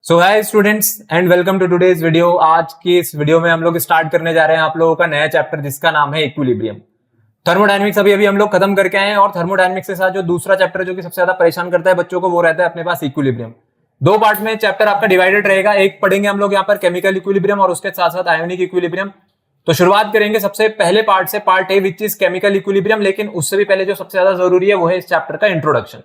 So hi students and welcome to today's video. आज की इस वीडियो में हम लोग स्टार्ट करने जा रहे हैं आप लोगों का नया चैप्टर जिसका नाम है इक्विलिब्रियम। थर्मोडायनेमिक्स अभी हम लोग खत्म करके आए हैं और थर्मोडायनेमिक्स के साथ जो दूसरा चैप्टर जो कि सबसे ज्यादा परेशान करता है बच्चों को वो रहता है अपने पास इक्विलिब्रियम। दो पार्ट में चैप्टर आपका डिवाइडेड रहेगा। एक पढ़ेंगे हम लोग यहाँ पर केमिकल इक्विलिब्रियम और उसके साथ साथ आयोनिक इक्विलिब्रियम। तो शुरुआत करेंगे सबसे पहले पार्ट से, part A which is chemical equilibrium. लेकिन उससे भी पहले जो सबसे ज्यादा जरूरी है वो है इस चैप्टर का इंट्रोडक्शन।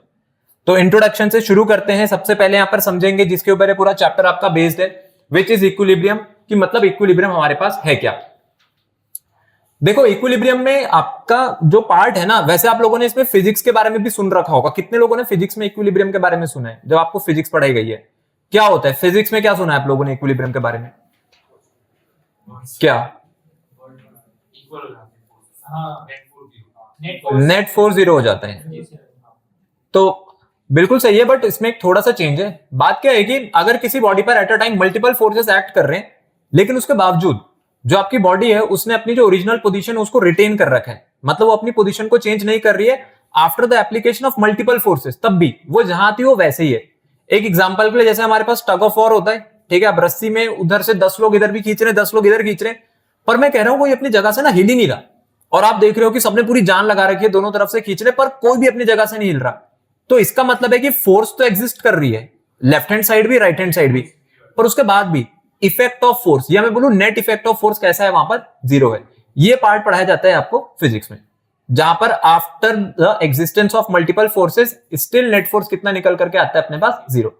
तो इंट्रोडक्शन से शुरू करते हैं। सबसे पहले यहां पर समझेंगे जिसके ऊपर पूरा चैप्टर आपका बेस्ड है, विच इज इक्विलिब्रियम, कि मतलब इक्विलिब्रियम हमारे पास है क्या। देखो इक्विलिब्रियम में आपका जो पार्ट है ना, वैसे आप लोगों ने इसमें फिजिक्स के बारे में भी सुन रखा होगा। कितने लोगों ने फिजिक्स में इक्विलिब्रियम के बारे में सुना है? जब आपको फिजिक्स पढ़ाई गई है क्या होता है, फिजिक्स में क्या सुना है आप लोगों ने इक्विलिब्रियम के बारे में? क्या नेट फोर्स जीरो हो जाता है? तो बिल्कुल सही है, बट इसमें एक थोड़ा सा चेंज है। बात क्या है कि अगर किसी बॉडी पर at a time multiple forces act कर रहे हैं, लेकिन उसके बावजूद जो आपकी बॉडी है उसने अपनी जो ओरिजिनल पोजीशन उसको रिटेन कर रखा है, मतलब वो अपनी पोजीशन को चेंज नहीं कर रही है after the application of multiple forces, तब भी वो जहां थी वो वैसे ही है। एक एग्जांपल के लिए, जैसे हमारे पास टग ऑफ वॉर होता है, ठीक है, अब रस्सी में उधर से 10 लोग इधर भी खींच रहे हैं, 10 लोग इधर खींच रहे हैं, पर मैं कह रहा हूं कोई अपनी जगह से ना हिल ही नहीं रहा। और आप देख रहे हो कि सबने पूरी जान लगा रखी है, दोनों तरफ से खींच रहे, पर कोई भी अपनी जगह से नहीं हिल रहा। तो इसका मतलब है कि फोर्स तो एग्जिस्ट कर रही है, लेफ्ट हैंड साइड भी राइट हैंड साइड भी, पर उसके बाद भी इफेक्ट ऑफ फोर्स, या मैं बोलूं नेट इफेक्ट ऑफ फोर्स कैसा है, वहां पर जीरो है। ये पार्ट पढ़ाया जाता है आपको फिजिक्स में, जहां पर after the existence of multiple forces still net force कितना निकल करके आता है अपने पास? जीरो।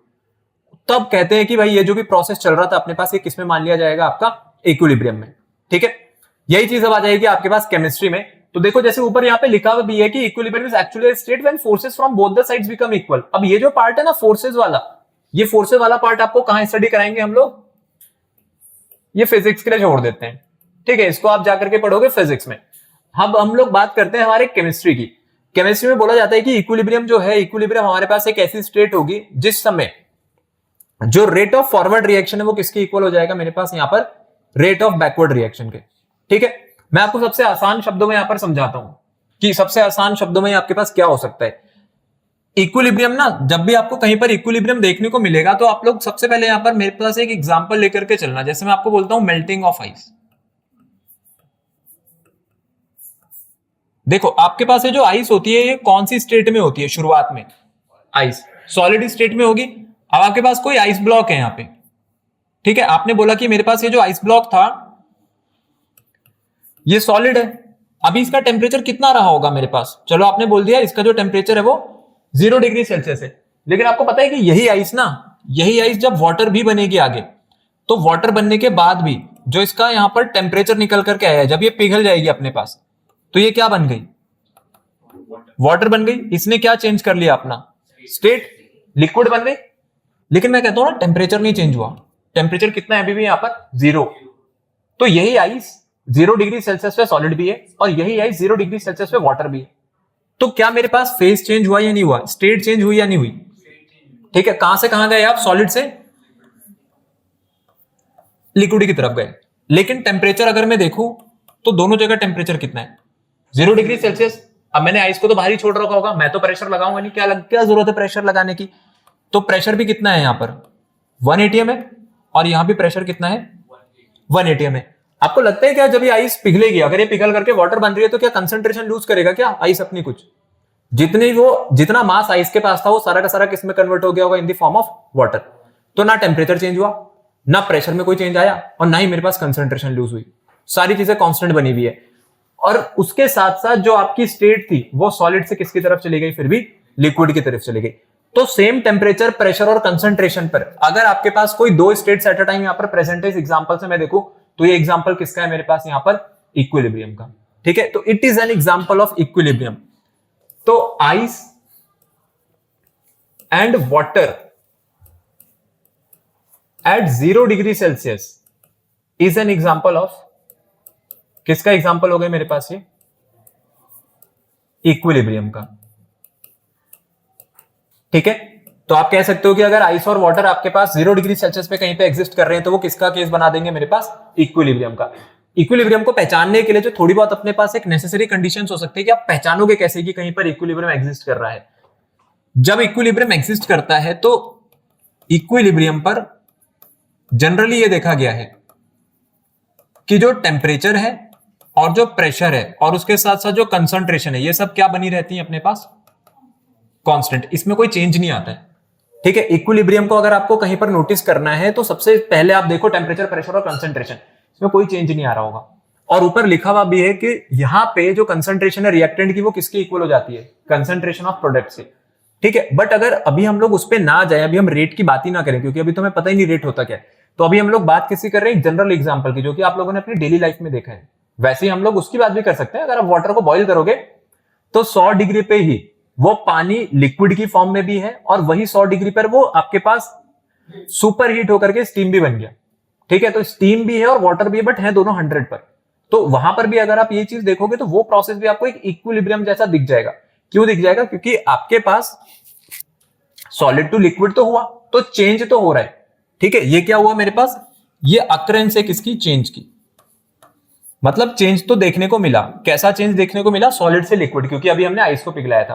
तब कहते हैं कि भाई ये जो भी प्रोसेस चल रहा था अपने पास, ये किसमें मान लिया जाएगा? आपका इक्विलिब्रियम में। ठीक है, यही चीज अब आ जाएगी आपके पास केमिस्ट्री में। तो देखो जैसे ऊपर यहाँ पे लिखा हुआ भी है कि equilibrium is actually a state when forces from both the sides become equal. अब ये जो पार्ट है ना फोर्सेस वाला, ये फोर्सेस वाला पार्ट आपको कहां स्टडी कराएंगे हम लोग? ये फिजिक्स के लिए छोड़ देते हैं, ठीक है, इसको आप जाकर के पढ़ोगे फिजिक्स में। अब हम लोग बात करते हैं हमारे केमिस्ट्री की। केमिस्ट्री में बोला जाता है कि इक्विलिब्रियम जो है, इक्विलिब्रियम हमारे पास एक ऐसी स्टेट होगी जिस समय जो रेट ऑफ फॉरवर्ड रिएक्शन है वो किसके इक्वल हो जाएगा मेरे पास? यहां पर रेट ऑफ बैकवर्ड रिएक्शन के। ठीक है, मैं आपको सबसे आसान शब्दों में यहां पर समझाता हूं कि सबसे आसान शब्दों में आपके पास क्या हो सकता है। इक्विलिब्रियम ना, जब भी आपको कहीं पर इक्विलिब्रियम देखने को मिलेगा तो आप लोग सबसे पहले यहां पर मेरे पास एक एग्जांपल लेकर के चलना। जैसे मैं आपको बोलता हूं मेल्टिंग ऑफ आइस। देखो आपके पास ये जो आइस होती है ये कौन सी स्टेट में होती है? शुरुआत में आइस सॉलिड स्टेट में होगी। अब आपके पास कोई आइस ब्लॉक है यहां पे, ठीक है, आपने बोला कि मेरे पास ये जो आइस ब्लॉक था ये सॉलिड है। अभी इसका टेम्परेचर कितना रहा होगा मेरे पास? चलो आपने बोल दिया इसका जो टेम्परेचर है वो 0 डिग्री सेल्सियस है। लेकिन आपको पता है कि यही आइस ना, यही आइस जब वाटर भी बनेगी आगे, तो वाटर बनने के बाद भी जो इसका यहां पर टेम्परेचर निकल करके आया है, जब ये पिघल जाएगी अपने पास, तो ये क्या बन गई? वाटर बन गई। इसने क्या चेंज कर लिया? अपना स्टेट, लिक्विड बन गई। लेकिन मैं कहता हूं ना टेम्परेचर नहीं चेंज हुआ। टेम्परेचर कितना है अभी भी यहां पर? 0। तो यही आइस 0 डिग्री सेल्सियस पे सॉलिड भी है और यही आइस 0 डिग्री सेल्सियस पे वाटर भी है। तो क्या मेरे पास फेज चेंज हुआ या नहीं हुआ? स्टेट चेंज हुई या नहीं हुई? ठीक है, कहां से कहां गए आप? सॉलिड से लिक्विड की तरफ गए। लेकिन टेम्परेचर अगर मैं देखूं तो दोनों जगह टेम्परेचर कितना है? 0 डिग्री सेल्सियस। अब मैंने आइस को तो बाहर ही छोड़ रखा होगा, मैं तो प्रेशर लगाऊंगा नहीं। क्या जरूरत है प्रेशर लगाने की? तो प्रेशर भी कितना है यहां पर? 1 atm है। और यहां भी प्रेशर कितना है? 1 atm है। आपको लगता है क्या जब ये आइस पिघलेगी, अगर ये पिघल करके वाटर बन रही है, तो क्या कंसंट्रेशन लूज करेगा क्या आइस अपनी? कुछ जितना मास आइस के पास था वो सारा का सारा किस में कन्वर्ट हो गया होगा? In the form of water. तो ना टेम्परेचर चेंज हुआ, ना प्रेशर में कोई चेंज आया, और ना ही मेरे पास कंसंट्रेशन लूज हुई। सारी चीजें कांस्टेंट बनी हुई है। और उसके साथ साथ जो आपकी स्टेट थी वो सॉलिड से किसकी तरफ चली गई? फिर भी लिक्विड की तरफ चली गई। तो सेम टेम्परेचर, प्रेशर और कंसंट्रेशन पर अगर आपके पास कोई दो स्टेट्स एट अ टाइम यहां पर प्रेजेंट है, इस एग्जांपल से मैं देखूं तो ये एग्जांपल किसका है मेरे पास यहां पर? इक्विलिब्रियम का। ठीक है, तो it is an example of equilibrium. तो ice and water at 0 degree Celsius is an example of, किसका एग्जांपल हो गया मेरे पास? ये इक्विलिब्रियम का। ठीक है, तो आप कह सकते हो कि अगर आइस और वाटर आपके पास 0 डिग्री सेल्सियस पे कहीं पे एग्जिस्ट कर रहे हैं तो वो किसका केस बना देंगे मेरे पास? इक्विलिब्रियम का। इक्विलिब्रियम को पहचानने के लिए जो थोड़ी बहुत अपने पास एक नेसेसरी कंडीशंस हो सकती है कि आप पहचानोगे कैसे कि कहीं पर इक्विलिब्रियम एग्जिस्ट कर रहा है। जब इक्विलिब्रियम एग्जिस्ट करता है तो इक्विलिब्रियम पर जनरली ये देखा गया है कि जो टेम्परेचर है और जो प्रेशर है और उसके साथ साथ जो कंसंट्रेशन है, ये सब क्या बनी रहती है अपने पास, कांस्टेंट, इसमें कोई चेंज नहीं आता है। ठीक है, इक्विलिब्रियम को अगर आपको कहीं पर नोटिस करना है तो सबसे पहले आप देखो टेम्परेचर, प्रेशर और कंसंट्रेशन, इसमें कोई चेंज नहीं आ रहा होगा। और ऊपर लिखा हुआ भी है कि यहां पे जो कंसंट्रेशन है रिएक्टेंट की वो किसके इक्वल हो जाती है, कंसंट्रेशन ऑफ प्रोडक्ट से। ठीक है, बट अगर अभी हम लोग उस पर ना जाए, अभी हम रेट की बात ही ना करें क्योंकि अभी तो हमें पता ही नहीं रेट होता क्या है, तो अभी हम लोग बात किसी कर रहे हैं जनरल एग्जांपल की, जो कि आप लोगों ने अपनी डेली लाइफ में देखा है। वैसे ही हम लोग उसकी बात भी कर सकते हैं। अगर आप वाटर को बॉइल करोगे तो 100 डिग्री पे ही वो पानी लिक्विड की फॉर्म में भी है और वही 100 डिग्री पर वो आपके पास सुपर हीट होकर के स्टीम भी बन गया। ठीक है, तो स्टीम भी है और वाटर भी है, बट है दोनों 100 पर। तो वहां पर भी अगर आप ये चीज देखोगे तो वो प्रोसेस भी आपको एक इक्विलिब्रियम जैसा दिख जाएगा। क्यों दिख जाएगा? क्योंकि आपके पास सॉलिड टू लिक्विड तो हुआ, तो चेंज तो हो रहा है। ठीक है, ये क्या हुआ मेरे पास, ये अकरेंस है किसकी, चेंज की। मतलब चेंज तो देखने को मिला। कैसा चेंज देखने को मिला? सॉलिड से लिक्विड, क्योंकि अभी हमने आइस को पिघलाया था।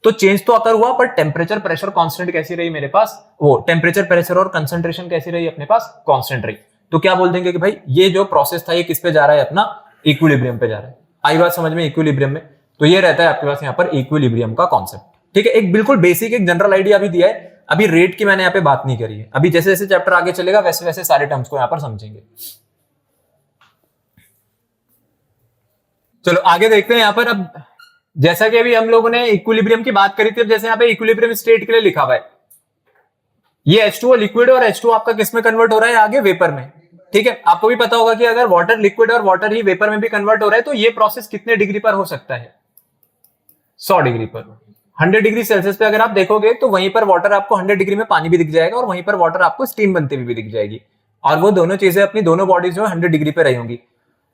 तो चेंज तो अकर हुआ, पर टेम्परेचर, प्रेशर कांस्टेंट कैसी रही मेरे पास, वो टेम्परेचर, प्रेशर और कंसंट्रेशन कैसी रही अपने पास, कांस्टेंट रही। तो क्या बोल देंगे कि भाई ये जो प्रोसेस था ये किस पे जा रहा है, अपना इक्विलिब्रियम पे जा रहा है। आई बात समझ में, इक्विलिब्रियम में तो ये रहता है आपके पास यहाँ पर इक्विलिब्रियम का कॉन्सेप्ट। ठीक है, एक बिल्कुल बेसिक एक जनरल आइडिया भी दिया है। अभी रेट की मैंने यहाँ पे बात नहीं करी है। अभी जैसे जैसे चैप्टर आगे चलेगा वैसे वैसे सारे टर्म्स को यहाँ पर समझेंगे। चलो आगे देखते हैं यहाँ पर। अब जैसा कि अभी हम लोगों ने इक्विलिब्रियम की बात करी थी, अब जैसे यहाँ पे इक्विलिब्रियम स्टेट के लिए लिखा हुआ है, ये H2O लिक्विड और H2O आपका किस में कन्वर्ट हो रहा है, आगे वेपर में। ठीक है, आपको भी पता होगा कि अगर वाटर लिक्विड और वाटर ही वेपर में भी कन्वर्ट हो रहा है तो ये प्रोसेस कितने डिग्री पर हो सकता है, 100 डिग्री पर। 100 डिग्री सेल्सियस पे अगर आप देखोगे तो वहीं पर वाटर आपको 100 डिग्री में पानी भी दिख जाएगा और वहीं पर वाटर आपको स्टीम बनते हुए भी दिख जाएगी, और वो दोनों चीजें अपनी दोनों बॉडीज जो 100 डिग्री पे रही होंगी।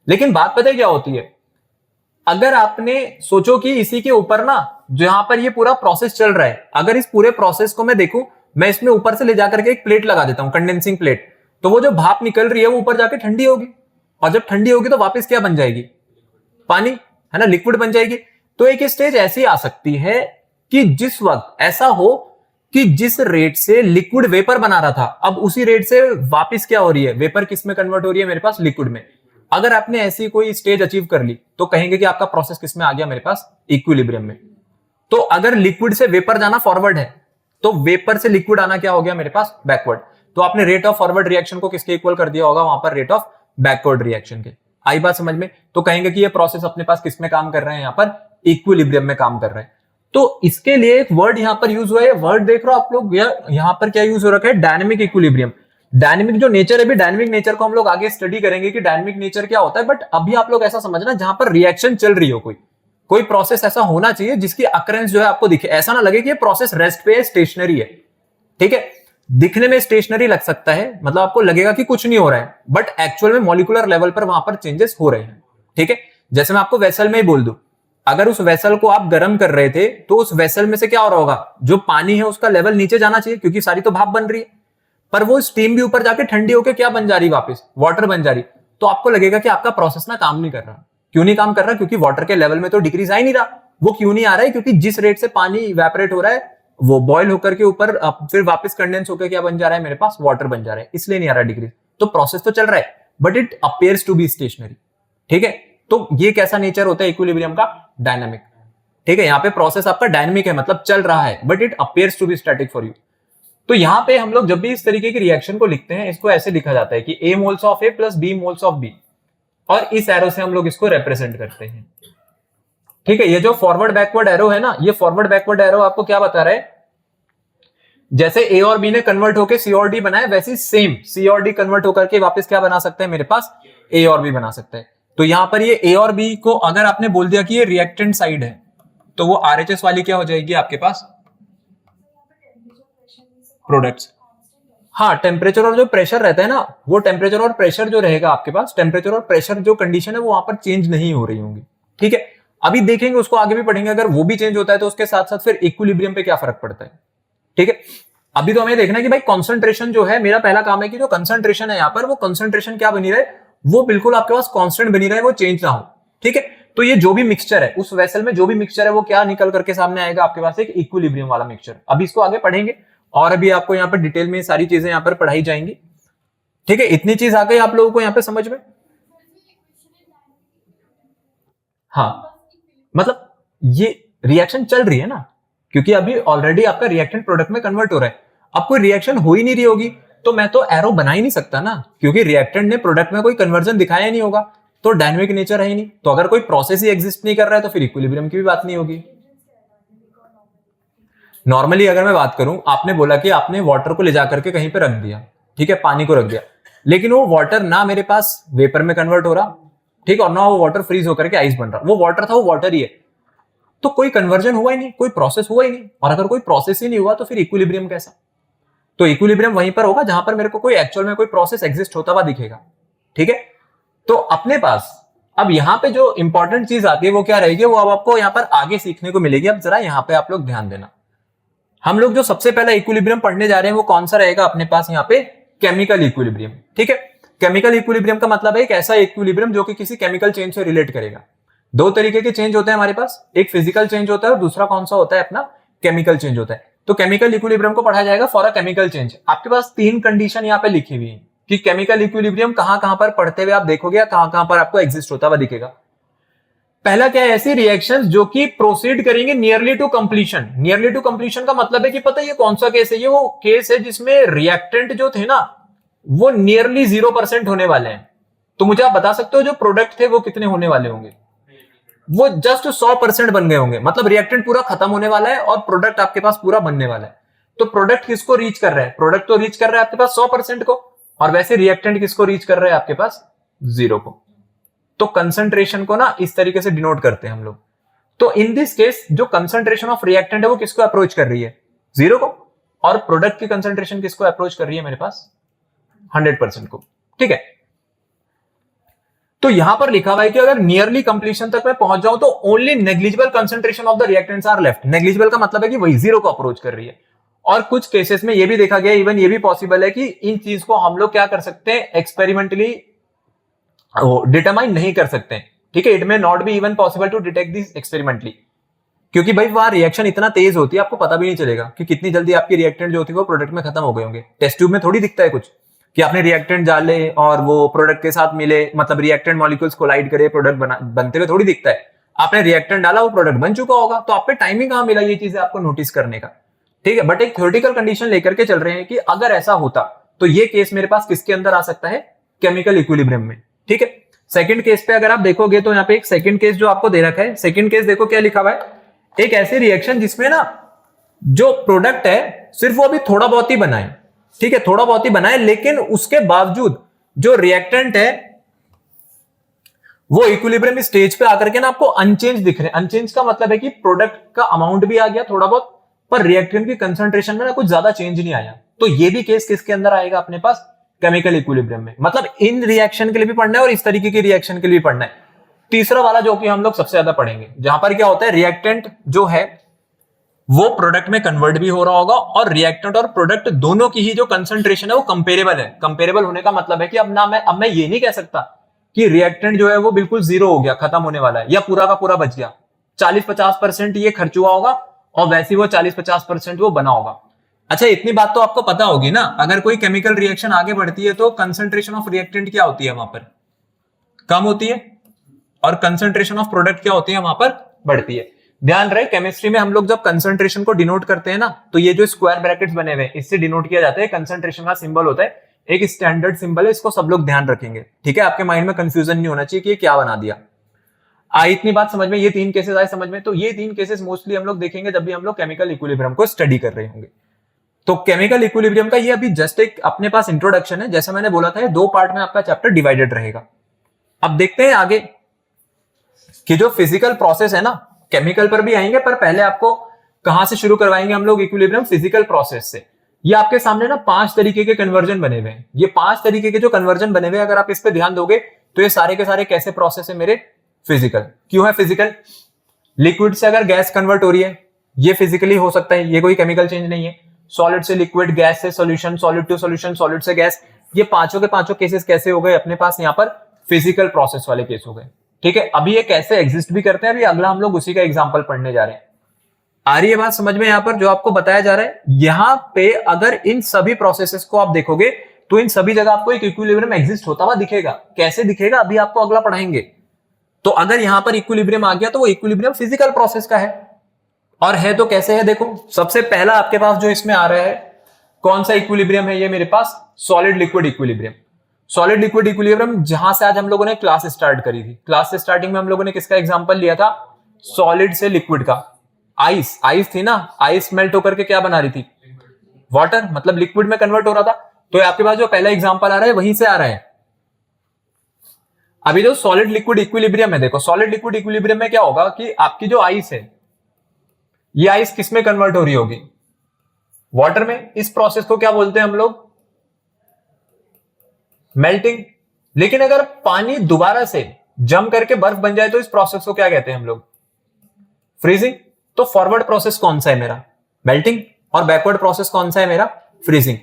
लेकिन बात पता है क्या होती है, अगर आपने सोचो कि इसी के ऊपर ना जहां पर ये पूरा प्रोसेस चल रहा है, अगर इस पूरे प्रोसेस को मैं देखूं, मैं इसमें ऊपर से ले जाकर के एक प्लेट लगा देता हूं, कंडेंसिंग प्लेट, तो वो जो भाप निकल रही है वो ऊपर जाके ठंडी होगी, और जब ठंडी होगी तो वापस क्या बन जाएगी, पानी, है ना, लिक्विड बन जाएगी। तो एक स्टेज ऐसी आ सकती है कि जिस वक्त ऐसा हो कि जिस रेट से लिक्विड वेपर बना रहा था, अब उसी रेट से वापस क्या हो रही है, वेपर किस में कन्वर्ट हो रही है मेरे पास, लिक्विड में। अगर आपने ऐसी कोई स्टेज अचीव कर ली तो कहेंगे कि आपका प्रोसेस किस में आ गया मेरे पास, इक्विलिब्रियम में। तो अगर लिक्विड से वेपर जाना फॉरवर्ड है तो वेपर से लिक्विड आना क्या हो गया मेरे पास, बैकवर्ड। तो आपने रेट ऑफ फॉरवर्ड रिएक्शन को किसके इक्वल कर दिया होगा वहां पर, रेट ऑफ बैकवर्ड रिएक्शन के। आई बात समझ में? तो कहेंगे कि ये प्रोसेस अपने पास किस में काम कर रहे हैं, यहाँ पर इक्विलिब्रियम में काम कर रहे हैं। तो इसके लिए एक वर्ड यहां पर यूज हुआ है, वर्ड देख रहे हो आप लोग, यहां पर क्या यूज हो रखा है, डायनेमिक इक्विलिब्रियम। डायनेमिक जो नेचर है, भी डायनेमिक नेचर को हम लोग आगे स्टडी करेंगे कि डायनेमिक नेचर क्या होता है, बट अभी आप लोग ऐसा समझना जहां पर रिएक्शन चल रही हो, कोई प्रोसेस ऐसा होना चाहिए जिसकी अकरेंस जो है आपको दिखे, ऐसा ना लगे कि ये प्रोसेस रेस्ट पे है, स्टेशनरी है। ठीक है, दिखने में स्टेशनरी लग सकता है, मतलब आपको लगेगा कि कुछ नहीं हो रहा है, बट एक्चुअल में मॉलिक्यूलर लेवल पर वहां पर चेंजेस हो रहे हैं। ठीक है, जैसे मैं आपको वेसल में ही बोल दूं, अगर उस वेसल को आप गर्म कर रहे थे तो उस वेसल में से क्या हो रहा होगा, जो पानी है उसका लेवल नीचे जाना चाहिए क्योंकि सारी तो भाप बन रही है, पर वो स्टीम भी ऊपर जाके ठंडी होकर क्या बन जा रही, वापस वाटर बन जा रही। तो आपको लगेगा कि आपका प्रोसेस ना काम नहीं कर रहा। क्यों नहीं काम कर रहा? क्योंकि वाटर के लेवल में तो डिक्रीज आ ही नहीं रहा। वो क्यों नहीं आ रहा है? क्योंकि जिस रेट से पानी इवेपोरेट हो रहा है वो बॉयल होकर के ऊपर फिर वापस कंडेंस होकर क्या बन जा रहा है मेरे पास, वाटर बन जा रहा है, इसलिए नहीं आ रहा डिक्रीज। तो प्रोसेस तो चल रहा है but it appears to be stationary. ठीक है, तो ये कैसा नेचर होता है इक्विलिब्रियम का, डायनामिक। ठीक है, यहाँ पे प्रोसेस आपका डायनामिक है, मतलब चल रहा है, but it appears to be static for you. तो यहां पे हम लोग जब भी इस तरीके की रिएक्शन को लिखते हैं, इसको ऐसे लिखा जाता है कि A moles of A plus B moles of B, और इस एरो से हम लोग इसको रिप्रेजेंट करते हैं। ठीक है, ये जो फॉरवर्ड बैकवर्ड एरो है ना, ये फॉरवर्ड बैकवर्ड एरो आपको क्या बता रहा है, जैसे A और B ने कन्वर्ट होकर C और D बनाया, वैसे सेम C और D कन्वर्ट होकर के वापस क्या बना सकते हैं मेरे पास, A और B बना सकते हैं। तो यहां पर ये A और B को अगर आपने बोल दिया कि ये रिएक्टेंट साइड है तो वो RHS वाली क्या हो जाएगी आपके पास, प्रोडक्ट्स। हाँ, टेम्परेचर और जो प्रेशर रहता है ना, वो टेम्परेचर और प्रेशर जो रहेगा आपके पास, टेम्परेचर और प्रेशर जो कंडीशन है वो वहां पर चेंज नहीं हो रही होंगी। ठीक है, अभी देखेंगे उसको, आगे भी पढ़ेंगे। अगर वो भी चेंज होता है तो उसके साथ साथ फिर इक्विलिब्रियम पे क्या फर्क पड़ता है। ठीक है, अभी तो हमें देखना है कि भाई कॉन्सेंट्रेशन जो है, मेरा पहला काम है कि जो कंसंट्रेशन है यहाँ पर, वो कंसंट्रेशन क्या बनी रहे, वो बिल्कुल आपके पास कांस्टेंट बनी रहे, वो चेंज ना हो। ठीक है, तो ये जो भी मिक्सचर है उस वेसल में, जो भी मिक्सचर है वो क्या निकल करके सामने आएगा आपके पास, एक इक्विलिब्रियम वाला मिक्सचर। अभी इसको आगे पढ़ेंगे और अभी आपको यहाँ पर डिटेल में सारी चीजें यहाँ पर पढ़ाई जाएंगी। ठीक है, इतनी चीज आ गई आप लोगों को यहाँ पे समझ में। हाँ, मतलब ये रिएक्शन चल रही है ना, क्योंकि अभी ऑलरेडी आपका रिएक्टेंट प्रोडक्ट में कन्वर्ट हो रहा है। अब कोई रिएक्शन हो ही नहीं रही होगी तो मैं तो एरो बना ही नहीं सकता ना, क्योंकि रिएक्टेंट ने प्रोडक्ट में कोई कन्वर्जन दिखाया नहीं होगा, तो डायनेमिक नेचर है ही नहीं। तो अगर कोई प्रोसेस ही एग्जिस्ट नहीं कर रहा है तो फिर इक्विलिब्रियम की भी बात नहीं होगी। नॉर्मली अगर मैं बात करूं, आपने बोला कि आपने वाटर को ले जाकर के कहीं पे रख दिया, ठीक है, पानी को रख दिया, लेकिन वो वाटर ना मेरे पास वेपर में कन्वर्ट हो रहा, ठीक, और ना वो वाटर फ्रीज होकर के आइस बन रहा, वो वाटर था, वो वाटर ही है, तो कोई कन्वर्जन हुआ ही नहीं, कोई प्रोसेस हुआ ही नहीं। और अगर कोई प्रोसेस ही नहीं हुआ तो फिर इक्विलिब्रियम कैसा? तो इक्विलिब्रियम वहीं पर होगा जहां पर मेरे को कोई एक्चुअल में कोई प्रोसेस एग्जिस्ट होता हुआ दिखेगा, ठीक है। तो अपने पास अब यहां पे जो इंपॉर्टेंट चीज आती है वो क्या रहेगी, वो अब आपको यहां पर आगे सीखने को मिलेगी। अब जरा यहां पे आप लोग ध्यान देना, हम लोग जो सबसे पहला इक्विलिब्रियम पढ़ने जा रहे हैं वो कौन सा रहेगा अपने पास यहाँ पे, केमिकल इक्विलिब्रियम, ठीक है। केमिकल इक्विलिब्रियम का मतलब है एक ऐसा इक्विलिब्रियम जो कि किसी केमिकल चेंज से रिलेट करेगा। दो तरीके के चेंज होते हैं हमारे पास, एक फिजिकल चेंज होता है और दूसरा कौन सा होता है अपना, केमिकल चेंज होता है। तो केमिकल इक्विलिब्रियम को पढ़ा जाएगा फॉर अ केमिकल चेंज। आपके पास तीन कंडीशन यहाँ पे लिखी हुई है कि केमिकल इक्विलिब्रियम कहां पर पढ़ते हुए आप देखोगे, कहां पर आपको एग्जिस्ट होता हुआ दिखेगा। पहला क्या है, ऐसी रिएक्शंस जो कि प्रोसीड करेंगे nearly to completion. Nearly to completion का मतलब है कि पता है ये कौन सा केस है, ये वो केस है जिसमें रिएक्टेंट जो थे ना वो नियरली 0% होने वाले हैं। तो मुझे आप बता सकते हो जो प्रोडक्ट थे वो कितने होने वाले होंगे, वो जस्ट 100% बन गए होंगे, मतलब रिएक्टेंट पूरा खत्म होने वाला है और प्रोडक्ट आपके पास पूरा बनने वाला है। तो प्रोडक्ट किसको रीच कर रहा है, प्रोडक्ट तो रीच कर रहा है आपके पास 100% को, और वैसे रिएक्टेंट किसको रीच कर रहा है आपके पास, 0 को। तो कंसंट्रेशन को ना इस तरीके से डिनोट करते हैं हम लोग। तो इन दिस केस जो कंसंट्रेशन ऑफ रिएक्टेंट है वो किसको अप्रोच कर रही है, 0 को, और प्रोडक्ट की कंसंट्रेशन किसको अप्रोच कर रही है मेरे पास, 100% को, ठीक है। तो यहां पर लिखा हुआ है कि अगर नियरली कंप्लीशन तक मैं पहुंच जाऊं तो only negligible concentration of the reactants are left. Negligible का मतलब है कि वही 0 को अप्रोच कर रही है। और कुछ केसेस में यह भी देखा गया, इवन ये भी पॉसिबल है कि इन चीज को हम लोग क्या कर सकते हैं, एक्सपेरिमेंटली डिटरमाइन नहीं कर सकते हैं, ठीक है। It may not be even possible to detect this experimentally, क्योंकि भाई वहां रिएक्शन इतना तेज होती है आपको पता भी नहीं चलेगा कि कितनी जल्दी आपकी रिएक्टेंट जो होती है वो प्रोडक्ट में खत्म हो गए होंगे। टेस्ट ट्यूब में थोड़ी दिखता है कुछ कि आपने रिएक्टेंट डाले और वो प्रोडक्ट के साथ मिले, मतलब रिएक्टेंट मॉलिक्यूल्स कोलाइड करे, प्रोडक्ट बनते हुए थोड़ी दिखता है। आपने रिएक्टेंट डाला, वो प्रोडक्ट बन चुका होगा, तो आप पे टाइमिंग कहां मिला ये चीजें आपको नोटिस करने का, ठीक है। बट एक थ्योरेटिकल कंडीशन लेकर के चल रहे हैं कि अगर ऐसा होता तो ये केस मेरे पास किसके अंदर आ सकता है, केमिकल इक्विलिब्रियम में, ठीक है। सेकंड केस पे अगर आप देखोगे तो यहाँ पे एक सेकंड केस जो आपको दे रखा है, सेकंड केस देखो क्या लिखा हुआ है, एक ऐसी रिएक्शन जिसमें ना जो प्रोडक्ट है सिर्फ वो अभी थोड़ा बहुत ही बनाए, ठीक है, थोड़ा बहुत ही बनाए, लेकिन उसके बावजूद जो रिएक्टेंट है वो इक्विलिब्रियम स्टेज पे आकर के ना आपको अनचेंज दिख रहे हैं। अनचेंज का मतलब है कि प्रोडक्ट का अमाउंट भी आ गया थोड़ा बहुत, पर रिएक्टेंट की कंसंट्रेशन में ना कुछ ज्यादा चेंज नहीं आया। तो ये भी केस किसके अंदर आएगा अपने पास, केमिकल इक्विलिब्रियम में। मतलब इन रिएक्शन के लिए भी पढ़ना है और इस तरीके की रिएक्शन के लिए भी पढ़ना है। तीसरा वाला जो कि हम लोग सबसे ज्यादा पढ़ेंगे, जहां पर क्या होता है, रिएक्टेंट जो है वो प्रोडक्ट में कन्वर्ट भी हो रहा होगा और रिएक्टेंट और प्रोडक्ट दोनों की ही जो कंसंट्रेशन है वो कंपेरेबल है। कंपेरेबल होने का मतलब है कि अब मैं ये नहीं कह सकता कि रिएक्टेंट जो है वो बिल्कुल 0 हो गया, खत्म होने वाला है, या पूरा का पूरा बच गया। 40-50% ये खर्च हुआ होगा और वैसे वो 40-50% वो बना होगा। अच्छा, इतनी बात तो आपको पता होगी ना, अगर कोई केमिकल रिएक्शन आगे बढ़ती है तो कंसंट्रेशन ऑफ रिएक्टेंट क्या होती है, वहां पर कम होती है, और कंसंट्रेशन ऑफ प्रोडक्ट क्या होती है, वहां पर बढ़ती है। ध्यान रहे, केमिस्ट्री में हम लोग जब कंसंट्रेशन को डिनोट करते हैं ना, तो ये जो स्क्वायर ब्रैकेट्स बने हुए हैं इससे डिनोट किया जाता है। कंसंट्रेशन का सिंबल होता है, एक स्टैंडर्ड सिंबल है, इसको सब लोग ध्यान रखेंगे, ठीक है। आपके माइंड में कंफ्यूजन नहीं होना चाहिए कि ये क्या बना दिया। इतनी बात समझ में, ये तीन केसेस आए समझ में। तो ये तीन केसेस मोस्टली हम लोग देखेंगे जब भी हम लोग केमिकल इक्विलिब्रियम को स्टडी कर रहे होंगे। तो केमिकल इक्विलिब्रियम का ये अभी जस्ट एक अपने पास इंट्रोडक्शन है। जैसा मैंने बोला था, ये 2 पार्ट में आपका चैप्टर डिवाइडेड रहेगा। अब देखते हैं आगे कि जो फिजिकल प्रोसेस है ना, केमिकल पर भी आएंगे, पर पहले आपको कहां से शुरू करवाएंगे हम लोग इक्विलिब्रियम, फिजिकल प्रोसेस से। ये आपके सामने ना 5 तरीके के कन्वर्जन बने हुए हैं। ये 5 तरीके के जो कन्वर्जन बने हुए हैं, अगर आप इस पे ध्यान दोगे तो ये सारे के सारे कैसे प्रोसेस है मेरे, फिजिकल। क्यों है फिजिकल? लिक्विड से अगर गैस कन्वर्ट हो रही है, ये फिजिकली हो सकता है, ये कोई केमिकल चेंज नहीं है। सॉलिड से लिक्विड, गैस से solution, solid to solution, solid से गैस, ये पांचों के पांचों केसेस कैसे हो गए अपने पास यहाँ पर, फिजिकल प्रोसेस वाले केस हो गए, ठीक है। अभी ये कैसे एग्जिस्ट भी करते हैं, अभी अगला हम लोग उसी का एग्जांपल पढ़ने जा रहे हैं। आ रही है बात समझ में? यहाँ पर जो आपको बताया जा रहा है, यहाँ पे अगर इन सभी प्रोसेसेस को आप देखोगे तो इन सभी जगह आपको एक इक्विलिब्रियम एग्जिस्ट होता हुआ दिखेगा। कैसे दिखेगा अभी आपको अगला पढ़ाएंगे। तो अगर यहां पर इक्विलिब्रियम आ गया तो वो इक्विलिब्रियम फिजिकल प्रोसेस का है। और है तो कैसे है, देखो सबसे पहला आपके पास जो इसमें आ रहा है कौन सा इक्विलिब्रियम है, ये मेरे पास solid liquid equilibrium. Solid liquid equilibrium जहां से आज हम लोगों ने क्लास स्टार्ट करी थी, क्लास स्टार्टिंग में हम लोगों ने किसका एग्जांपल लिया था, सॉलिड से लिक्विड का। आइस, आइस थी ना, आइस मेल्ट होकर के क्या बना रही थी, वाटर, मतलब लिक्विड में कन्वर्ट हो रहा था। तो आपके पास जो पहला एग्जांपल आ रहा है वहीं से आ रहा है। अभी जो सॉलिड लिक्विड इक्विलिब्रियम है, देखो सॉलिड लिक्विड इक्विलिब्रियम में क्या होगा कि आपकी जो आइस है, ये आइस किस में कन्वर्ट हो रही होगी, वाटर में। इस प्रोसेस को क्या बोलते हैं हम लोग, मेल्टिंग। लेकिन अगर पानी दोबारा से जम करके बर्फ बन जाए तो इस प्रोसेस को क्या कहते हैं हम लोग, फ्रीजिंग। तो फॉरवर्ड प्रोसेस कौन सा है मेरा, मेल्टिंग, और बैकवर्ड प्रोसेस कौन सा है मेरा, फ्रीजिंग।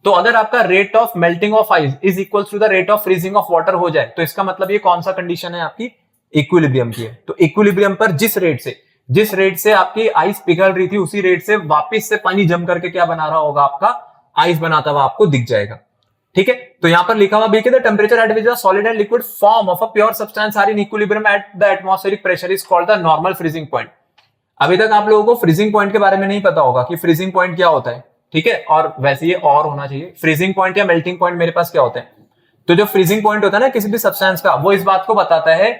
तो अगर आपका rate of melting of ice is equal to the rate of freezing of water हो जाए तो इसका मतलब ये कौन सा कंडीशन है आपकी, इक्विलिब्रियम की है। तो इक्विलिब्रियम पर जिस रेट से आपकी आइस पिघल रही थी उसी रेट से वापस से पानी जम करके क्या बना रहा होगा, आपका आइस बनाता हुआ आपको दिख जाएगा। ठीक है, तो यहां पर लिखा हुआ भी the temperature at which the solid and liquid form of a pure substance are in equilibrium at the atmospheric pressure is called the normal freezing point. अभी तक आप लोगों को फ्रीजिंग पॉइंट के बारे में नहीं पता होगा कि फ्रीजिंग पॉइंट क्या होता है। ठीक है, और वैसे ये और होना चाहिए, फ्रीजिंग पॉइंट या मेल्टिंग पॉइंट मेरे पास क्या होता है। तो जो फ्रीजिंग पॉइंट होता है ना किसी भी सब्सटेंस का, वो इस बात को बताता है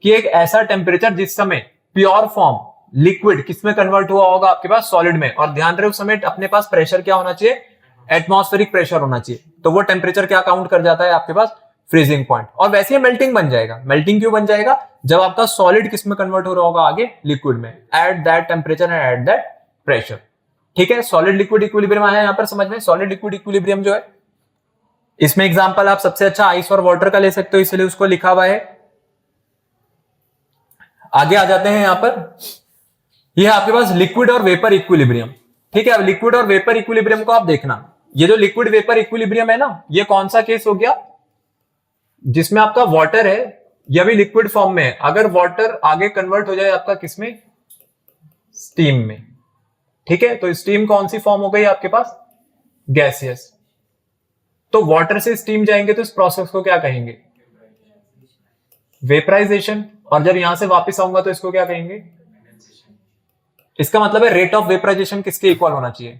कि एक ऐसा टेम्परेचर जिस समय प्योर फॉर्म लिक्विड किसमें कन्वर्ट हुआ होगा, आपके पास सॉलिड में। और ध्यान रहे उस समय अपने पास प्रेशर क्या होना चाहिए, एटमॉस्फेरिक प्रेशर होना चाहिए। तो वो टेम्परेचर क्या काउंट कर जाता है आपके पास, फ्रीजिंग पॉइंट। और वैसे ही मेल्टिंग बन जाएगा। मेल्टिंग क्यों बन जाएगा, जब आपका सॉलिड किसमें कन्वर्ट हो रहा होगा आगे, लिक्विड में, at that temperature and at that pressure. ठीक है, सॉलिड लिक्विड इक्विलिब्रियम आया यहां पर समझ में। सॉलिड लिक्विड इक्विलिब्रियम जो है, इसमें एग्जांपल आप सबसे अच्छा आइस और वाटर का ले सकते हो, इसलिए उसको लिखा हुआ है। आगे आ जाते हैं यहां पर, यह आपके पास लिक्विड और वेपर इक्विलिब्रियम। ठीक है, अब लिक्विड और वेपर इक्विलिब्रियम को आप देखना, ये जो लिक्विड वेपर इक्विलिब्रियम है ना, ये कौन सा केस हो गया, जिसमें आपका वाटर है यह भी लिक्विड फॉर्म में है। अगर वाटर आगे कन्वर्ट हो जाए आपका किसमें, स्टीम में। ठीक है, तो स्टीम कौन सी फॉर्म हो गई आपके पास, गैसियस। तो वाटर से स्टीम जाएंगे तो इस प्रोसेस को क्या कहेंगे, वेपराइजेशन। और जब यहां से वापस आऊंगा तो इसको क्या कहेंगे, इसका मतलब है रेट ऑफ वेपराइजेशन किसके इक्वल होना चाहिए,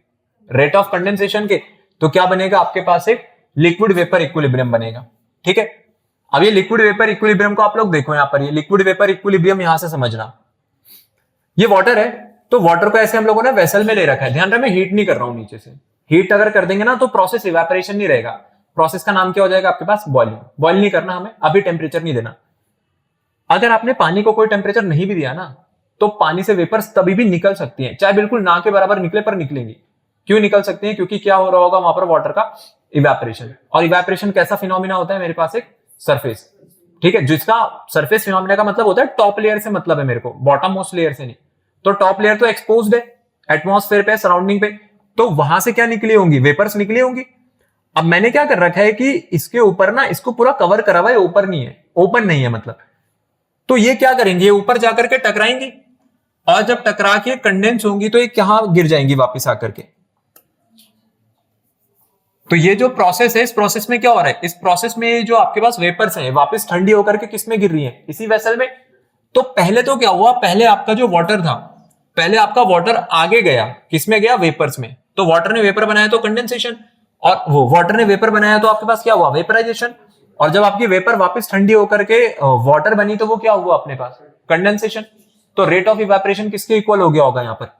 रेट ऑफ कंडेंसेशन के। तो क्या बनेगा आपके पास, एक लिक्विड वेपर इक्विलिब्रियम बनेगा। ठीक है, अब ये लिक्विड वेपर इक्विलिब्रियम को आप लोग देखो यहां पर, ये लिक्विड वेपर इक्विलिब्रियम यहां से समझना, ये वाटर है। तो वाटर को ऐसे हम लोगों ने वेसल में ले रखा है। ध्यान रहे मैं हीट नहीं कर रहा हूं नीचे से, हीट अगर कर देंगे ना तो प्रोसेस इवेपोरेशन नहीं रहेगा, प्रोसेस का नाम क्या हो जाएगा आपके पास, बॉइलिंग। बॉइल नहीं करना हमें, अभी टेम्परेचर नहीं देना। अगर आपने पानी को कोई टेम्परेचर नहीं भी दिया ना तो पानी से वेपर्स तभी भी निकल सकती हैं, चाहे बिल्कुल ना के बराबर निकले पर निकलेंगी। क्यों निकल सकती हैं, क्योंकि क्या हो रहा होगा वहां पर, वाटर का इवेपोरेशन। और इवेपोरेशन कैसा फिनोमिना होता है, मेरे पास एक सरफेस। ठीक है, जिसका सरफेस फिनोमिना का मतलब होता है टॉप लेयर से मतलब है मेरे को, बॉटम मोस्ट लेयर से नहीं। तो टॉप लेयर तो एक्सपोज्ड है एटमॉस्फेयर पे, सराउंडिंग पे, तो वहां से क्या निकली होंगी, वेपर्स निकली होंगी। अब मैंने क्या कर रखा है कि इसके ऊपर ना इसको पूरा कवर करा हुआ है, ऊपर नहीं है, ओपन नहीं है मतलब। तो ये क्या करेंगे, ये ऊपर जाकर के टकराएंगी, और जब टकरा के कंडेंस होंगी तो ये कहां गिर जाएंगी, वापस आकर के। तो ये जो प्रोसेस है, इस प्रोसेस में क्या हो रहा है, इस प्रोसेस में जो आपके पास वेपर्स हैं वापस ठंडी होकर के किस में गिर रही हैं, इसी वेसल में। तो पहले तो क्या हुआ, पहले आपका जो वाटर था, पहले आपका वाटर आगे गया, किसमें गया, वेपर्स में। तो वाटर ने वेपर बनाया तो कंडेंसेशन, और वो वाटर ने वेपर बनाया तो आपके पास क्या हुआ, वेपराइजेशन। और जब आपकी वेपर वापस ठंडी होकर के वाटर बनी तो वो क्या हुआ अपने पास, कंडेंसेशन। तो रेट ऑफ इवेपोरेशन किसके इक्वल हो गया होगा यहाँ पर,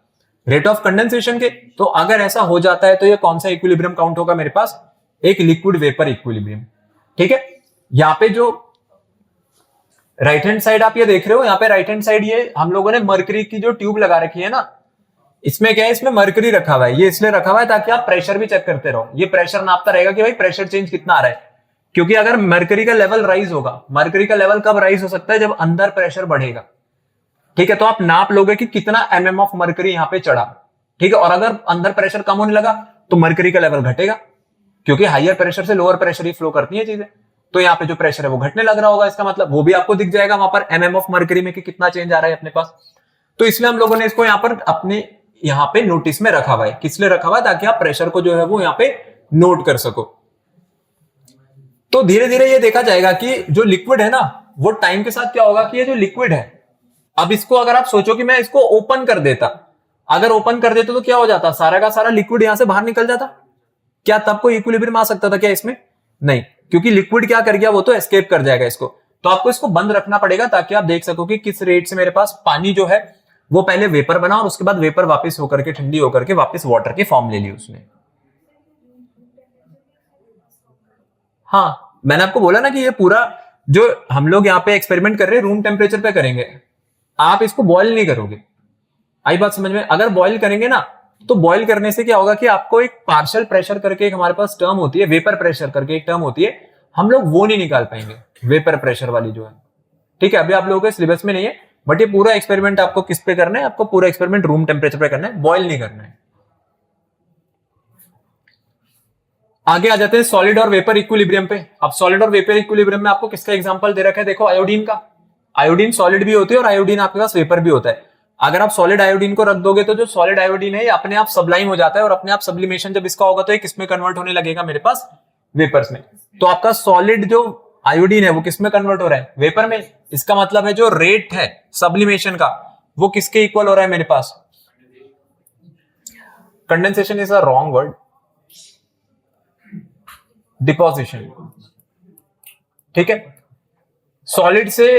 रेट ऑफ कंडेंसेशन के। तो अगर ऐसा हो जाता है तो ये कौन सा इक्विलिब्रियम काउंट होगा मेरे पास, एक लिक्विड वेपर इक्विलिब्रियम। ठीक है, यहाँ पे जो राइट हैंड साइड आप ये देख रहे हो, यहाँ पे राइट हैंड साइड ये हम लोगों ने मरकरी की जो ट्यूब लगा रखी है ना, इसमें क्या है, इसमें मरकरी रखा हुआ है। ये इसलिए रखा हुआ है ताकि आप प्रेशर भी चेक करते रहो, ये प्रेशर नापता रहेगा कि भाई प्रेशर चेंज कितना आ रहा है। क्योंकि अगर मरकरी का लेवल राइज होगा, मरकरी का लेवल कब राइज हो सकता है, जब अंदर प्रेशर बढ़ेगा। ठीक है, तो आप नाप लोगे कि कितना mm ऑफ मरकरी यहां पे चढ़ा। ठीक है, और अगर अंदर प्रेशर कम होने लगा तो मरकरी का लेवल घटेगा, क्योंकि हायर प्रेशर से लोअर प्रेशर ही फ्लो करती है चीजें। तो यहाँ पे जो प्रेशर है वो घटने लग रहा होगा, इसका मतलब वो भी आपको दिख जाएगा वहां पर mm ऑफ मरकरी में कि कितना चेंज आ रहा है अपने पास। तो इसलिए हम लोगों ने इसको यहाँ पर अपने यहाँ पे नोटिस में रखा हुआ है। किस लिए रखा हुआ है, ताकि आप प्रेशर को जो है वो यहाँ पे नोट कर सको। तो धीरे धीरे ये देखा जाएगा कि जो लिक्विड है ना, वो टाइम के साथ क्या होगा कि ये जो लिक्विड है, अब इसको अगर आप सोचो कि मैं इसको ओपन कर देता, अगर ओपन कर देते तो क्या हो जाता, सारा का सारा लिक्विड यहां से बाहर निकल जाता। क्या तब कोई इक्विलिब्रियम आ सकता था क्या इसमें? नहीं, क्योंकि लिक्विड क्या कर गया, वो तो एस्केप कर जाएगा इसको। तो आपको इसको बंद रखना पड़ेगा ताकि आप देख सको कि किस रेट से मेरे पास पानी जो है वो पहले वेपर बना और उसके बाद वेपर वापस होकर के ठंडी होकर के वापस वाटर की फॉर्म ले ली उसने। हाँ, मैंने आपको बोला ना कि ये पूरा जो हम लोग यहाँ पे एक्सपेरिमेंट कर रहे हैं रूम टेम्परेचर पे करेंगे, आप इसको बॉयल नहीं करोगे। आई बात समझ में? अगर बॉयल करेंगे ना तो बॉयल करने से क्या होगा कि आपको एक पार्शियल प्रेशर करके एक हमारे पास टर्म होती है, वेपर प्रेशर करके एक टर्म होती है, हम लोग वो नहीं निकाल पाएंगे, वेपर प्रेशर वाली जो है। ठीक है, अभी आप लोगों के सिलेबस में नहीं है, बट ये पूरा एक्सपेरिमेंट आपको किस पे करना है, आपको पूरा एक्सपेरिमेंट रूम टेम्परेचर पे करना है, बॉयल नहीं करना है। आगे आ जाते हैं सॉलिड और वेपर इक्विलिब्रियम पे। अब सॉलिड और वेपर इक्विलिब्रियम में आपको किसका एग्जांपल दे रखा है, देखो आयोडीन का। आयोडीन सॉलिड भी होती है और आयोडीन आपके पास वेपर भी होता है। अगर आप सॉलिड आयोडीन को रख दोगे तो जो सॉलिड आयोडीन है ये अपने आप सबलाइम हो जाता है और अपने आप सब्लिमेशन जब इसका होगा तो ये किसमें कन्वर्ट होने लगेगा, मेरे पास वेपर्स में। तो आपका सॉलिड जो आयोडीन है वो किसमें कन्वर्ट हो रहा है, वेपर में। इसका मतलब है जो रेट है सब्लिमेशन का वो किसके इक्वल हो रहा है मेरे पास, condensation is a wrong word, deposition. ठीक है, सॉलिड से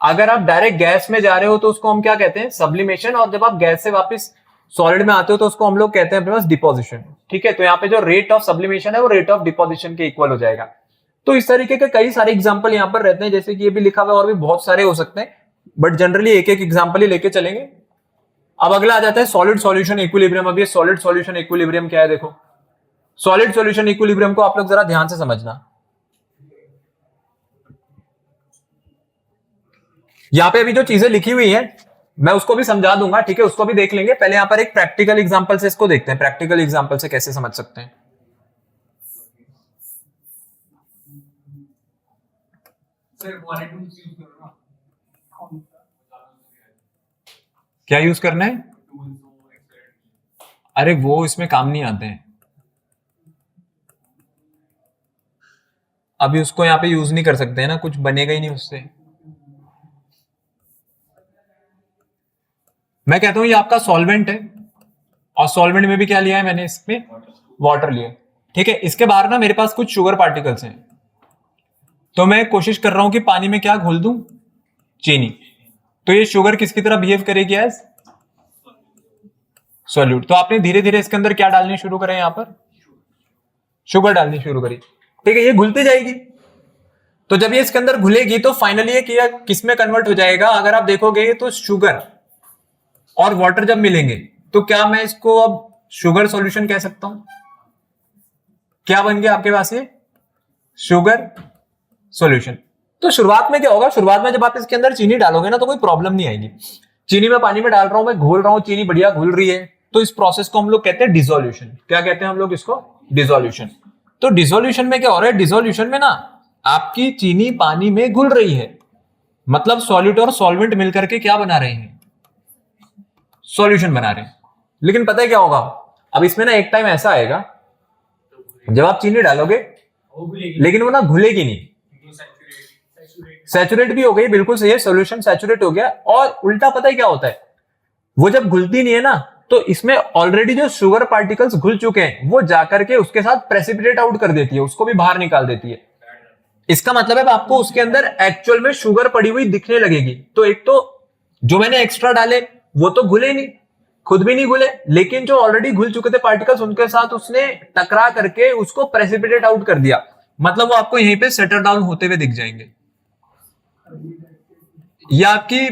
अगर आप डायरेक्ट गैस में जा रहे हो तो उसको हम क्या कहते हैं, सब्लिमेशन, और जब आप गैस से वापस सॉलिड में आते हो तो उसको हम लोग कहते हैं अपने पास डिपोजिशन। ठीक है, तो यहाँ पे जो रेट ऑफ सब्लिमेशन है वो रेट ऑफ डिपोजिशन के इक्वल हो जाएगा। तो इस तरीके के कई सारे एग्जांपल यहाँ पर रहते हैं, जैसे कि ये भी लिखा हुआ है और भी बहुत सारे हो सकते हैं, बट जनरली एक एक एग्जांपल ही लेके चलेंगे। अब अगला आ जाता है सॉलिड सॉल्यूशन इक्विलिब्रियम। अब ये सॉलिड सॉल्यूशन इक्विलिब्रियम क्या है, देखो सॉलिड सॉल्यूशन इक्विलिब्रियम को आप लोग जरा ध्यान से समझना। यहां पे अभी जो चीजें लिखी हुई हैं मैं उसको भी समझा दूंगा, ठीक है, उसको भी देख लेंगे। पहले यहां पर एक प्रैक्टिकल एग्जांपल से इसको देखते हैं, प्रैक्टिकल एग्जांपल से कैसे समझ सकते हैं। क्या यूज करना है? अरे वो इसमें काम नहीं आते हैं, अभी उसको यहाँ पे यूज नहीं कर सकते हैं ना, कुछ बनेगा ही नहीं उससे। मैं कहता हूं ये आपका सॉल्वेंट है और सॉल्वेंट में भी क्या लिया है मैंने, इसमें वाटर लिया। ठीक है, इसके बाहर ना मेरे पास कुछ शुगर पार्टिकल्स हैं, तो मैं कोशिश कर रहा हूं कि पानी में क्या घोल दूं, चीनी। तो ये शुगर किसकी तरह बिहेव करेगी एज सॉल्यूट। तो आपने धीरे धीरे इसके अंदर क्या डालने शुरू करें, यहां पर शुगर डालनी शुरू करी। ठीक है, ये घुलती जाएगी, तो जब ये इसके अंदर घुलेगी तो फाइनली ये किस में कन्वर्ट हो जाएगा, अगर आप देखोगे तो शुगर और वाटर जब मिलेंगे तो क्या मैं इसको अब शुगर सॉल्यूशन कह सकता हूं? क्या बन गया आपके पास, ये शुगर सॉल्यूशन। तो शुरुआत में क्या होगा, शुरुआत में जब आप इसके अंदर चीनी डालोगे ना तो कोई प्रॉब्लम नहीं आएगी। चीनी में पानी में डाल रहा हूं, मैं घोल रहा हूं, चीनी बढ़िया घुल रही है, तो इस प्रोसेस को हम लोग कहते हैं डिसोल्यूशन। क्या कहते हैं हम लोग इसको, डिसोल्यूशन। तो डिसोल्यूशन में क्या हो रहा है, डिसोल्यूशन में ना आपकी चीनी पानी में घुल रही है, मतलब सॉल्यूट और सॉल्वेंट मिलकर के क्या बना रहे हैं, सॉल्यूशन बना रहे हैं। लेकिन पता है क्या होगा, अब इसमें ना एक टाइम ऐसा आएगा जब आप चीनी डालोगे लेकिन वो ना घुलेगी नहीं, सैचुरेट भी हो गई, बिल्कुल सही है, सॉल्यूशन सैचुरेट हो गया। और उल्टा पता है क्या होता है, वो जब घुलती नहीं है ना तो इसमें ऑलरेडी जो शुगर पार्टिकल्स घुल चुके हैं वो जाकर के उसके साथ प्रेसिपिटेट आउट कर देती है, उसको भी बाहर निकाल देती है। इसका मतलब है आपको उसके अंदर एक्चुअल में शुगर पड़ी हुई दिखने लगेगी। तो एक तो जो मैंने एक्स्ट्रा डाले वो तो घुले नहीं, खुद भी नहीं घुले, लेकिन जो ऑलरेडी घुल चुके थे पार्टिकल्स उनके साथ उसने टकरा करके उसको प्रेसिपिटेट आउट कर दिया, मतलब वो आपको यहीं पे सेटल डाउन होते हुए दिख जाएंगे। ये आपकी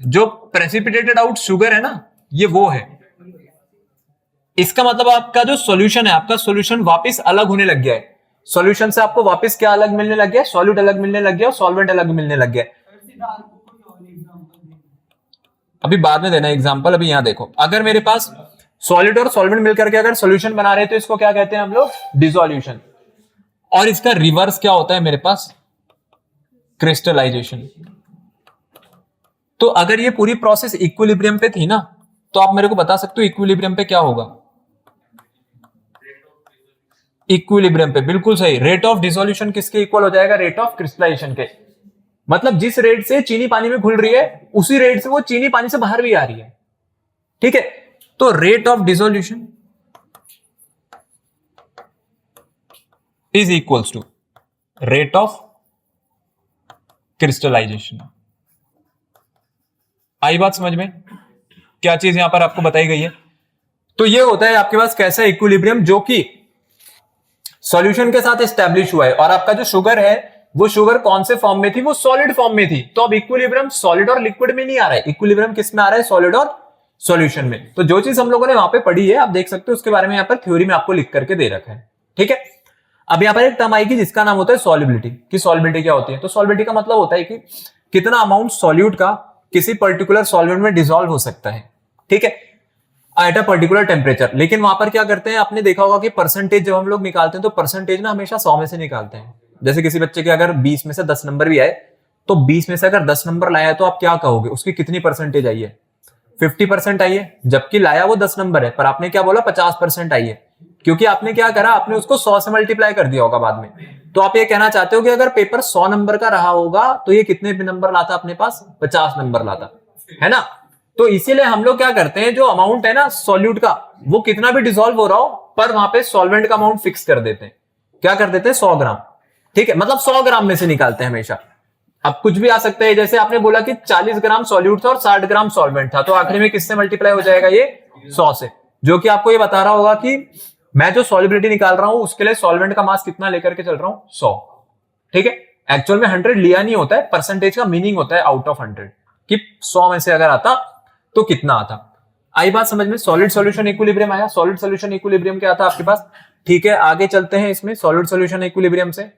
जो प्रेसिपिटेटेड आउट शुगर है ना, ये वो है। इसका मतलब आपका जो सॉल्यूशन है, आपका सॉल्यूशन वापस अलग होने लग गया है। सॉल्यूशन से आपको वापस क्या अलग मिलने लग गया, सॉल्यूट अलग मिलने लग गया और सॉल्वेंट अलग मिलने लग गया। अभी बाद में देना एग्जांपल, अभी यहां देखो, अगर मेरे पास सॉलिड और सॉल्वेंट मिलकर के अगर सॉल्यूशन बना रहे हैं तो इसको क्या कहते हैं हम लोग, डिसोल्यूशन। और इसका रिवर्स क्या होता है मेरे पास, क्रिस्टलाइजेशन। तो अगर ये पूरी प्रोसेस इक्विलिब्रियम पे थी ना तो आप मेरे को बता सकते हो इक्विलिब्रियम पे क्या होगा। इक्विलिब्रियम पे, बिल्कुल सही। रेट ऑफ डिसोल्यूशन किसके इक्वल हो जाएगा? रेट ऑफ क्रिस्टलाइजेशन के। मतलब जिस रेट से चीनी पानी में घुल रही है उसी रेट से वो चीनी पानी से बाहर भी आ रही है, ठीक है। तो rate of dissolution is equals to rate of crystallisation. आई बात समझ में? क्या चीज यहां पर आपको बताई गई है? तो ये होता है आपके पास कैसा इक्विलिब्रियम, जो कि सॉल्यूशन के साथ एस्टैब्लिश हुआ है, और आपका जो शुगर है वो शुगर कौन से फॉर्म में थी? वो सॉलिड फॉर्म में थी। तो अब इक्विलिब्रियम सॉलिड और लिक्विड में नहीं आ रहा है, इक्विलिब्रियम किस में आ रहा है? सॉलिड और सॉल्यूशन में। तो जो चीज हम लोगों ने वहां पे पढ़ी है आप देख सकते हो, उसके बारे में यहाँ पर थ्योरी में आपको लिख करके दे रखा है, ठीक है। अब यहाँ पर एक टर्म आएगी जिसका नाम होता है सॉल्युबिलिटी। कि सॉल्युबिलिटी क्या होती है? तो सॉल्युबिलिटी का मतलब होता है कि कितना अमाउंट सॉल्यूट का किसी पर्टिकुलर सॉल्वेंट में डिसॉल्व हो सकता है, ठीक है, एट अ पर्टिकुलर टेम्परेचर। लेकिन वहां पर क्या करते हैं, आपने देखा होगा कि परसेंटेज जब हम लोग निकालते हैं तो परसेंटेज ना हमेशा 100 में से निकालते हैं। जैसे किसी बच्चे के अगर 20 में से 10 नंबर भी आए, तो 20 में से अगर 10 नंबर लाया तो आप क्या कहोगे? उसकी कितनी परसेंटेज आई है? 50% आई है। जबकि लाया वो 10 नंबर है, पर आपने क्या बोला? 50% आई है। क्योंकि आपने क्या करा? आपने उसको 100 से मल्टीप्लाई कर दिया होगा बाद में। तो आप ये कहना चाहते हो कि अगर पेपर 100 नंबर का रहा होगा तो ये कितने नंबर लाता अपने पास? 50 नंबर लाता, है ना। तो इसीलिए हम लोग क्या करते हैं, जो अमाउंट है ना सॉल्यूट का, वो कितना भी डिसॉल्व हो रहा हो, पर वहां पे सॉल्वेंट का अमाउंट फिक्स कर देते हैं। क्या कर देते हैं? 100 ग्राम, ठीक है। मतलब 100 ग्राम में से निकालते हैं हमेशा। अब कुछ भी आ सकता है, जैसे आपने बोला कि 40 ग्राम सॉल्यूट था और 60 ग्राम सॉल्वेंट था, तो आखिरी में किससे मल्टीप्लाई हो जाएगा? ये 100 से। जो कि आपको ये बता रहा होगा कि मैं जो सॉल्युबिलिटी निकाल रहा हूं उसके लिए सॉल्वेंट का मास कितना लेकर के चल रहा हूं? 100, ठीक है। एक्चुअल में 100 लिया नहीं होता है, परसेंटेज का मीनिंग होता है आउट ऑफ 100, कि 100 में से अगर आता तो कितना आता। आई बात समझ में? सॉलिड सॉल्यूशन इक्विलिब्रियम आया। सॉलिड सॉल्यूशन इक्विलिब्रियम क्या आता आपके पास? ठीक है, आगे चलते हैं इसमें सॉलिड सॉल्यूशन इक्विलिब्रियम से।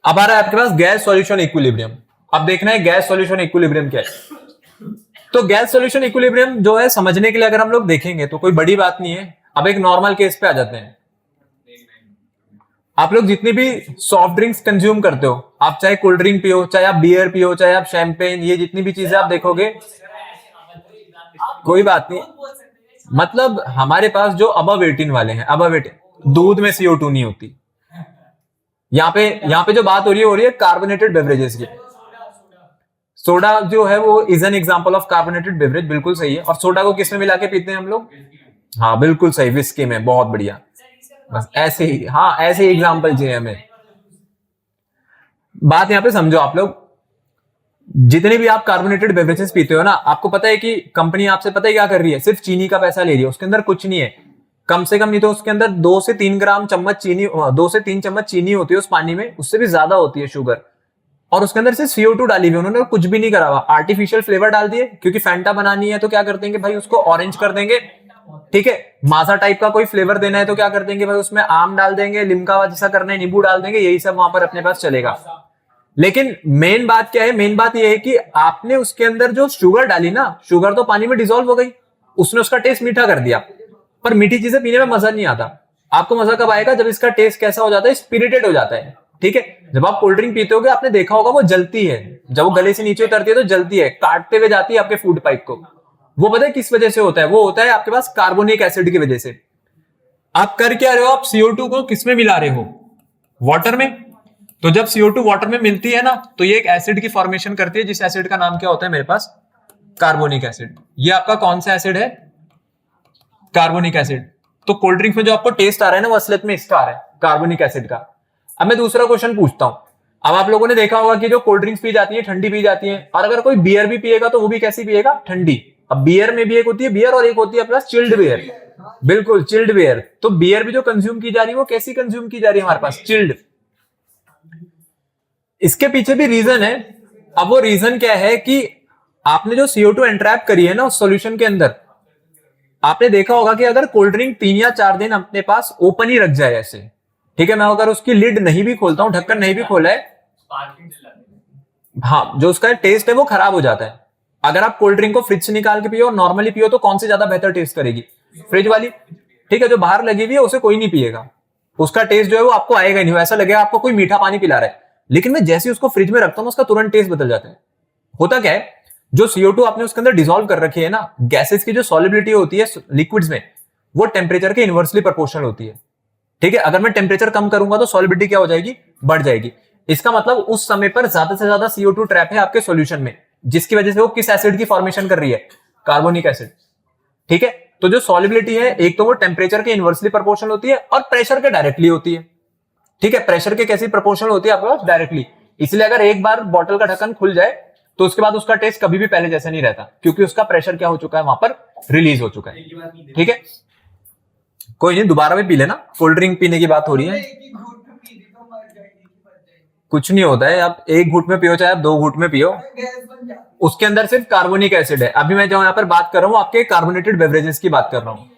अब आ रहा है आपके पास गैस सॉल्यूशन इक्विलिब्रियम। अब देखना है गैस सॉल्यूशन इक्विलिब्रियम क्या है। तो गैस सॉल्यूशन इक्विलिब्रियम जो है समझने के लिए अगर हम लोग देखेंगे तो कोई बड़ी बात नहीं है। अब एक नॉर्मल केस पे आ जाते हैं। आप लोग जितनी भी सॉफ्ट ड्रिंक्स कंज्यूम करते हो, आप चाहे कोल्ड ड्रिंक पियो, चाहे आप बियर पियो, चाहे आप शैंपेन, ये जितनी भी चीजें आप देखोगे, कोई बात नहीं, मतलब हमारे पास जो अबव 18 वाले हैं, अबव 18, दूध में CO2 नहीं होती। यहाँ पे जो बात हो रही है कार्बोनेटेड बेवरेजेस की। सोडा जो है वो is an example of carbonated beverage, बिल्कुल सही है। और सोडा को किसमें मिला के पीते हैं हम लोग? हाँ बिल्कुल सही, विस्की में। बहुत बढ़िया, बस ऐसे ही, हाँ ऐसे ही एग्जांपल चाहिए हमें। बात यहां पे समझो आप लोग, जितने भी आप कार्बोनेटेड बेवरेजेस पीते हो ना, आपको पता है कि कंपनी आपसे पता है क्या कर रही है? सिर्फ चीनी का पैसा ले रही है, उसके अंदर कुछ नहीं है। कम से कम नहीं तो उसके अंदर 2 से 3 ग्राम चम्मच चीनी, 2 से 3 चम्मच चीनी होती है उस पानी में, उससे भी ज्यादा होती है शुगर। और उसके अंदर सिर्फ CO2 डाली हुई, उन्होंने कुछ भी नहीं करा हुआ। आर्टिफिशियल फ्लेवर डाल दिए, क्योंकि फैंटा बनानी है तो क्या कर देंगे भाई? उसको ऑरेंज कर देंगे, ठीक है। माजा टाइप का कोई फ्लेवर देना है तो क्या कर देंगे भाई? उसमें आम डाल देंगे, लिमका जैसा करना है नींबू डाल देंगे, यही सब वहां पर अपने पास चलेगा। लेकिन मेन बात क्या है? मेन बात यह है कि आपने उसके अंदर जो शुगर डाली ना, शुगर तो पानी में डिसॉल्व हो गई, उसने उसका टेस्ट मीठा कर दिया। पर मीठी चीजें पीने में मजा नहीं आता। आपको मजा कब आएगा? जब इसका टेस्ट कैसा हो जाता है? स्पिरिटेड हो जाता है, ठीक है। जब आप कोल्ड ड्रिंक पीते होगे, आपने देखा होगा वो जलती है, जब वो गले से नीचे उतरती है तो जलती है, काटते हुए जाती है आपके फूड पाइप को। वो पता है किस वजह से होता है? वो होता है आपके पास कार्बोनिक एसिड की वजह से। आप कर क्या रहे हो? आप CO2 को किस में मिला रहे हो? वाटर में। तो जब CO2 वाटर में मिलती है ना, तो ये एक एसिड की फॉर्मेशन करती है, जिस एसिड का नाम क्या होता है मेरे पास? Carbonic acid. ये आपका कौन सा एसिड है? Carbonic acid. तो कोल्ड ड्रिंक में जो आपको टेस्ट आ रहा है ना, वो असलियत में इसका आ रहा है, कार्बोनिक एसिड का। अब मैं दूसरा क्वेश्चन पूछता हूं। अब आप लोगों ने देखा होगा कि जो कोल्ड ड्रिंक्स पी जाती है ठंडी पी जाती है, और अगर कोई बियर भी पिएगा तो वो भी कैसी पिएगा? ठंडी। अब बियर में भी एक होती है बियर और एक होती है प्लस चिल्ड बियर। बिल्कुल चिल्ड बियर। तो बियर भी जो कंज्यूम की जा रही है वो कैसी कंज्यूम की जा रही है हमारे पास? चिल्ड। इसके पीछे भी रीजन है। अब वो रीजन क्या है कि आपने जो CO2 एंट्रैप करी है ना उस सॉल्यूशन के अंदर, आपने देखा होगा कि अगर कोल्ड ड्रिंक 3 या 4 दिन अपने पास ओपन ही रख जाए ऐसे, ठीक है, मैं अगर उसकी लिड नहीं भी खोलता हूं, ढक्कन नहीं भी खोला है, हाँ, जो उसका टेस्ट है वो खराब हो जाता है। अगर आप कोल्ड ड्रिंक को फ्रिज से निकाल के पियो और नॉर्मली पियो तो कौन सी ज्यादा बेहतर टेस्ट करेगी? फ्रिज वाली, ठीक है। जो बाहर लगी हुई है उसे कोई नहीं पिएगा, उसका टेस्ट जो है वो आपको आएगा ही नहीं, ऐसा लगेगा आपको कोई मीठा पानी पिला रहा है। लेकिन मैं जैसे उसको फ्रिज में रखता हूं उसका तुरंत टेस्ट बदल जाता है। होता क्या है? जो CO2 आपने उसके अंदर डिसॉल्व कर रखी है ना, गैसेस की जो सॉल्युबिलिटी होती है लिक्विड्स में, वो टेम्परेचर के इनवर्सली प्रोपोर्शनल होती है। ठीक है, अगर मैं टेम्परेचर कम करूंगा तो सॉलिबिलिटी क्या हो जाएगी, बढ़ जाएगी। इसका मतलब उस समय पर ज्यादा से ज्यादा CO2 ट्रैप है आपके सॉल्यूशन में, जिसकी वजह से वो किस एसिड की फॉर्मेशन कर रही है, कार्बोनिक एसिड। ठीक है, तो जो सॉलिबिलिटी है एक तो वो टेम्परेचर के इनवर्सली प्रोपोर्शनल होती है और प्रेशर के डायरेक्टली होती है। ठीक है, प्रेशर के कैसी प्रोपोर्शनल होती है आपके पास, डायरेक्टली। इसलिए अगर एक बार बॉटल का ढक्कन खुल जाए तो उसके बाद उसका टेस्ट कभी भी पहले जैसा नहीं रहता, क्योंकि उसका प्रेशर क्या हो चुका है, वहां पर रिलीज हो चुका है। ठीक है, कोई नहीं, दोबारा भी पी लेना, कोल्ड ड्रिंक पीने की बात हो रही है, कुछ नहीं होता है। आप एक घूंट में पियो चाहे आप 2 घूंट में पियो, उसके अंदर सिर्फ कार्बोनिक एसिड है। अभी मैं जो यहाँ पर बात कर रहा हूँ आपके कार्बोनेटेड बेवरेजेस की बात कर रहा हूँ।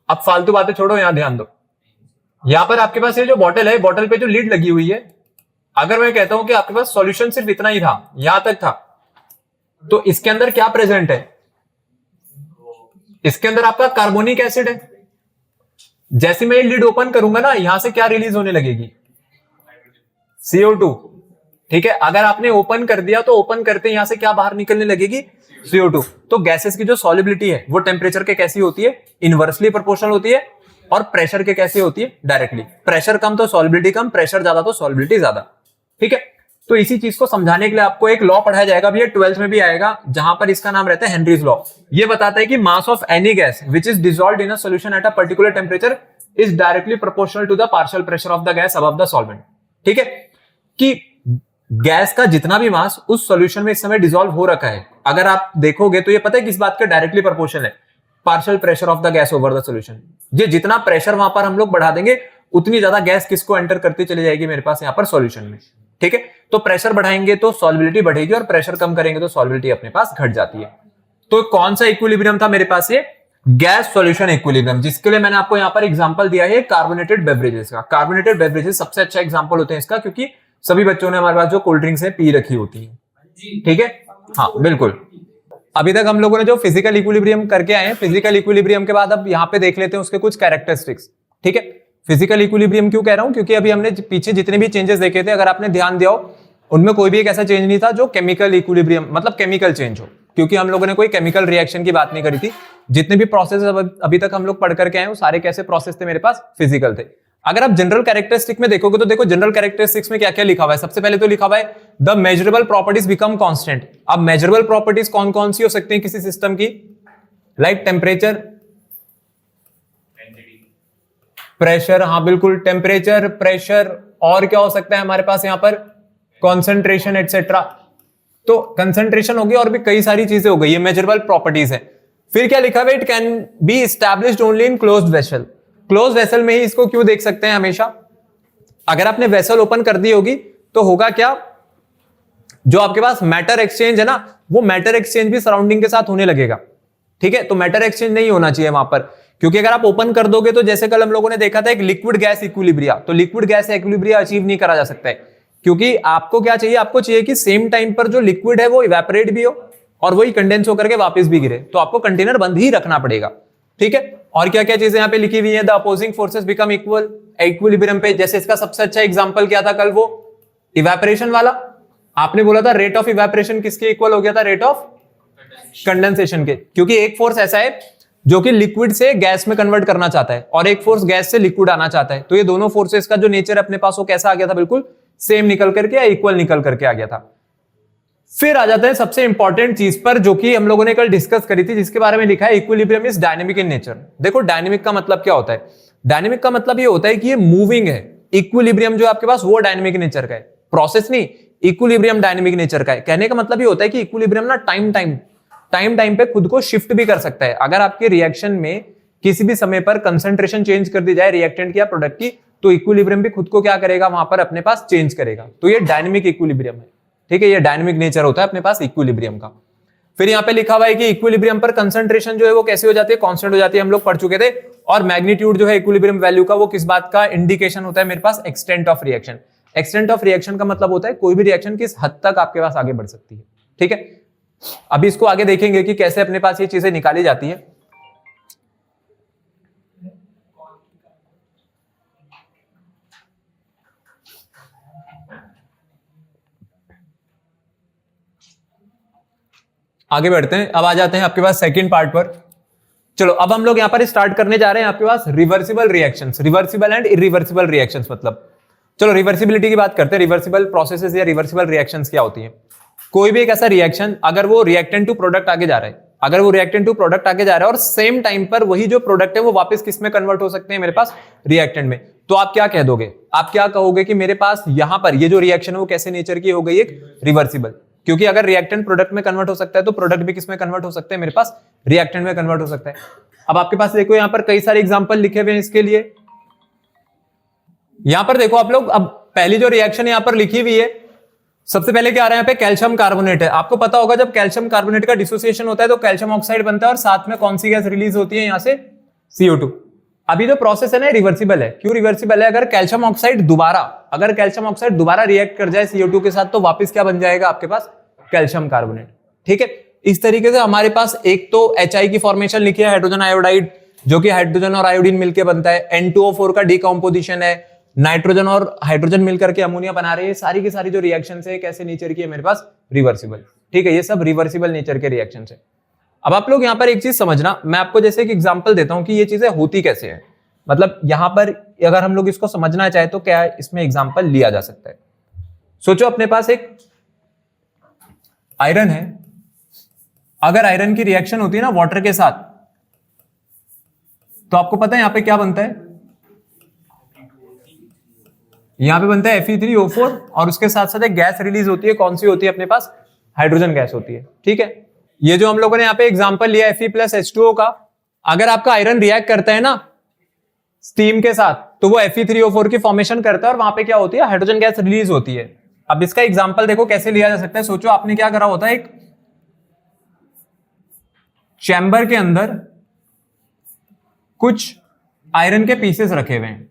अब फालतू बातें छोड़ो, यहाँ ध्यान दो। यहाँ पर आपके पास ये जो बॉटल है, बॉटल पे जो लीड लगी हुई है, अगर मैं कहता हूं कि आपके पास सॉल्यूशन सिर्फ इतना ही था, यहां तक था, तो इसके अंदर क्या प्रेजेंट है, इसके अंदर आपका कार्बोनिक एसिड है। जैसे मैं ये लीड ओपन करूंगा ना, यहां से क्या रिलीज होने लगेगी, CO2। ठीक है, अगर आपने ओपन कर दिया तो ओपन करते यहां से क्या बाहर निकलने लगेगी, CO2। तो गैसेस की जो सॉलिबिलिटी है वो टेम्परेचर के कैसी होती है, इनवर्सली प्रोपोर्शनल होती है, और प्रेशर के कैसे होती है, डायरेक्टली। प्रेशर कम तो सॉलिबिलिटी कम, प्रेशर ज्यादा तो सॉलिबिलिटी ज्यादा। ठीक है, तो इसी चीज को समझाने के लिए आपको एक लॉ पढ़ाया जाएगा, भी 12th में भी आएगा, जहां पर इसका नाम रहता है हेनरीज लॉ। ये बताता है कि mass of any gas which is dissolved in a solution at a particular temperature is directly proportional to the partial pressure of the gas above the solvent. ठीक है, कि गैस का जितना भी मास उस सॉल्यूशन में इस समय डिसॉल्व हो रखा है, अगर आप देखोगे तो ये पता है किस बात का डायरेक्टली प्रोपोर्शनल है, partial pressure of the gas over the solution. ये जितना प्रेशर वहां पर हम लोग बढ़ा देंगे, उतनी ज्यादा गैस किसको एंटर करती चली जाएगी मेरे पास यहाँ पर सॉल्यूशन में। ठीक है, तो प्रेशर बढ़ाएंगे तो सॉल्युबिलिटी बढ़ेगी, और प्रेशर कम करेंगे तो सॉल्युबिलिटी अपने पास घट जाती है। तो कौन सा इक्विलिब्रियम था मेरे पास, ये गैस सॉल्यूशन इक्विलिब्रियम, जिसके लिए मैंने आपको यहाँ पर एग्जांपल दिया है कार्बोनेटेड बेवरेजेस का। कार्बोनेटेड बेवरेजेस सबसे अच्छा एग्जांपल होते हैं इसका, क्योंकि सभी बच्चों ने हमारे पास जो कोल्ड ड्रिंक्स है पी रखी होती है। ठीक है, हाँ बिल्कुल। अभी तक हम लोगों ने जो फिजिकल इक्विलिब्रियम करके आए हैं, फिजिकल इक्विलिब्रियम के बाद अब यहाँ पे देख लेते हैं उसके कुछ कैरेक्टरिस्टिक्स। ठीक है, फिजिकल इक्विलिब्रियम क्यों कह रहा हूं, क्योंकि अभी हमने पीछे जितने भी चेंजेस देखे थे, अगर आपने ध्यान दिया हो, उनमें कोई भी एक ऐसा चेंज नहीं था जो केमिकल इक्विलिब्रियम मतलब केमिकल चेंज हो, क्योंकि हम लोगों ने कोई केमिकल रिएक्शन की बात नहीं करी थी। जितने भी प्रोसेस अभी तक हम लोग पढ़ करके आए वो सारे कैसे प्रोसेस थे, मेरे पास फिजिकल थे। अगर आप जनरल कैरेक्टरिस्टिक में देखोगे तो देखो जनरल कैरेक्टरिस्टिक्स में क्या क्या लिखा हुआ है। सबसे पहले तो लिखा हुआ है the measurable properties become constant. अब मेजरेबल प्रॉपर्टीज कौन कौन सी हो सकती हैं किसी सिस्टम की, लाइक टेम्परेचर, प्रेशर, हाँ बिल्कुल, टेम्परेचर, प्रेशर, और क्या हो सकता है हमारे पास यहाँ पर, कॉन्सेंट्रेशन एटसेट्रा। तो कंसंट्रेशन होगी और भी कई सारी चीजें हो गई, ये मेजरेबल प्रॉपर्टीज है। फिर क्या लिखा हुआ है, it can be established only in closed vessel. Close vessel में ही इसको क्यों देख सकते हैं हमेशा, अगर आपने वेसल ओपन कर दी होगी तो होगा क्या, जो आपके पास मैटर एक्सचेंज है ना, वो मैटर एक्सचेंज भी सराउंडिंग के साथ होने लगेगा। ठीक है, तो मैटर एक्सचेंज नहीं होना चाहिए वहां पर, क्योंकि अगर आप ओपन कर दोगे तो जैसे कल हम लोगों ने देखा था एक लिक्विड गैस इक्विलिब्रिया, तो लिक्विड गैस इक्विलिब्रिया अचीव नहीं करा जा सकता है, क्योंकि आपको क्या चाहिए, आपको चाहिए कि सेम टाइम पर जो लिक्विड है वो इवेपोरेट भी हो और वही कंडेंस होकर के वापस भी गिरे, तो आपको कंटेनर बंद ही रखना पड़ेगा। ठीक है, और क्या क्या चीजें यहाँ पे लिखी हुई है, the opposing forces become equal equilibrium पे। जैसे इसका सबसे अच्छा एग्जांपल क्या था कल, वो इवेपोरेशन वाला। आपने बोला था रेट ऑफ इवेपोरेशन किसके इक्वल हो गया था, रेट ऑफ कंडेंसेशन के, क्योंकि एक फोर्स ऐसा है जो कि लिक्विड से गैस में कन्वर्ट करना चाहता है और एक फोर्स गैस से लिक्विड आना चाहता है। तो ये दोनों फोर्सेस का जो नेचर अपने पास वो कैसा आ गया था, बिल्कुल सेम निकल करके या इक्वल निकल करके आ गया था। फिर आ जाते हैं सबसे इंपॉर्टेंट चीज पर, जो कि हम लोगों ने कल डिस्कस करी थी, जिसके बारे में लिखा है equilibrium is dynamic in nature. देखो डायनेमिक का मतलब क्या होता है, डायनेमिक का मतलब ये होता है कि ये मूविंग है। इक्विलिब्रियम जो आपके पास वो डायनेमिक नेचर का है, प्रोसेस नहीं, इक्विलिब्रियम डायनेमिक नेचर का है। कहने का मतलब ये होता है कि इक्विलिब्रियम ना टाइम टाइम पे खुद को शिफ्ट भी कर सकता है। अगर आपके रिएक्शन में किसी भी समय पर कंसंट्रेशन चेंज कर दी जाए रिएक्टेंट की या प्रोडक्ट की, तो इक्विलिब्रियम भी खुद को क्या करेगा, वहां पर अपने पास चेंज करेगा। तो ये डायनेमिक इक्विलिब्रियम है। ठीक है, ये डायनेमिक नेचर होता है अपने पास इक्विलिब्रियम का। फिर यहाँ पे लिखा हुआ है कि इक्विलिब्रियम पर कंसंट्रेशन जो है वो कैसे हो जाती है, कांस्टेंट हो जाती है, हम लोग पढ़ चुके थे। और मैग्नीट्यूड जो है इक्विलिब्रियम वैल्यू का, वो किस बात का इंडिकेशन होता है मेरे पास, extent of reaction. Extent of reaction का मतलब होता है कोई भी रिएक्शन किस हद तक आपके पास आगे बढ़ सकती है। ठीक है, अभी इसको आगे देखेंगे कि कैसे अपने पास ये चीजें निकाली जाती है। आगे बढ़ते हैं, अब आ जाते हैं आपके पास सेकंड पार्ट पर। चलो अब हम लोग यहां पर स्टार्ट करने जा रहे हैं आपके पास reversible reactions, reversible and irreversible reactions. मतलब चलो रिवर्सिबिलिटी की बात करते हैं। रिवर्सिबल प्रोसेसेस या रिवर्सिबल रिएक्शंस क्या होती हैं? कोई भी एक ऐसा रिएक्शन, अगर वो रिएक्टेंट टू प्रोडक्ट आगे जा रहा है, अगर वो रिएक्टेंट टू प्रोडक्ट आगे जा रहा है और सेम टाइम पर वही जो प्रोडक्ट है वो वापस किस में कन्वर्ट हो सकते हैं मेरे पास? रिएक्टेंट में। तो आप क्या कह दोगे? आप क्या कहोगे कि मेरे पास यहां पर ये जो रिएक्शन है वो कैसे नेचर की हो गई? एक रिवर्सिबल। क्योंकि अगर रिएक्टेंट प्रोडक्ट में कन्वर्ट हो सकता है तो प्रोडक्ट भी किस में कन्वर्ट हो सकते हैं? मेरे पास रिएक्टेंट में कन्वर्ट हो सकता है। अब आपके पास देखो यहां पर कई सारे एग्जांपल लिखे हुए हैं इसके लिए। यहां पर देखो आप लोग, अब पहली जो रिएक्शन यहां पर लिखी हुई है, सबसे पहले क्या आ रहा है? यहाँ पे कैल्शियम कार्बोनेट है। आपको पता होगा जब कैल्शियम कार्बोनेट का डिसोसिएशन होता है तो कैल्शियम ऑक्साइड बनता है और साथ में कौन सी गैस रिलीज होती है? यहां से CO2। अभी जो प्रोसेस है ना रिवर्सिबल है। क्यों रिवर्सिबल है? अगर कैल्शियम ऑक्साइड दोबारा रिएक्ट कर जाए CO2 के साथ तो वापस क्या बन जाएगा आपके पास? Calcium carbonate. ठीक है, इस तरीके से हमारे पास एक तो HI की फॉर्मेशन लिखी है, हाइड्रोजन आयोडाइड, जो कि हाइड्रोजन और आयोडीन मिलकर बनता है। N2O4 का डीकंपोजिशन है, नाइट्रोजन और हाइड्रोजन मिलकर के अमोनिया बना रहे हैं। सारी की सारी जो रिएक्शंस है कैसे नेचर की है मेरे पास? रिवर्सिबल। ठीक है, ये सब रिवर्सिबल नेचर के रिएक्शंस है। अब आप लोग यहां पर एक चीज समझना, मैं आपको जैसे एक एग्जांपल देता हूं कि ये चीजें होती कैसे हैं। मतलब यहां पर अगर हम लोग इसको समझना चाहे तो क्या इसमें एग्जांपल लिया जा सकता है? सोचो अपने पास एक आयरन है। अगर आयरन की रिएक्शन होती है ना वाटर के साथ, तो आपको पता है यहां पे क्या बनता है? यहां पे बनता है Fe3O4 और उसके साथ साथ एक गैस रिलीज होती है। कौन सी होती है अपने पास? हाइड्रोजन गैस होती है। ठीक है, ये जो हम लोगों ने यहां पे एग्जांपल लिया Fe+H2O का, अगर आपका आयरन रिएक्ट करता है ना स्टीम के साथ तो वो Fe3O4 की फॉर्मेशन करता है और वहां पे क्या होती है? हाइड्रोजन गैस रिलीज होती है। अब इसका एग्जांपल देखो कैसे लिया जा सकता है। सोचो आपने क्या करा होता है, एक चैम्बर के अंदर कुछ आयरन के पीसेस रखे हुए हैं।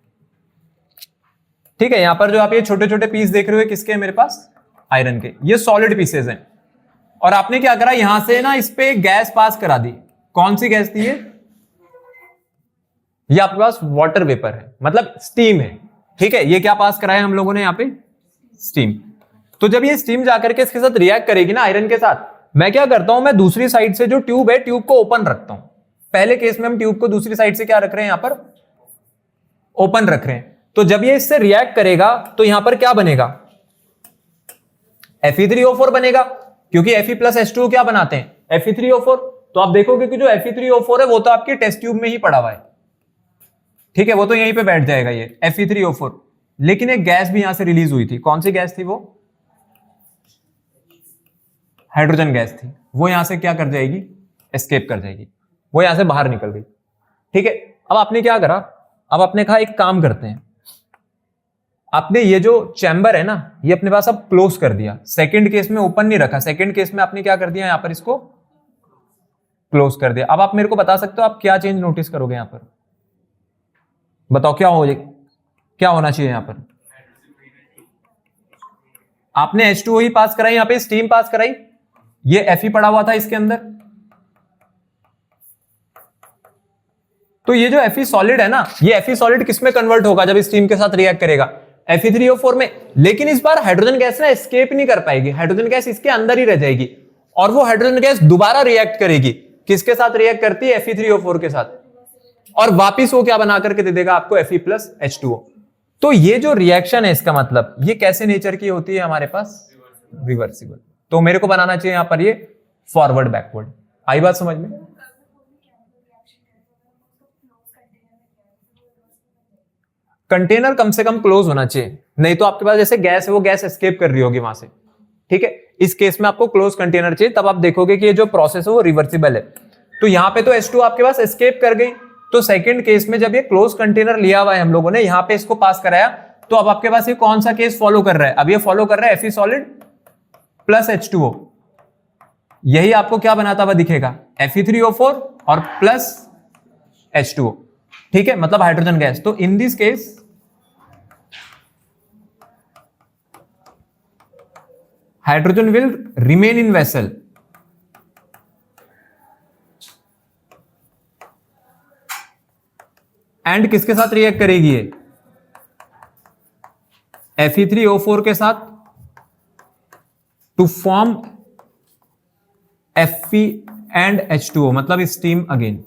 ठीक है, यहां पर जो आप ये छोटे छोटे पीस देख रहे हो किसके हैं मेरे पास? आयरन के। ये सॉलिड पीसेस हैं और आपने क्या करा, यहां से ना इस पे गैस पास करा दी। कौन सी गैस थी ये आपके पास वाटर वेपर है, मतलब स्टीम है। ठीक है, ये क्या पास कराया हम लोगों ने यहां पे? स्टीम। तो जब ये स्टीम जाकर के इसके साथ रिएक्ट करेगी ना आयरन के साथ, मैं क्या करता हूं, मैं दूसरी साइड से जो ट्यूब है ट्यूब को ओपन रखता हूं। पहले केस में हम ट्यूब को दूसरी साइड से क्या रख रहे हैं? यहां पर ओपन रख रहे हैं। तो जब ये इससे रिएक्ट करेगा तो यहां पर क्या बनेगा? Fe3O4 बनेगा, क्योंकि Fe+H2O क्या बनाते हैं? Fe3O4। तो आप देखोगे कि जो Fe3O4 है वो तो आपके टेस्ट ट्यूब में ही पड़ा हुआ है। ठीक है, वो तो यहीं पे बैठ जाएगा ये Fe3O4। लेकिन एक गैस भी यहां से रिलीज हुई थी। कौन सी गैस थी वो? हाइड्रोजन गैस थी। वो यहां से क्या कर जाएगी? एस्केप कर जाएगी, वो यहां से बाहर निकल गई। ठीक है, अब आपने क्या करा? अब आपने कहा एक काम करते हैं, आपने ये जो चैम्बर है ना ये अपने पास अब क्लोज कर दिया। सेकंड केस में ओपन नहीं रखा, सेकंड केस में आपने क्या कर दिया? यहां पर इसको क्लोज कर दिया। अब आप मेरे को बता सकते हो आप क्या चेंज नोटिस करोगे यहां पर? बताओ क्या होना चाहिए यहां पर? आपने H2O ही पास कराई, यहां पे स्टीम पास कराई, ये Fe पड़ा हुआ था इसके अंदर। तो ये जो Fe सॉलिड है ना, ये Fe सॉलिड किस में कन्वर्ट होगा जब स्टीम के साथ रिएक्ट करेगा? Fe3O4 में। लेकिन इस बार हाइड्रोजन गैस ना एस्केप नहीं कर पाएगी, हाइड्रोजन गैस इसके अंदर ही रह जाएगी और वो हाइड्रोजन गैस दोबारा रिएक्ट करेगी। किसके साथ रिएक्ट करती है? Fe3O4 के साथ, और वापिस वो क्या बना करके दे देगा आपको? Fe+H2O। तो ये जो रिएक्शन है इसका मतलब ये कैसे नेचर की होती है हमारे पास? रिवर्सिबल। तो मेरे को बनाना चाहिए यहां पर ये फॉरवर्ड बैकवर्ड। आई बात समझ में? कंटेनर कम से कम क्लोज होना चाहिए, नहीं तो आपके पास जैसे गैस है वो गैस एस्केप कर रही होगी वहां से। ठीक है, इस केस में आपको क्लोज कंटेनर चाहिए, तब आप देखोगे कि ये जो प्रोसेस है वो रिवर्सिबल है। तो यहां पे तो H2 आपके पास एस्केप कर गई, तो सेकंड केस में जब ये क्लोज कंटेनर लिया हुआ है हम लोगों ने, यहां पे इसको पास कराया, तो अब आपके पास ये कौन सा केस फॉलो कर रहा है? अब ये फॉलो कर रहा है Fe सॉलिड प्लस H2O। यही आपको क्या बनाता हुआ दिखेगा? Fe3O4 और प्लस H2O। ठीक है, मतलब हाइड्रोजन गैस। तो in this case hydrogen will remain in vessel and किसके साथ रिएक्ट करेगी ये? Fe3O4 के साथ to form Fe and H2O, मतलब स्टीम अगेन।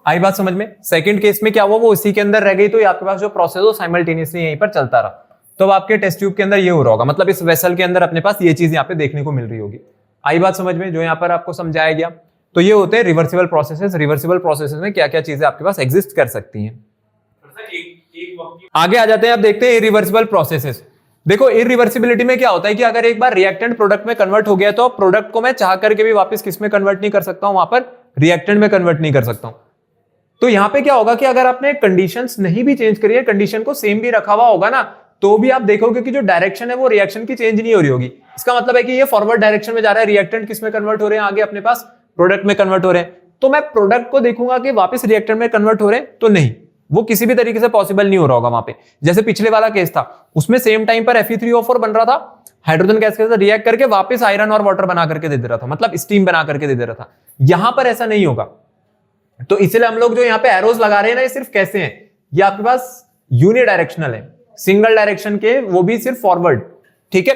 आई बात समझ में? सेकंड केस में क्या हुआ, वो इसी के अंदर रह गई, तो आपके पास जो प्रोसेस हो साइमल्टेनियसली यहीं पर चलता रहा। तो अब आपके टेस्ट ट्यूब के अंदर ये हो रहा होगा, मतलब इस वेसल के अंदर अपने पास ये चीज यहाँ पे देखने को मिल रही होगी। आई बात समझ में जो यहाँ पर आपको समझाया गया? तो ये होते हैं रिवर्सिबल प्रोसेसेस। रिवर्सिबल प्रोसेसेस में क्या क्या चीजें आपके पास एग्जिस्ट कर सकती हैं। आगे आ जाते हैं, अब देखते हैं इरिवर्सिबल प्रोसेसेस। देखो इरिवर्सिबिलिटी में क्या होता है कि अगर एक बार रिएक्टेंट प्रोडक्ट में कन्वर्ट हो गया तो प्रोडक्ट को मैं चाह करके भी वापस किस में कन्वर्ट नहीं कर सकता हूं, वहां पर रिएक्टेंट में कन्वर्ट नहीं कर सकता हूं। तो यहां पे क्या होगा कि अगर आपने कंडीशंस नहीं भी चेंज करी है, कंडीशन को सेम भी रखा हुआ होगा ना, तो भी आप देखोगे कि जो डायरेक्शन है वो रिएक्शन की चेंज नहीं हो रही होगी। इसका मतलब है कि ये फॉरवर्ड डायरेक्शन में जा रहा है, रिएक्टेंट किस में कन्वर्ट हो रहे हैं, आगे अपने पास प्रोडक्ट में कन्वर्ट हो रहे हैं। तो मैं प्रोडक्ट को देखूंगा कि वापस रिएक्टेंट में कन्वर्ट हो रहे हैं, तो नहीं, वो किसी भी तरीके से पॉसिबल नहीं हो रहा होगा वहां पे। जैसे पिछले वाला केस था, उसमें सेम टाइम पर Fe3O4 बन रहा था, हाइड्रोजन गैस के साथ रिएक्ट करके वापस आयरन और वाटर बना करके दे दे रहा था, मतलब स्टीम बना करके दे दे रहा था। यहां पर ऐसा नहीं होगा। तो इसलिए हम लोग जो यहाँ पे एरोज लगा रहे हैं ना, ये सिर्फ कैसे हैं, ये आपके पास यूनि डायरेक्शनल है, सिंगल डायरेक्शन के, वो भी सिर्फ फॉरवर्ड। ठीक है,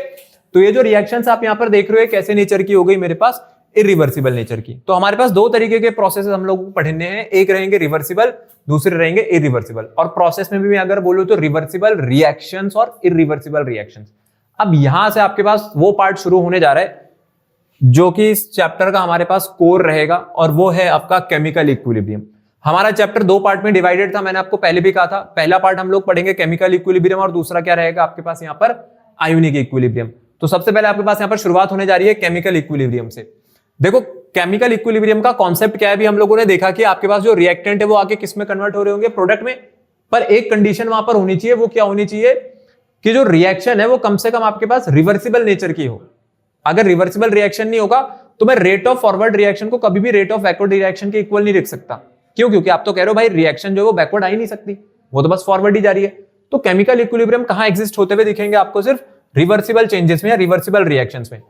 तो ये जो रिएक्शंस आप यहाँ पर देख रहे हो कैसे नेचर की हो गई मेरे पास, इरिवर्सिबल नेचर की। तो हमारे पास दो तरीके के प्रोसेस हम लोग को पढ़ने हैं, एक रहेंगे रिवर्सिबल, दूसरे रहेंगे इरिवर्सिबल। और प्रोसेस में भी अगर बोलूं तो रिवर्सिबल रिएक्शंस और इरिवर्सिबल रिएक्शंस। अब यहां से आपके पास वो पार्ट शुरू होने जा रहा है जो कि इस चैप्टर का हमारे पास कोर रहेगा, और वो है आपका केमिकल इक्विलिब्रियम। हमारा चैप्टर दो पार्ट में डिवाइडेड था, मैंने आपको पहले भी कहा था। पहला पार्ट हम लोग पढ़ेंगे केमिकल इक्विलिब्रियम, और दूसरा क्या रहेगा आपके पास यहाँ पर आयोनिक इक्विलिब्रियम। तो सबसे पहले आपके पास यहाँ पर शुरुआत होने जा रही है केमिकल इक्विलिब्रियम से। देखो केमिकल इक्विलिब्रियम का कॉन्सेप्ट क्या है, भी हम लोगों ने देखा कि आपके पास जो रिएक्टेंट है वो आके किस में कन्वर्ट हो रहे होंगे, प्रोडक्ट में। पर एक कंडीशन वहां पर होनी चाहिए, वो क्या होनी चाहिए कि जो रिएक्शन है वो कम से कम आपके पास रिवर्सिबल नेचर की हो। अगर रिवर्सिबल रिएक्शन नहीं होगा तो मैं रेट ऑफ फॉरवर्ड रिएक्शन को कभी भी रेट ऑफ बैकवर्ड रिएक्शन के इक्वल नहीं लिख सकता। क्यों? क्योंकि आप तो कह रहे हो भाई रिएक्शन जो है वो बैकवर्ड आ ही नहीं सकती, वो तो बस फॉरवर्ड ही जा रही है। तो केमिकल इक्विलिब्रियम कहां एग्जिस्ट होते हुए दिखेंगे आपको? सिर्फ रिवर्सिबल चेंजेस में या रिवर्सिबल रिएक्शंस में।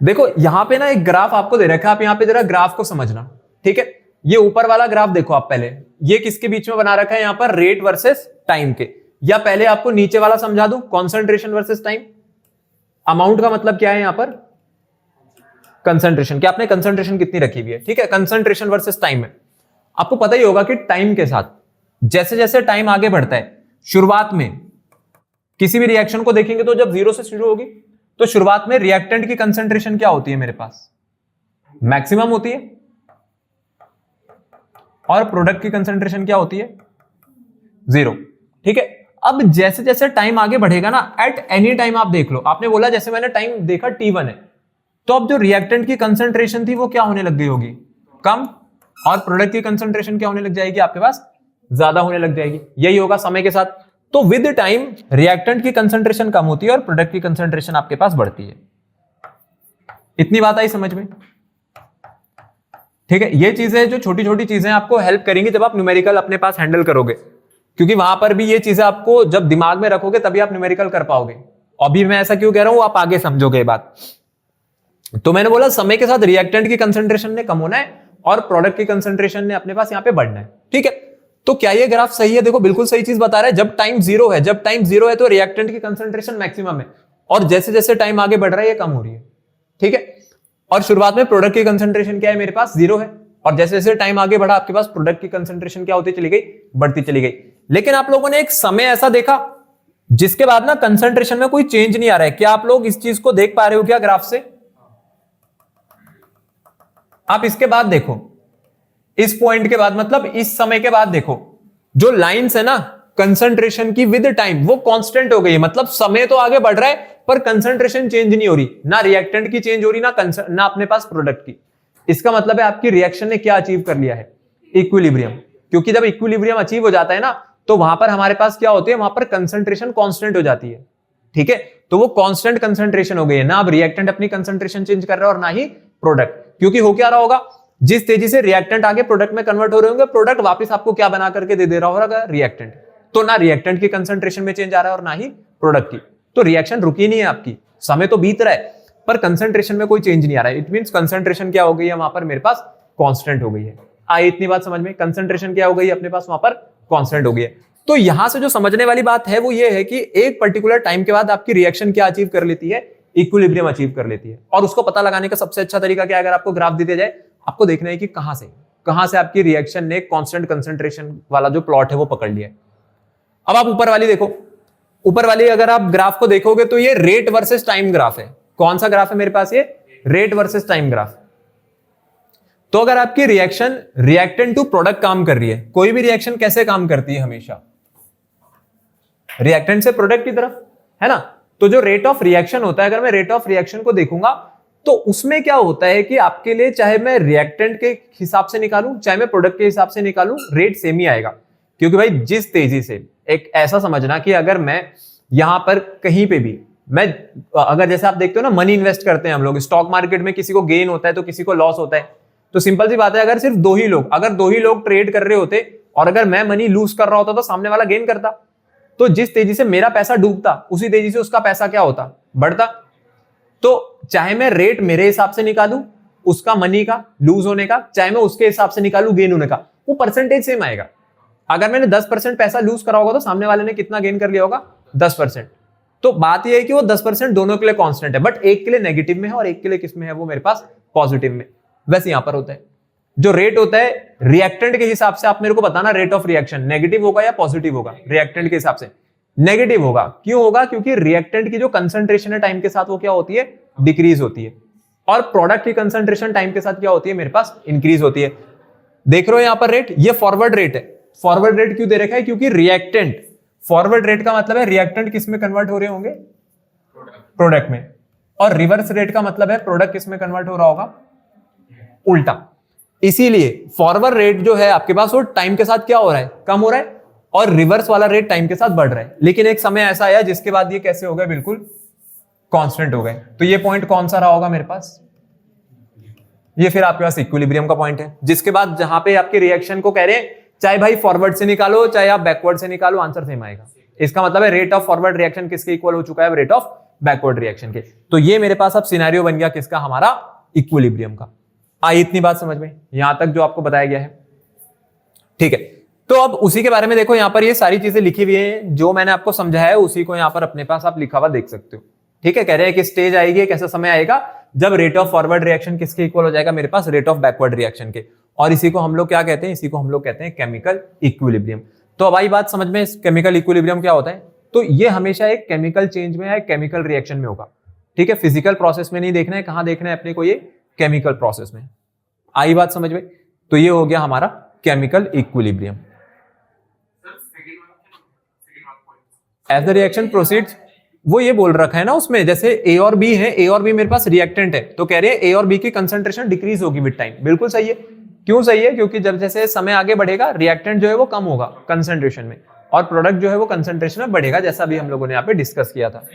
देखो यहां पे ना एक ग्राफ आपको दे रखा है, आप यहां पे जरा ग्राफ को समझना। ठीक है, ये ऊपर वाला ग्राफ देखो आप पहले, ये किसके बीच में बना रखा है, यहां पर रेट वर्सेस टाइम के। या पहले आपको नीचे वाला समझा दूं, कॉन्सेंट्रेशन वर्सेस टाइम। अमाउंट का मतलब क्या है यहां पर? कंसंट्रेशन। क्या आपने कंसंट्रेशन कितनी रखी हुई है? ठीक है, कंसंट्रेशन वर्सेस टाइम है। आपको पता ही होगा कि टाइम के साथ जैसे जैसे टाइम आगे बढ़ता है, शुरुआत में किसी भी रिएक्शन को देखेंगे तो जब जीरो से शुरू होगी तो शुरुआत में रिएक्टेंट की कंसंट्रेशन क्या होती है मेरे पास? मैक्सिमम होती है। और प्रोडक्ट की कंसंट्रेशन क्या होती है? जीरो। ठीक है, अब जैसे जैसे टाइम आगे बढ़ेगा ना, एट एनी टाइम आप देख लो, आपने बोला जैसे मैंने टाइम देखा T1 है, तो अब जो रिएक्टेंट की कंसंट्रेशन थी वो क्या होने लग गई होगी? कम। और प्रोडक्ट की कंसंट्रेशन क्या होने लग जाएगी आपके पास? ज्यादा होने लग जाएगी। यही होगा समय के साथ। तो विद टाइम रिएक्टेंट की कंसंट्रेशन कम होती है और प्रोडक्ट की कंसंट्रेशन आपके पास बढ़ती है। इतनी बात आई समझ में? ठीक है, ये चीजें जो छोटी छोटी चीजें आपको हेल्प करेंगी जब आप न्यूमेरिकल अपने पास हैंडल करोगे, क्योंकि वहां पर भी ये चीजें आपको जब दिमाग में रखोगे तभी आप न्यूमेरिकल कर पाओगे। अभी मैं ऐसा क्यों कह रहा हूं, आप आगे समझोगे बात। तो मैंने बोला समय के साथ रिएक्टेंट की कंसंट्रेशन ने कम होना है और प्रोडक्ट की कंसंट्रेशन ने अपने पास यहां पे बढ़ना है। ठीक है, तो क्या ये ग्राफ सही है? देखो बिल्कुल सही चीज बता रहा है। जब टाइम जीरो है, जब टाइम जीरो है तो रिएक्टेंट की कंसंट्रेशन मैक्सिमम है, और जैसे जैसे टाइम आगे बढ़ रहा है ये कम हो रही है। ठीक है, और शुरुआत में प्रोडक्ट की कंसंट्रेशन क्या है मेरे पास? जीरो है, और जैसे जैसे टाइम आगे बढ़ा आपके पास प्रोडक्ट की कंसंट्रेशन क्या होती चली गई? बढ़ती चली गई। लेकिन आप लोगों ने एक समय ऐसा देखा जिसके बाद ना कंसंट्रेशन में कोई चेंज नहीं आ रहा है। क्या आप लोग इस चीज को देख पा रहे हो क्या ग्राफ से? आप इसके बाद देखो, इस पॉइंट के बाद, मतलब इस समय के बाद देखो, जो लाइंस है ना कंसंट्रेशन की विद टाइम वो कांस्टेंट हो गई है। मतलब समय तो आगे बढ़ रहा है पर कंसंट्रेशन चेंज नहीं हो रही, ना रिएक्टेंट की चेंज हो रही, ना अपने पास प्रोडक्ट की। इसका मतलब है आपकी रिएक्शन ने क्या अचीव कर लिया है? इक्विलिब्रियम। क्योंकि जब इक्विलिब्रियम अचीव हो जाता है ना, तो वहां पर हमारे पास क्या होती है? वहां पर कंसंट्रेशन कांस्टेंट हो जाती है। ठीक है, तो वो कांस्टेंट कंसंट्रेशन हो गई है, ना अब रिएक्टेंट अपनी कंसंट्रेशन चेंज कर रहा है और ना ही प्रोडक्ट। क्योंकि हो क्या रहा होगा, जिस तेजी से रिएक्टेंट आगे प्रोडक्ट में कन्वर्ट हो रहे होंगे, प्रोडक्ट वापस आपको क्या बना करके दे रहा होगा? रिएक्टेंट। तो ना रिएक्टेंट की कंसंट्रेशन में चेंज आ रहा है और ना ही प्रोडक्ट की। तो रिएक्शन रुकी नहीं है आपकी, समय तो बीत रहा है पर कंसंट्रेशन में कोई चेंज नहीं आ रहा है। इट मींस कंसंट्रेशन क्या हो गई है वहां पर मेरे पास? कांस्टेंट हो गई है। आई इतनी बात समझ में? कंसंट्रेशन क्या हो गई है अपने पास वहां पर? कांस्टेंट हो गई है। तो यहां से जो समझने वाली बात है वो ये है कि एक पर्टिकुलर टाइम के बाद आपकी रिएक्शन क्या अचीव कर लेती है? इक्विलिब्रियम अचीव कर लेती है। और उसको पता लगाने का सबसे अच्छा तरीका क्या है? अगर आपको ग्राफ दे दिया जाए, आपको देखना है कि कहां से कहां से आपकी रिएक्शन ने कांस्टेंट कंसंट्रेशन वाला जो प्लॉट है वो पकड़ लिया है। अब आप ऊपर वाली देखो, ऊपर वाली अगर आप ग्राफ को देखोगे तो ये रेट वर्सेस टाइम ग्राफ है। कौन सा ग्राफ है मेरे पास? ये रेट वर्सेस टाइम ग्राफ। तो अगर आपकी रिएक्शन रिएक्टेंट टू प्रोडक्ट काम कर रही है, कोई भी रिएक्शन कैसे काम करती है? हमेशा रिएक्टेंट से प्रोडक्ट की तरफ, है ना। तो जो रेट ऑफ रिएक्शन होता है, अगर मैं रेट ऑफ रिएक्शन को देखूंगा तो उसमें क्या होता है कि आपके लिए चाहे मैं रिएक्टेंट के हिसाब से निकालूं चाहे मैं प्रोडक्ट के हिसाब से निकालूं, रेट सेम ही आएगा। क्योंकि भाई जिस तेजी से, एक ऐसा समझना कि अगर मैं यहां पर कहीं पे भी मैं, अगर जैसे आप देखते हो ना मनी इन्वेस्ट करते हैं हम लोग स्टॉक मार्केट में, किसी को गेन होता है तो किसी को लॉस होता है। तो सिंपल सी बात है, अगर सिर्फ दो ही लोग ट्रेड कर रहे होते और अगर मैं मनी लूज कर रहा होता तो सामने वाला गेन करता। तो जिस तेजी से मेरा पैसा डूबता उसी तेजी से उसका पैसा क्या होता? बढ़ता। तो चाहे मैं रेट मेरे हिसाब से निकालूं उसका मनी का लूज होने का, चाहे मैं उसके हिसाब से निकालूं गेन होने का, वो परसेंटेज सेम आएगा। अगर मैंने 10% पैसा लूज करा होगा तो सामने वाले ने कितना गेन कर लिया होगा? 10%। तो बात यह है कि वो 10% दोनों के लिए कांस्टेंट है, बट एक के लिए नेगेटिव में है और एक के लिए किस में है? वो मेरे पास पॉजिटिव में। वैसे यहां पर होता है जो रेट होता है रिएक्टेंट के हिसाब से, आप मेरे को बताना रेट ऑफ रिएक्शन नेगेटिव होगा या पॉजिटिव होगा? रिएक्टेंट के हिसाब से नेगेटिव होगा। क्यों होगा? क्योंकि रिएक्टेंट की जो कंसंट्रेशन है टाइम के साथ वो क्या होती है? डिक्रीज होती है। और प्रोडक्ट की कंसंट्रेशन टाइम के साथ क्या होती है? मेरे पास इंक्रीज होती है। देख रहे हो यहां पर रेट, ये फॉरवर्ड रेट है। फॉरवर्ड रेट क्यों दे रखा है? क्योंकि रिएक्टेंट, फॉरवर्ड रेट का मतलब है रिएक्टेंट किस में कन्वर्ट हो रहे होंगे? प्रोडक्ट में। और रिवर्स रेट का मतलब है प्रोडक्ट किस में कन्वर्ट हो रहा होगा? उल्टा। इसीलिए फॉरवर्ड रेट जो है आपके पास वो टाइम के साथ क्या हो रहा है? कम हो रहा है, और रिवर्स वाला रेट टाइम के साथ बढ़ रहा है। लेकिन एक समय ऐसा आया जिसके बाद ये कैसे हो गए? बिल्कुल कांस्टेंट हो गए। तो ये पॉइंट कौन सा रहा होगा मेरे पास? ये फिर आपके पास इक्विलिब्रियम का पॉइंट है, जिसके बाद जहां पे आपके रिएक्शन को कह रहे हैं चाहे भाई फॉरवर्ड से निकालो चाहे आप बैकवर्ड से निकालो, आंसर सेम आएगा। इसका मतलब है रेट ऑफ फॉरवर्ड रिएक्शन किसके इक्वल हो चुका है? रेट ऑफ बैकवर्ड रिएक्शन के। तो ये मेरे पास अब सिनेरियो बन गया किसका? हमारा इक्विलिब्रियम का। आई इतनी बात समझ में? यहां तक जो आपको बताया गया है, ठीक है। तो अब उसी के बारे में देखो, यहां पर ये सारी चीजें लिखी हुई हैं, जो मैंने आपको समझाया है उसी को यहां पर अपने पास आप लिखा हुआ देख सकते हो। ठीक है, कह रहे हैं कि स्टेज आएगी, कैसा समय आएगा जब रेट ऑफ फॉरवर्ड रिएक्शन किसके इक्वल हो जाएगा? मेरे पास रेट ऑफ बैकवर्ड रिएक्शन के। और इसी को हम लोग क्या कहते हैं? इसी को हम लोग कहते हैं केमिकल इक्विलिब्रियम। तो अब आई बात समझ में, केमिकल इक्विलिब्रियम क्या होता है? तो ये हमेशा एक केमिकल चेंज में या केमिकल रिएक्शन में होगा। ठीक है, फिजिकल प्रोसेस में नहीं देखना है, कहां देखना है अपने को? ये केमिकल प्रोसेस में। आई बात समझ में? तो ये हो गया हमारा chemical equilibrium. As the reaction proceeds, वो ये बोल रखा है ना उसमें, जैसे ए और बी है, ए और बी मेरे पास रिएक्टेंट है, तो कह रहे हैं ए और बी की कंसंट्रेशन डिक्रीज होगी विद टाइम। बिल्कुल सही है। क्यों सही है? क्योंकि जब जैसे समय आगे बढ़ेगा रिएक्टेंट जो है वो कम होगा कंसंट्रेशन में, और प्रोडक्ट जो है वो कंसंट्रेशन में बढ़ेगा, जैसा भी हम लोगों ने यहाँ पे डिस्कस किया था।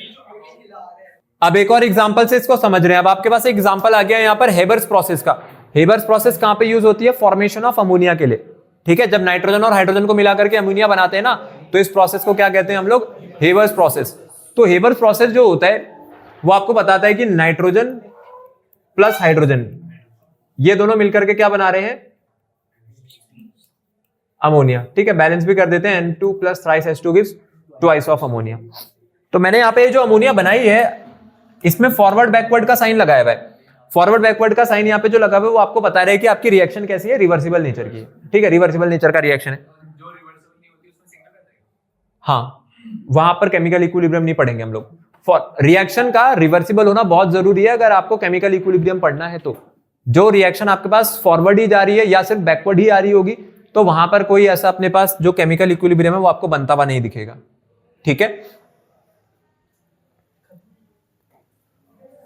अब एक और एग्जांपल से इसको समझ रहे हैं। अब आपके पास एक एग्जांपल आ गया यहाँ पर हेबर्स प्रोसेस का। हेबर्स प्रोसेस कहां पे यूज होती है? फॉर्मेशन ऑफ अमोनिया के लिए। ठीक है, जब नाइट्रोजन और हाइड्रोजन को मिला करके अमोनिया बनाते हैं ना, तो इस प्रोसेस को क्या कहते हैं हम लोग? Haber's process. तो हेबर्स प्रोसेस जो होता है वो आपको बताता है कि नाइट्रोजन प्लस हाइड्रोजन ये दोनों मिलकर के क्या बना रहे हैं? अमोनिया। ठीक है, बैलेंस भी कर देते हैं, N2 plus thrice H2 gives twice of ammonia. तो मैंने यहाँ पे जो अमोनिया बनाई है इसमें फॉरवर्ड बैकवर्ड का साइन लगाया हुआ है। फॉरवर्ड बैकवर्ड का साइन यहाँ पे जो लगा हुआ है वो आपको बता रहा है कि आपकी रिएक्शन कैसी है? रिवर्सिबल नेचर की है। ठीक है, रिवर्सिबल नेचर का रिएक्शन है। हाँ, वहां पर केमिकल इक्विलिब्रियम नहीं पढ़ेंगे हम लोग। फॉर रिएक्शन का रिवर्सिबल होना बहुत जरूरी है अगर आपको केमिकल इक्विलिब्रियम पढ़ना है। तो जो रिएक्शन आपके पास फॉरवर्ड ही जा रही है या सिर्फ बैकवर्ड ही आ रही होगी, तो वहां पर कोई ऐसा अपने पास जो केमिकल इक्विलिब्रियम है वो आपको बनता हुआ नहीं दिखेगा। ठीक है,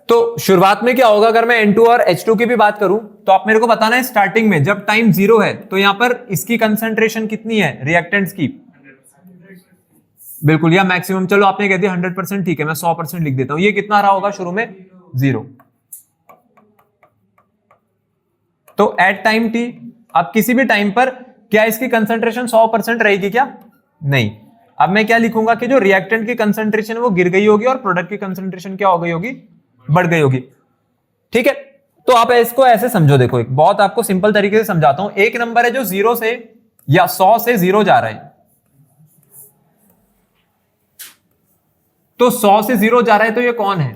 तो शुरुआत में क्या होगा? अगर मैं N2 और H2 की भी बात करूं तो आप मेरे को बताना है स्टार्टिंग में जब टाइम 0 है तो यहां पर इसकी कंसंट्रेशन कितनी है रिएक्टेंट्स की? बिल्कुल, या मैक्सिमम, चलो आपने कह दिया 100%, ठीक है मैं 100% लिख देता हूं। ये कितना रहा होगा शुरू में? 0। तो एट टाइम t, अब किसी भी टाइम पर क्या इसकी कंसंट्रेशन 100% रहेगी क्या? नहीं। अब मैं क्या लिखूंगा कि जो रिएक्टेंट की कंसंट्रेशन है वो गिर गई होगी और प्रोडक्ट की कंसंट्रेशन क्या हो गई होगी? बढ़ गई होगी। ठीक है, तो आप इसको ऐसे समझो, देखो एक बहुत आपको सिंपल तरीके से समझाता हूं। एक नंबर है जो 0 से या 100 से 0 जा रहा है, तो 100 से 0 जा रहा है तो ये कौन है?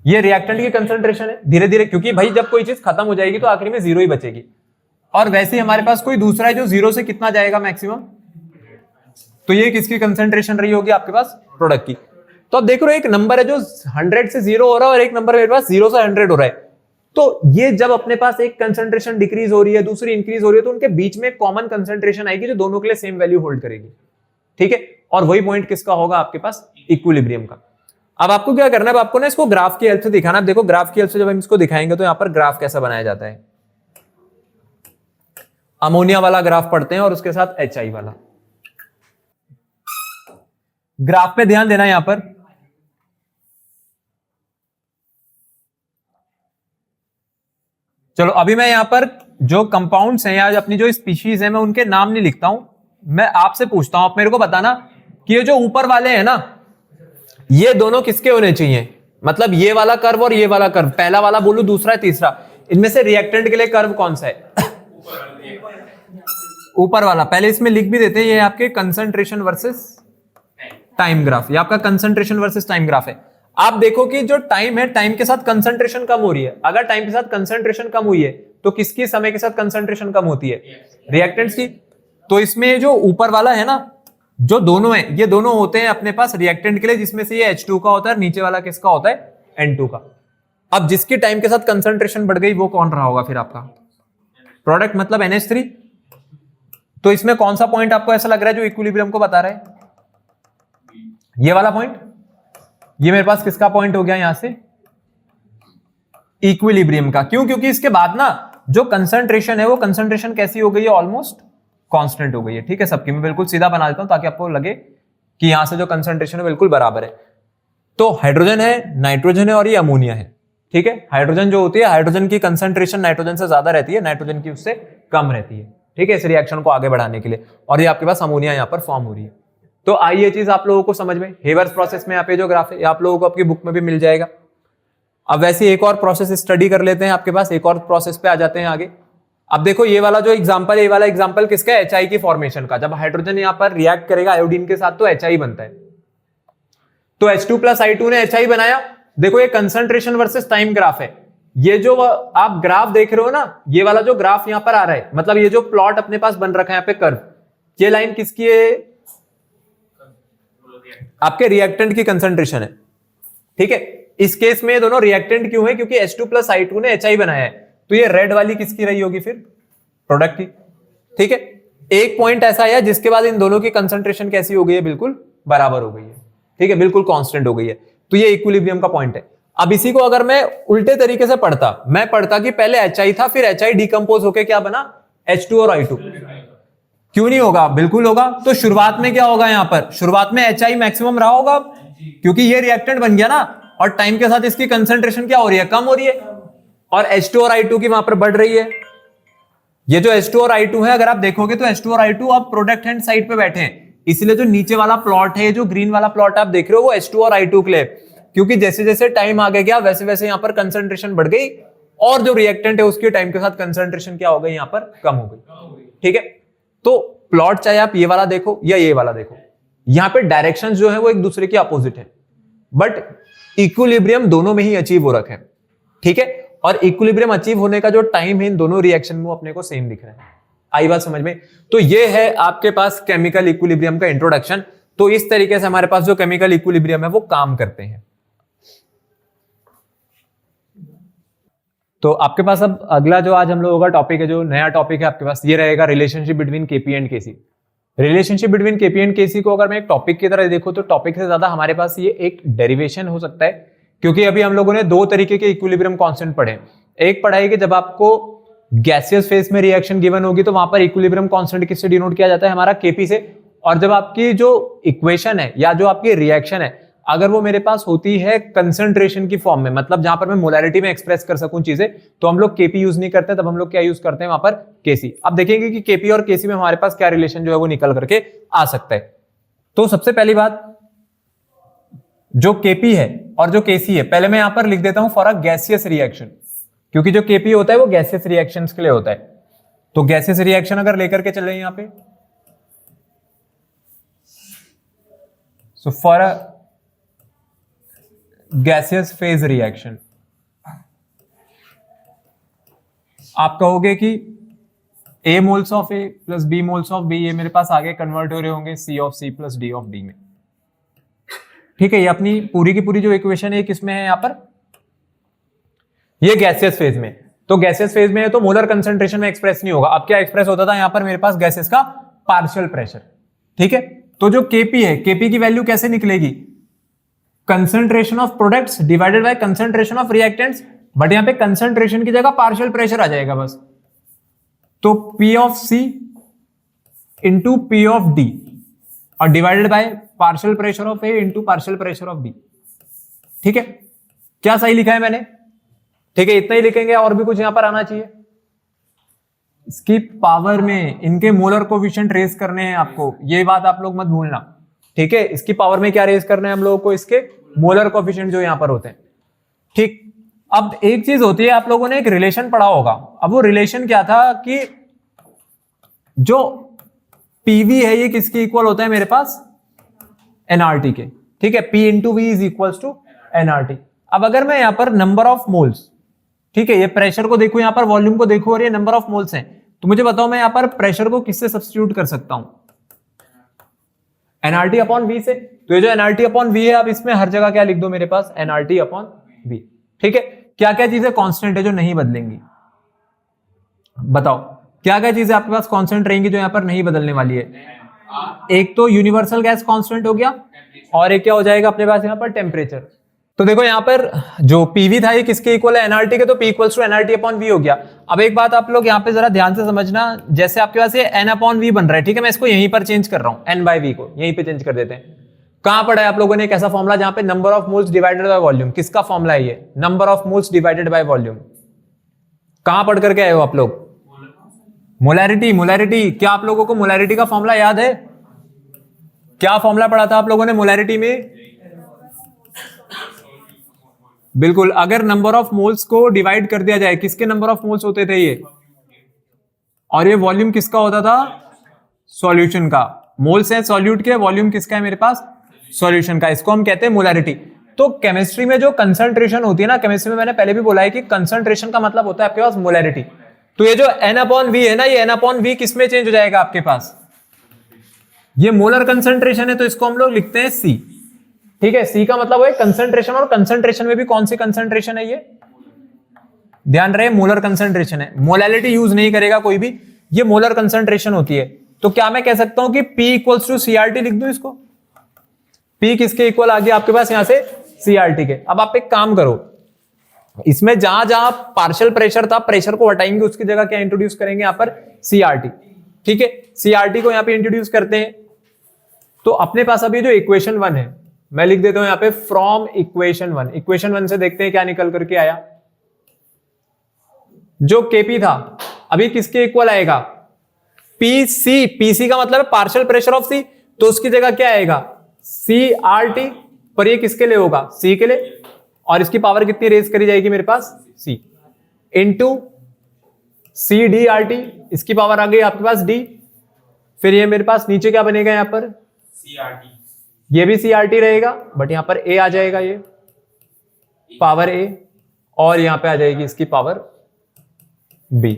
ये रिएक्टेंट की कंसंट्रेशन है। धीरे धीरे, क्योंकि भाई जब कोई चीज खत्म हो जाएगी तो आखिरी में 0 ही बचेगी। और वैसे ही हमारे पास कोई दूसरा है जो 0 से कितना जाएगा मैक्सिमम, तो ये किसकी कंसेंट्रेशन रही होगी आपके पास, प्रोडक्ट की। तो अब देख रहे हो एक नंबर है जो 100 से 0 हो रहा है और एक नंबर मेरे पास 0 से 100 हो रहा है। तो ये जब अपने पास एक कंसेंट्रेशन डिक्रीज हो रही है, दूसरी इंक्रीज हो रही है, तो उनके बीच में कॉमन कंसेंट्रेशन आएगी जो दोनों के लिए सेम वैल्यू होल्ड करेगी। ठीक है, और वही पॉइंट किसका होगा आपके पास, इक्विलिब्रियम का। अब आपको क्या करना है, अब आपको ना इसको ग्राफ की हेल्प से दिखाना। अब देखो ग्राफ की हेल्प से जब हम इसको दिखाएंगे तो यहां पर ग्राफ कैसा बनाया जाता है। अमोनिया वाला ग्राफ पढ़ते हैं और उसके साथ HI वाला ग्राफ पे ध्यान देना। यहां पर चलो अभी मैं यहां पर जो कंपाउंड्स हैं या अपनी जो स्पीशीज है मैं उनके नाम नहीं लिखता हूं, मैं आपसे पूछता हूं, आप मेरे को बताना कि ये जो ऊपर वाले हैं ना, ये दोनों किसके होने चाहिए, मतलब ये वाला कर्व और ये वाला कर्व, पहला वाला बोलूं दूसरा तीसरा, इनमें से रिएक्टेंट के लिए कर्व कौन सा है, ऊपर वाला। पहले इसमें लिख भी देते हैं, ये आपके कंसंट्रेशन वर्सेस टाइम ग्राफ, ये आपका कंसंट्रेशन वर्सेस टाइम ग्राफ है। आप देखो कि जो टाइम है, टाइम के साथ कंसंट्रेशन कम हो रही है। अगर टाइम के साथ कंसंट्रेशन कम हुई है तो किसकी समय के साथ कंसंट्रेशन कम होती है, रिएक्टेंट्स की। तो इसमें जो ऊपर वाला है ना, जो दोनों है, ये दोनों होते हैं अपने पास रिएक्टेंट के लिए, जिसमें से ये H2 का होता है, नीचे वाला किसका होता है, N2 का। अब जिसकी टाइम के साथ कंसंट्रेशन बढ़ गई वो कौन रहा होगा फिर आपका प्रोडक्ट, मतलब NH3। तो इसमें कौन सा पॉइंट आपको ऐसा लग रहा है जो इक्विलिब्रियम को बता रहा है, ये वाला पॉइंट। ये मेरे पास किसका पॉइंट हो गया यहां से, इक्विलिब्रियम का। क्यों, क्योंकि इसके बाद ना जो कंसंट्रेशन है वो कंसंट्रेशन कैसी हो गई है, ऑलमोस्ट कांस्टेंट हो गई है। ठीक है, सबकी मैं बिल्कुल सीधा बना देता हूं ताकि आपको लगे कि यहां से जो कंसंट्रेशन है बिल्कुल बराबर है। तो हाइड्रोजन है, नाइट्रोजन है और ये अमोनिया है। ठीक है, हाइड्रोजन जो होती है, हाइड्रोजन की कंसंट्रेशन नाइट्रोजन से ज्यादा रहती है, नाइट्रोजन की उससे कम रहती है। ठीक है, इस रिएक्शन को आगे बढ़ाने के लिए, और ये आपके पास अमोनिया यहां पर फॉर्म हो रही है। तो आई ये चीज आप लोगों को समझ में, हेवर्स प्रोसेस में यहाँ पे जो ग्राफ है आप लोगों को आपकी बुक में भी मिल जाएगा। अब वैसे एक और प्रोसेस स्टडी कर लेते हैं, आपके पास एक और प्रोसेस पे आ जाते हैं आगे। अब देखो ये वाला जो एग्जांपल है, ये वाला एग्जांपल किसका है, HI की फॉर्मेशन का। जब हाइड्रोजन यहाँ पर रिएक्ट करेगा आयोडीन के साथ तो HI बनता है। तो H2+I2 ने HI बनाया। देखो ये कंसंट्रेशन वर्सेस टाइम ग्राफ है। ये जो आप ग्राफ देख रहे हो ना, ये वाला जो ग्राफ यहां पर आ रहा है, मतलब ये जो प्लॉट अपने पास बन रखा है यहाँ पे कर्व, ये लाइन किसकी है, आपके रिएक्टेंट की कंसंट्रेशन है। ठीक है, इस केस में ये दोनों रिएक्टेंट क्यों है, क्योंकि H2+I2 ने HI बनाया है। तो ये रेड वाली किसकी रही होगी फिर, प्रोडक्ट की। ठीक है, एक पॉइंट ऐसा है जिसके बाद इन दोनों की कंसंट्रेशन कैसी हो गई है, बिल्कुल बराबर हो गई है। ठीक है, बिल्कुल कांस्टेंट हो गई है। तो ये इक्विलिब्रियम का पॉइंट है। अब इसी को अगर मैं उल्टे तरीके से पढ़ता, मैं पढ़ता कि पहले HI था, फिर HI डिकम्पोज होकर क्या बना, H2 और I2। क्यों नहीं होगा, बिल्कुल होगा। तो शुरुआत में क्या होगा, यहां पर शुरुआत में HI मैक्सिमम रहा होगा, क्योंकि ये रिएक्टेंट बन गया ना, और टाइम के साथ इसकी कंसंट्रेशन क्या हो रही है, कम हो रही है, और H2 और I2 की वहां पर बढ़ रही है। ये जो H2 और I2 है, अगर आप देखोगे तो H2 और I2 अब प्रोडक्ट हैंड साइड पे बैठे हैं, इसलिए जो नीचे वाला प्लॉट है, जो ग्रीन वाला प्लॉट आप देख रहे हो, वो H2 और I2 के लिए, क्योंकि जैसे जैसे टाइम आगे गया वैसे वैसे यहां पर कंसंट्रेशन बढ़ गई, और जो रिएक्टेंट है उसके टाइम के साथ कंसंट्रेशन क्या हो गई, यहां पर कम हो गई। ठीक है, तो प्लॉट चाहे आप ये वाला देखो या ये वाला देखो, यहां पे डायरेक्शंस जो है वो एक दूसरे के अपोजिट है, बट इक्विलिब्रियम दोनों में ही अचीव हो रखा है। ठीक है, और इक्विलिब्रियम अचीव होने का जो टाइम है इन दोनों रिएक्शन में वो अपने को सेम दिख रहा है। आई बात समझ में। तो ये है आपके पास केमिकल इक्विलिब्रियम का इंट्रोडक्शन। तो इस तरीके से हमारे पास जो केमिकल इक्विलिब्रियम है वो काम करते हैं। तो आपके पास अब अगला जो आज हम लोगों का टॉपिक है, जो नया टॉपिक है आपके पास, ये रहेगा relationship between Kp and Kc. Relationship between Kp and Kc को अगर मैं एक टॉपिक की तरह देखो तो टॉपिक से ज्यादा हमारे पास ये एक डेरिवेशन हो सकता है, क्योंकि अभी हम लोगों ने दो तरीके के इक्विलिब्रियम कांस्टेंट पढ़े। एक पढ़ाई कि जब आपको गैसियस फेज में रिएक्शन गिवन होगी तो वहां पर इक्विलिब्रियम कांस्टेंट किससे डिनोट किया जाता है, हमारा केपी से। और जब आपकी जो इक्वेशन है या जो आपकी रिएक्शन है, अगर वो मेरे पास होती है कंसंट्रेशन की फॉर्म में, मतलब जहां पर मैं मोलैरिटी में एक्सप्रेस कर सकूं चीजें, तो हम लोग केपी यूज नहीं करते, तब हम लोग क्या यूज करते हैं वहां पर, केसी। अब देखेंगे कि केपी और केसी में हमारे पास क्या रिलेशन जो है वो निकल करके आ सकता है। तो सबसे पहली बात, जो केपी है और जो केसी है, पहले मैं यहां पर लिख देता हूं फॉर अ गैसियस रिएक्शन, क्योंकि जो केपी होता है वो गैसियस रिएक्शंस के लिए होता है। तो गैसियस रिएक्शन अगर लेकर के चले यहां पे, so for a gaseous phase reaction, आप कहोगे कि A moles of A plus B moles of B, ये मेरे पास आगे कन्वर्ट हो रहे होंगे C of C plus D of D में। ठीक है, ये अपनी पूरी की पूरी जो इक्वेशन है किसमें है यहाँ पर, ये गैसियस फेज में। तो गैसियस फेज में है तो मोलर कंसंट्रेशन में एक्सप्रेस नहीं होगा। अब क्या एक्सप्रेस होता था यहाँ पर मेरे पास गैसेस का पार्शियल प्रेशर। ठीक है, तो जो Kp है, Kp की वैल्यू कैसे निकलेगी, concentration of products divided by concentration of reactants, but यहाँ पे कंसंट्रेशन की जगह पार्शियल प्रेशर आ जाएगा बस। तो P of C into P of D और divided by partial pressure of A into partial pressure of B। ठीक है, क्या सही लिखा है मैंने? ठीक है, इतना ही लिखेंगे, और भी कुछ यहां पर आना चाहिए। इसकी पावर में इनके मोलर कोफिशिएंट रेज करने हैं आपको, ये बात आप लोग मत भूलना। ठीक है, इसकी पावर में क्या रेज करना है हम लोगों को, इसके मोलर कोफिशिएंट जो यहां पर होते हैं। ठीक, अब एक चीज होती है, आप लोगों ने एक रिलेशन पढ़ा होगा। अब वो रिलेशन क्या था कि जो पीवी है ये किसके इक्वल होता है मेरे पास, एनआरटी के। ठीक है, P into V is equal to NRT. अब अगर मैं यहां पर नंबर ऑफ मोल्स, ठीक है, ये प्रेशर को देखो, यहां पर वॉल्यूम को देखो, और ये नंबर ऑफ मोल्स हैं, तो मुझे बताओ मैं यहां पर प्रेशर को किससे सब्स्टिट्यूट कर सकता हूं, एनआरटी अपॉन वी से। तो ये जो एनआरटी अपॉन वी है, अब इसमें हर जगह क्या लिख दो मेरे पास, एनआरटी अपॉन वी। ठीक है, क्या क्या चीजें कांस्टेंट है जो नहीं बदलेंगी, बताओ क्या क्या चीजें आपके पास कांस्टेंट रहेंगी जो यहां पर नहीं बदलने वाली है। एक तो यूनिवर्सल गैस कांस्टेंट हो गया, और एक क्या हो जाएगा अपने पास यहां पर, टेम्परेचर। तो देखो यहां पर जो पीवी था ये किसके इक्वल है, एनआरटी के, तो P equals to NRT upon V हो गया। अब एक बात आप लोग यहां पे जरा ध्यान से समझना, जैसे आपके पास ये N अपॉन वी बन रहा है, ठीक है, मैं इसको यहीं पर चेंज कर रहा हूं, N बाय वी को यहीं पे चेंज कर देते हैं। कहां पढ़ा है आप लोगों ने एक ऐसा फॉर्मूला जहां पे number of moles divided by volume, किसका फॉर्मूला है ये, number of moles divided by volume. कहां पढ़ करके आए हो आप लोग, मोलैरिटी। मोलैरिटी, क्या आप लोगों को मोलैरिटी का फॉर्मूला याद है, क्या फॉर्मूला पढ़ा था आप लोगों ने मोलैरिटी में? बिल्कुल, अगर नंबर ऑफ मोल्स को डिवाइड कर दिया जाए, किसके नंबर ऑफ मोल्स होते थे ये, और ये वॉल्यूम किसका होता था, सॉल्यूशन का। मोल्स है सॉल्यूट के, वॉल्यूम किसका है मेरे पास, सॉल्यूशन का, इसको हम कहते हैं मोलैरिटी। तो केमिस्ट्री में जो कंसंट्रेशन होती है ना, केमिस्ट्री में मैंने पहले भी बोला है कि कंसंट्रेशन का मतलब होता है आपके पास मोलैरिटी। तो ये जो N अपॉन वी है ना, ये N अपॉन वी किस में चेंज हो जाएगा आपके पास, ये मोलर कंसंट्रेशन है, तो इसको हम लोग लिखते हैं C। ठीक है, C का मतलब है कंसंट्रेशन, और कंसंट्रेशन में भी कौन सी कंसंट्रेशन है ये, ध्यान रहे मोलर कंसंट्रेशन है, मोलैलिटी यूज नहीं करेगा कोई भी, ये मोलर कंसंट्रेशन होती है। तो क्या मैं कह सकता हूं कि P इक्वल्स टू CRT लिख दूं इसको, P किसके इक्वल आ गया आपके पास यहां से, CRT के। अब आप एक काम करो, इसमें जहां जहां पार्शियल प्रेशर था, प्रेशर को हटाएंगे, उसकी जगह क्या इंट्रोड्यूस करेंगे यहां पर, CRT। ठीक है, CRT को यहां पे इंट्रोड्यूस करते हैं। तो अपने पास अभी जो इक्वेशन 1 है, मैं लिख देता हूं यहां पे फ्रॉम इक्वेशन 1। इक्वेशन 1 से देखते हैं क्या निकल करके आया। जो Kp था अभी किसके इक्वल आएगा, PC। PC का मतलब है पार्शियल प्रेशर ऑफ C, तो उसकी जगह क्या आएगा, CRT, पर ये किसके लिए होगा, C के लिए, और इसकी पावर कितनी रेज करी जाएगी मेरे पास, C इंटू CDRT, इसकी पावर आ गई आपके पास D। फिर ये मेरे पास नीचे क्या बनेगा यहां पर, CRT, ये भी CRT रहेगा, बट यहां पर A आ जाएगा, ये पावर A, और यहां पे आ जाएगी इसकी पावर B।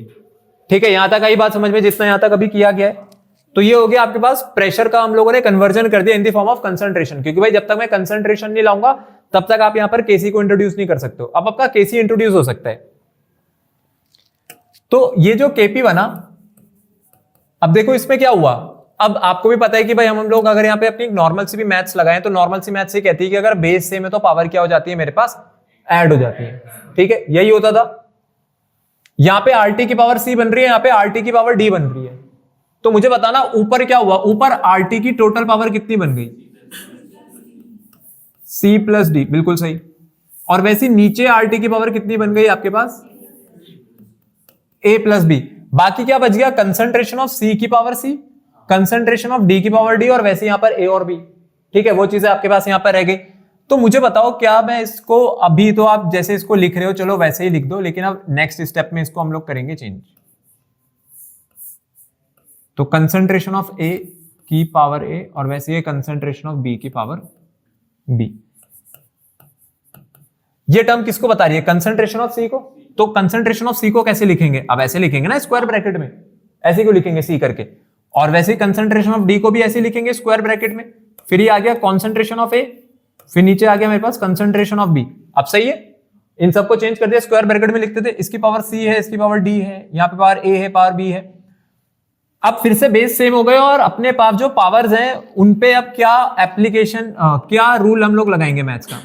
ठीक है, यहां तक आई बात समझ में, जितना यहां तक अभी किया गया है। तो ये हो गया आपके पास प्रेशर का, हम लोगों ने कन्वर्जन कर दिया in the form of concentration, क्योंकि भाई जब तक मैं कंसंट्रेशन नहीं लाऊंगा तब तक आप यहां पर Kc को इंट्रोड्यूस नहीं कर सकते हो। अब आपका Kc इंट्रोड्यूस हो सकता है। तो ये जो Kp बना, अब देखो इसमें क्या हुआ, अब आपको भी पता है कि भाई हम लोग अगर यहाँ पे अपनी नॉर्मल सी भी मैथ्स लगाएं, तो नॉर्मल सी मैथ्स ये कहती है कि अगर बेस सेम है तो पावर क्या हो जाती है मेरे पास, ऐड हो जाती है। ठीक है, यही होता था। यहां पे RT की पावर C बन रही है, यहां पे RT की पावर D बन रही है। तो मुझे बताना ऊपर क्या हुआ, ऊपर RT की टोटल पावर कितनी बन गई, C प्लस D, बिल्कुल सही। और वैसे नीचे RT की पावर कितनी बन गई आपके पास, A प्लस B। बाकी क्या बच गया, कंसंट्रेशन ऑफ C की power C, concentration of D की पावर D, और वैसे यहां पर A और B। ठीक है, वो चीजें आपके पास यहां पर रह गई। तो मुझे बताओ क्या मैं इसको, अभी तो आप जैसे इसको लिख रहे हो चलो वैसे ही लिख दो, लेकिन अब नेक्स्ट स्टेप में इसको हम लोग करेंगे चेंज। तो कंसंट्रेशन ऑफ A की पावर A, और वैसे ये कंसंट्रेशन ऑफ B की पावर B। ये टर्म किसको बता रही है, कंसंट्रेशन ऑफ C को। तो कंसंट्रेशन ऑफ C को कैसे लिखेंगे, अब ऐसे लिखेंगे ना स्क्वायर ब्रैकेट में, ऐसे क्यों लिखेंगे सी करके, और वैसे कंसंट्रेशन ऑफ डी को भी ऐसे लिखेंगे स्क्वायर ब्रैकेट में। फिर ये आ गया कॉन्सेंट्रेशन ऑफ ए, फिर नीचे आ गया मेरे पास कंसंट्रेशन ऑफ बी। अब सही है, इन सबको चेंज कर दिया, स्क्वायर ब्रैकेट में लिखते थे, इसकी पावर सी है, इसकी पावर डी है, यहाँ पे पावर ए है, पावर बी है। अब फिर से बेस सेम हो गए और अपने पास जो पावर्स हैं उन पे अब क्या एप्लीकेशन, क्या रूल हम लोग लगाएंगे मैथ्स का,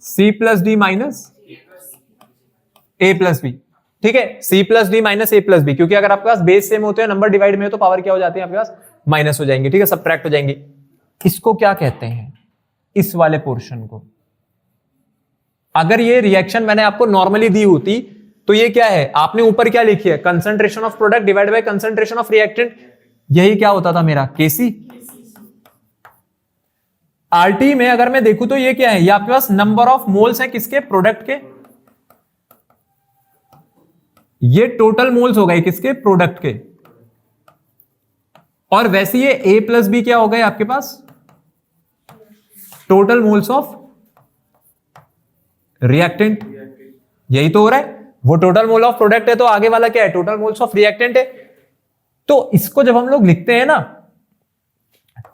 सी प्लस डी माइनस ए प्लस बी। ठीक है, सी प्लस डी माइनस ए प्लस बी, क्योंकि अगर आपके पास बेस सेम होते हैं, नंबर डिवाइड में हो, तो पावर क्या हो जाती है आपके पास, माइनस हो जाएंगे। ठीक है, सबट्रैक्ट हो जाएंगे। इसको क्या कहते हैं, इस वाले पोर्शन को, अगर ये रिएक्शन मैंने आपको नॉर्मली दी होती तो ये क्या है, आपने ऊपर क्या लिखी है, concentration of product divide by concentration of reactant, यही क्या होता था मेरा केसी। आरटी में अगर मैं देखूं तो ये क्या है, ये आपके पास नंबर ऑफ मोल्स है किसके, प्रोडक्ट के, ये टोटल मोल्स हो गए किसके, प्रोडक्ट के, और वैसे ये ए प्लस बी क्या हो गए आपके पास, टोटल मोल्स ऑफ रिएक्टेंट। यही तो हो रहा है, वो टोटल मोल ऑफ प्रोडक्ट है, तो आगे वाला क्या है, टोटल मोल्स ऑफ रिएक्टेंट है। तो इसको जब हम लोग लिखते हैं ना,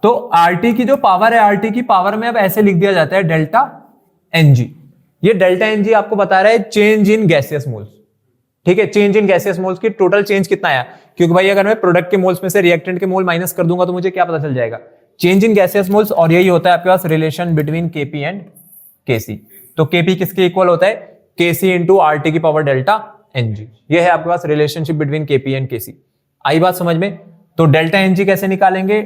तो आरटी की जो पावर है, आरटी की पावर में अब ऐसे लिख दिया जाता है डेल्टा एनजी। ये डेल्टा एनजी आपको बता रहा है चेंज इन गैसियस मोल्स। ठीक है, चेंज इन गैसियस मोल्स की टोटल चेंज कितना आया, क्योंकि भाई अगर मैं प्रोडक्ट के मोल्स में से रिएक्टेंट के मोल माइनस कर दूंगा तो मुझे क्या पता चल जाएगा, चेंज इन गैसियस मोल्स। और यही होता है आपके पास रिलेशन बिटवीन केपी एंड केसी। तो केपी किसके इक्वल होता है, केसी इंटू आरटी की पावर डेल्टा एनजी। ये है आपके पास रिलेशनशिप बिटवीन केपी एंड केसी। आई बात समझ में। तो डेल्टा एनजी कैसे निकालेंगे,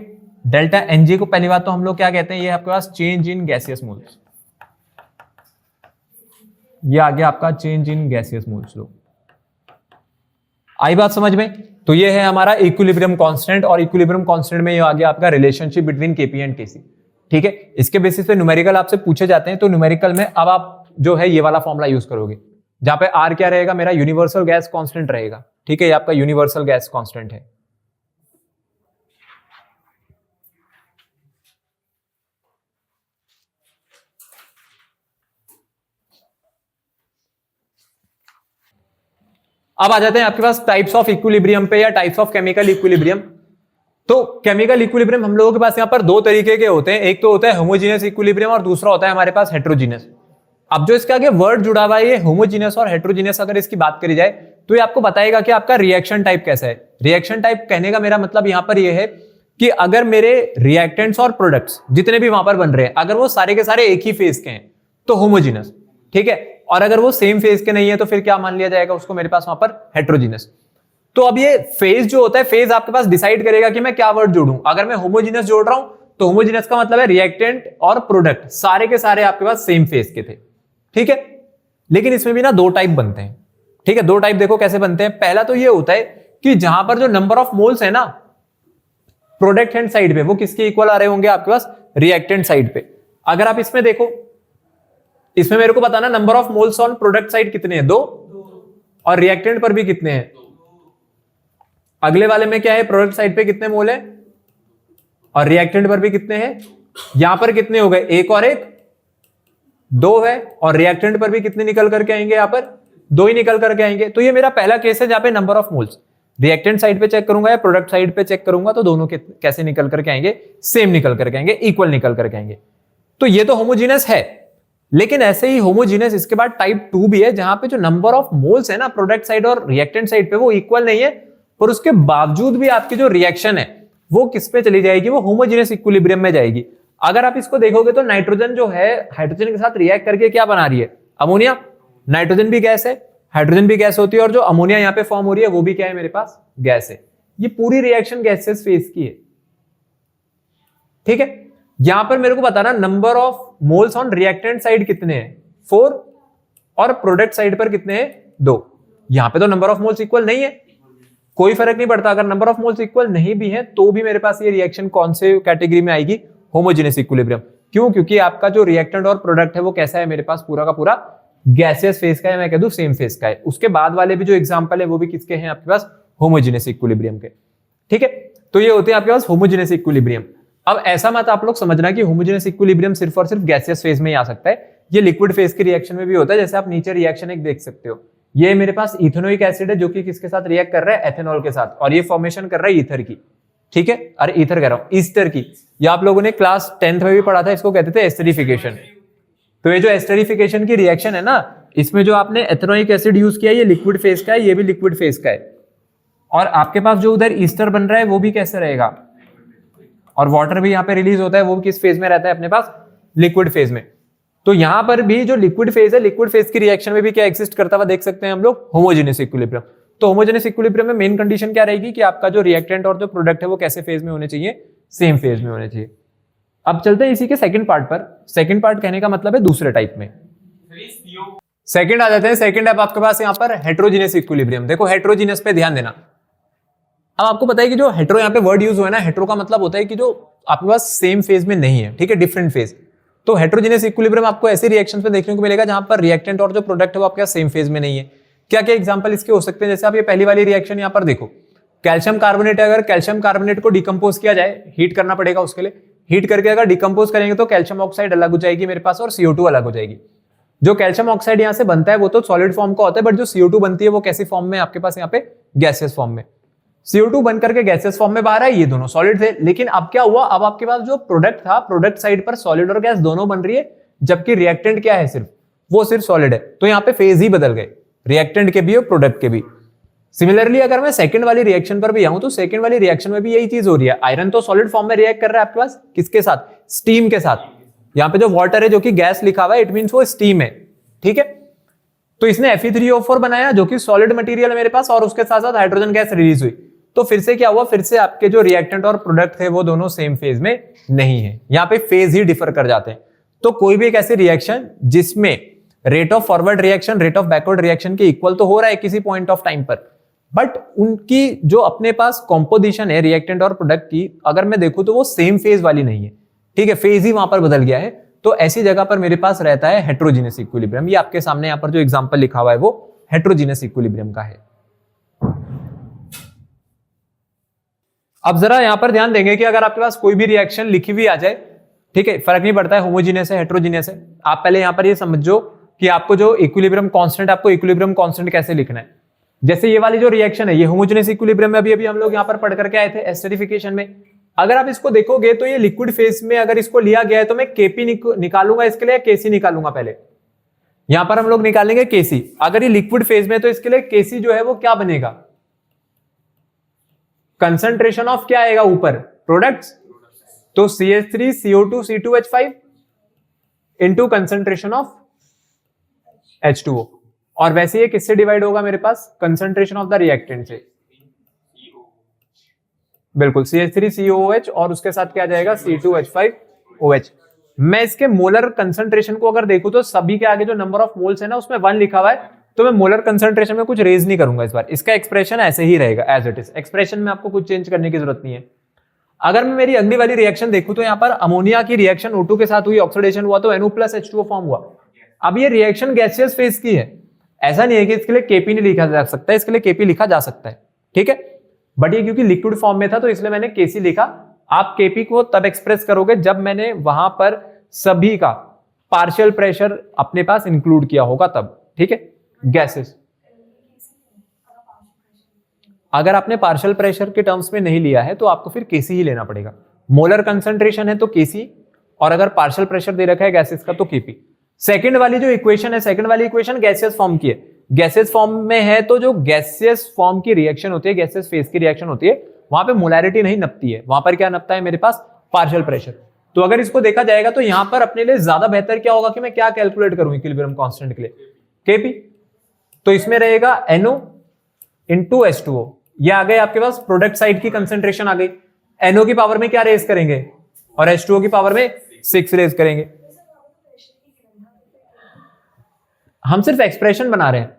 डेल्टा एनजी को पहली बात तो हम लोग क्या कहते हैं, ये आपके पास चेंज इन गैसियस मोल्स। ये आ गया आपका चेंज इन गैसियस मोल्स। लो, आई बात समझ में। तो ये है हमारा इक्विलिब्रियम कांस्टेंट, और इक्विलिब्रियम कांस्टेंट में ये आ गया आपका रिलेशनशिप बिटवीन केपी एंड केसी। ठीक है, इसके बेसिस पे न्यूमेरिकल आपसे पूछे जाते हैं, तो न्यूमेरिकल में अब आप जो है ये वाला फॉर्मूला यूज करोगे, जहां पे आर क्या रहेगा, मेरा यूनिवर्सल गैस कांस्टेंट रहेगा। ठीक है, ये आपका यूनिवर्सल गैस कांस्टेंट है। अब आ जाते हैं आपके पास टाइप्स ऑफ इक्विलिब्रियम पे, या टाइप्स ऑफ केमिकल इक्विलिब्रियम। तो केमिकल इक्विलिब्रियम हम लोगों के पास यहाँ पर दो तरीके के होते हैं, एक तो होता है होमोजीनियस इक्विलिब्रियम और दूसरा होता है हमारे पास हेट्रोजीनियस। अब जो इसके आगे वर्ड जुड़ा हुआ है, ये होमोजीनियस और हेट्रोजीनियस, अगर इसकी बात करी जाए तो ये आपको बताएगा कि आपका रिएक्शन टाइप कैसा है। रिएक्शन टाइप कहने का मेरा मतलब यहां पर ये है कि अगर मेरे रिएक्टेंट्स और प्रोडक्ट्स जितने भी वहां पर बन रहे हैं, अगर वो सारे के सारे एक ही फेज के हैं तो होमोजीनियस। ठीक है, और अगर वो सेम फेज के नहीं है तो फिर क्या मान लिया जाएगा उसको, मेरे पास वहां पर हेट्रोजीनियस। तो अब ये फेज जो होता है, फेज आपके पास डिसाइड करेगा कि मैं क्या वर्ड जोड़ूं। अगर मैं होमोजीनियस जोड़ रहा हूं तो होमोजीनियस का मतलब है रिएक्टेंट और प्रोडक्ट सारे के सारे आपके पास सेम फेज के थे। ठीक है, लेकिन इसमें भी ना दो टाइप बनते हैं। ठीक है, दो टाइप देखो कैसे बनते हैं। पहला तो ये होता है कि जहां पर जो नंबर ऑफ मोल्स है ना प्रोडक्ट हैंड साइड पे, वो किसके इक्वल आ रहे होंगे आपके पास, रिएक्टेंट साइड पे। अगर आप इसमें देखो, इसमें मेरे को बताना number of moles on product side कितने हैं, दो, और रिएक्टेंट पर भी कितने हैं। अगले वाले में क्या है, प्रोडक्ट साइड पे कितने मोल है और रिएक्टेंट पर भी कितने हैं। यहां पर कितने हो गए, एक और एक, दो है, और रिएक्टेंट पर भी कितने निकल करके आएंगे, यहां पर दो ही निकल करके आएंगे। तो ये मेरा पहला केस है जहां पे number of moles reactant side पे चेक करूंगा या प्रोडक्ट साइड पे चेक करूंगा तो दोनों के कैसे निकल करके आएंगे, सेम निकल करके आएंगे, इक्वल निकल करके आएंगे। तो ये तो होमोजीनियस है। लेकिन ऐसे ही होमोजीनियस इसके बाद टाइप 2 भी है, जहां पे जो नंबर ऑफ मोल्स है ना प्रोडक्ट साइड और रिएक्टेंट साइड पे वो इक्वल नहीं है, पर उसके बावजूद भी आपकी जो रिएक्शन है वो किस पे चली जाएगी, वो होमोजीनियस इक्विलिब्रियम में जाएगी। अगर आप इसको देखोगे तो नाइट्रोजन जो है हाइड्रोजन के साथ रिएक्ट करके क्या बना रही है, अमोनिया। नाइट्रोजन भी गैस है, हाइड्रोजन भी गैस होती है, और जो अमोनिया यहां पे फॉर्म हो रही है वो भी क्या है, मेरे पास गैस है। ये पूरी रिएक्शन गैसेस फेज की है। ठीक है, यहां पर मेरे को बताना number of moles on reactant side कितने हैं, 4, और प्रोडक्ट साइड पर कितने हैं, 2। यहां पे तो नंबर ऑफ मोल्स इक्वल नहीं है, कोई फर्क नहीं पड़ता। अगर नंबर ऑफ मोल्स इक्वल नहीं भी है तो भी मेरे पास ये रिएक्शन कौन से कैटेगरी में आएगी, होमोजेनियस इक्विलिब्रियम। क्यों, क्योंकि आपका जो रिएक्टेंट और प्रोडक्ट है वो कैसा है, मेरे पास पूरा का पूरा गैसियस फेज का है, मैं कह दूं सेम फेज का है। उसके बाद वाले भी जो एग्जांपल है वो भी किसके हैं, आपके पास होमोजेनियस इक्विलिब्रियम के। ठीक है, तो ये होते हैं आपके पास होमोजेनियस इक्विलिब्रियम। अब ऐसा मत आप लोग समझना कि होमोजेनियस इक्विलिब्रियम सिर्फ और सिर्फ गैसियस फेज में ही आ सकता है, ये लिक्विड फेज के रिएक्शन में भी होता है। जैसे आप नीचे रिएक्शन एक देख सकते हो, ये मेरे पास इथेनोइक एसिड है जो कि किसके साथ रिएक्ट कर रहा है, एथेनॉल के साथ, और ये फॉर्मेशन कर रहा है ईथर की, ठीक है, अरे ईथर कह रहा हूं, ईस्टर की। ये आप लोगों ने क्लास 10th में भी पढ़ा था, इसको कहते थे एस्टरिफिकेशन। तो ये जो एस्टरिफिकेशन की रिएक्शन है ना, इसमें जो आपने एथेनोइक एसिड यूज किया है, ये लिक्विड फेज का है, ये भी लिक्विड फेज का है, और आपके पास जो उधर ईस्टर बन रहा है वो भी कैसे रहेगा, और वाटर भी यहाँ पे रिलीज होता है, वो किस फेज में रहता है अपने पास, लिक्विड फेज में। तो यहां पर भी जो लिक्विड फेज है, लिक्विड फेज की रिएक्शन में भी क्या एग्जिस्ट करता हुआ देख सकते हैं हम लोग, होमोजेनियस इक्विलिब्रियम। तो होमोजेनियस इक्विलिब्रियम में मेन कंडीशन क्या रहेगी कि आपका जो रिएक्टेंट और जो प्रोडक्ट है वो कैसे फेज में होने चाहिए, सेम फेज में होने चाहिए। अब चलते हैं इसी के सेकंड पार्ट पर। सेकंड पार्ट कहने का मतलब है दूसरे टाइप में। सेकंड आ जाते हैं। सेकंड है आपके पास यहाँ पर हेट्रोजीनियस इक्विलिब्रियम। देखो हेट्रोजीनियस पे ध्यान देना। अब आपको पता है कि जो हेट्रो यहाँ पे वर्ड यूज हुआ है ना, हेट्रो का मतलब होता है कि जो आपके पास सेम फेज में नहीं है, ठीक है, डिफरेंट फेज। तो हेट्रोजीनियस इक्विलिब्रियम आपको ऐसे रिएक्शंस में देखने को मिलेगा जहां पर रिएक्टेंट और जो प्रोडक्ट है वो आपके सेम फेज में नहीं है। क्या क्या एग्जांपल इसके हो सकते हैं, जैसे आप ये पहली वाली रिएक्शन यहाँ पर देखो, कैल्शियम कार्बोनेट है, अगर कैल्शियम कार्बोनेट को डिकम्पोज किया जाए, हीट करना पड़ेगा उसके लिए, हीट करके अगर डिकम्पोज करेंगे तो कैल्शियम ऑक्साइड अलग हो जाएगी मेरे पास और CO2 अलग हो जाएगी। जो कैल्शियम ऑक्साइड यहाँ से बनता है वो तो सॉलिड फॉर्म का होता है, बट जो CO2 बनती है वो कैसी फॉर्म में आपके पास यहाँ पे, गैसियस फॉर्म में। CO2 बन करके गैसियस फॉर्म में बाहर है, ये दोनों सॉलिड थे। लेकिन अब क्या हुआ, अब आपके पास जो प्रोडक्ट था, प्रोडक्ट साइड पर सॉलिड और गैस दोनों बन रही है, जबकि रिएक्टेंट क्या है, सिर्फ वो सिर्फ सॉलिड है। तो यहाँ पे फेज ही बदल गए, रिएक्टेंट के भी और प्रोडक्ट के भी। सिमिलरली अगर मैं सेकंड वाली रिएक्शन पर भी आऊं तो सेकंड वाली रिएक्शन में भी यही चीज हो रही है। आयरन तो सॉलिड फॉर्म में रिएक्ट कर रहा है आपके पास, किसके साथ, स्टीम के साथ। यहाँ पे जो वाटर है जो कि गैस लिखा हुआ है, इट मींस वो स्टीम है, ठीक है। तो इसने Fe3O4 बनाया जो कि सॉलिड मटेरियल है मेरे पास, और उसके साथ साथ हाइड्रोजन गैस रिलीज हुई। तो फिर से क्या हुआ, फिर से आपके जो रिएक्टेंट और प्रोडक्ट थे वो दोनों सेम फेज में नहीं है, यहाँ पे फेज ही डिफर कर जाते हैं। तो कोई भी एक ऐसी रिएक्शन जिसमें rate of forward reaction rate of backward reaction के इक्वल तो हो रहा है किसी पॉइंट ऑफ टाइम पर, बट उनकी जो अपने पास कॉम्पोजिशन है रिएक्टेंट और प्रोडक्ट की, अगर मैं देखूं तो वो सेम फेज वाली नहीं है, ठीक है, फेज ही वहां पर बदल गया है। तो ऐसी जगह पर मेरे पास रहता है हेट्रोजीनियस इक्विलिब्रियम। ये आपके सामने यहाँ पर जो एग्जांपल लिखा हुआ है वो हेट्रोजीनियस इक्विलिब्रियम का है। अब जरा यहां पर ध्यान देंगे कि अगर आपके पास कोई भी रिएक्शन लिखी हुई आ जाए, ठीक है, फर्क नहीं पड़ता है होमोजीनियस है हेट्रोजीनियस है, आप पहले यहां पर ये समझो कि आपको जो इक्विलिब्रियम कांस्टेंट, आपको इक्विलिब्रियम कांस्टेंट कैसे लिखना है। जैसे ये वाली जो रिएक्शन है ये होमोजेनियस इक्विलिब्रियम में अभी हम लोग यहां पर पढ़ करके आए थे एस्टरिफिकेशन में। अगर आप इसको देखोगे तो ये लिक्विड फेज में अगर इसको लिया गया है तो मैं केपी निकालूंगा इसके लिए, केसी निकालूंगा पहले। यहां पर हम लोग निकालेंगे केसी। अगर ये लिक्विड फेज में तो इसके लिए केसी जो है वो क्या बनेगा, कंसंट्रेशन ऑफ क्या आएगा ऊपर, प्रोडक्ट्स, तो CH3 CO2 C2H5 into concentration of H2O। और वैसे ये किससे डिवाइड होगा मेरे पास, कंसंट्रेशन ऑफ द रिएक्टेंट से, बिल्कुल CH3COOH और उसके साथ क्या जाएगा C2H5OH। मैं इसके मोलर कंसंट्रेशन को अगर देखूं तो सभी के आगे जो नंबर ऑफ मोल्स है ना उसमें 1 लिखा हुआ है, तो मैं मोलर कंसंट्रेशन में कुछ रेज नहीं करूंगा इस बार, इसका एक्सप्रेशन ऐसे ही रहेगा एज इट इज, एक्सप्रेशन में आपको कुछ चेंज करने की जरूरत नहीं है। अगर मैं मेरी अगली वाली रिएक्शन देखूं तो यहाँ पर अमोनिया की रिएक्शन O2 के साथ हुई, ऑक्सीडेशन हुआ तो NO+H2O फॉर्म हुआ। अब ये रिएक्शन गैसियस फेज की है, ऐसा नहीं है कि इसके लिए केपी नहीं लिखा जा सकता है, इसके लिए केपी लिखा जा सकता है, ठीक है, बट ये क्योंकि लिक्विड फॉर्म में था तो इसलिए मैंने केसी लिखा। आप केपी को तब एक्सप्रेस करोगे जब मैंने वहां पर सभी का पार्शियल प्रेशर अपने पास इंक्लूड किया होगा तब, ठीक है, गैसेस। अगर आपने पार्शियल प्रेशर के टर्म्स में नहीं लिया है तो आपको फिर केसी ही लेना पड़ेगा। मोलर कंसंट्रेशन है तो केसी, और अगर पार्शियल प्रेशर दे रखा है गैसेस का तो केपी। सेकंड वाली जो इक्वेशन है, सेकंड वाली इक्वेशन गैसियस फॉर्म की है, गैसियस फॉर्म में है तो जो गैसियस फॉर्म की रिएक्शन होती है, गैसियस फेज की रिएक्शन होती है, वहां पे मोलैरिटी नहीं नपती है, वहां पर क्या नपता है मेरे पास, पार्शियल प्रेशर। तो अगर इसको देखा जाएगा तो यहां पर अपने लिए ज्यादा बेहतर क्या होगा कि मैं क्या कैलकुलेट करूं इक्विलिब्रियम कांस्टेंट के लिए, केपी। तो इसमें रहेगा NO इंटू H2O, ये आ गए आपके पास प्रोडक्ट साइड की कंसेंट्रेशन आ गई। NO की पावर में क्या रेज करेंगे और H2O की पावर में 6 रेज करेंगे। हम सिर्फ एक्सप्रेशन बना रहे हैं,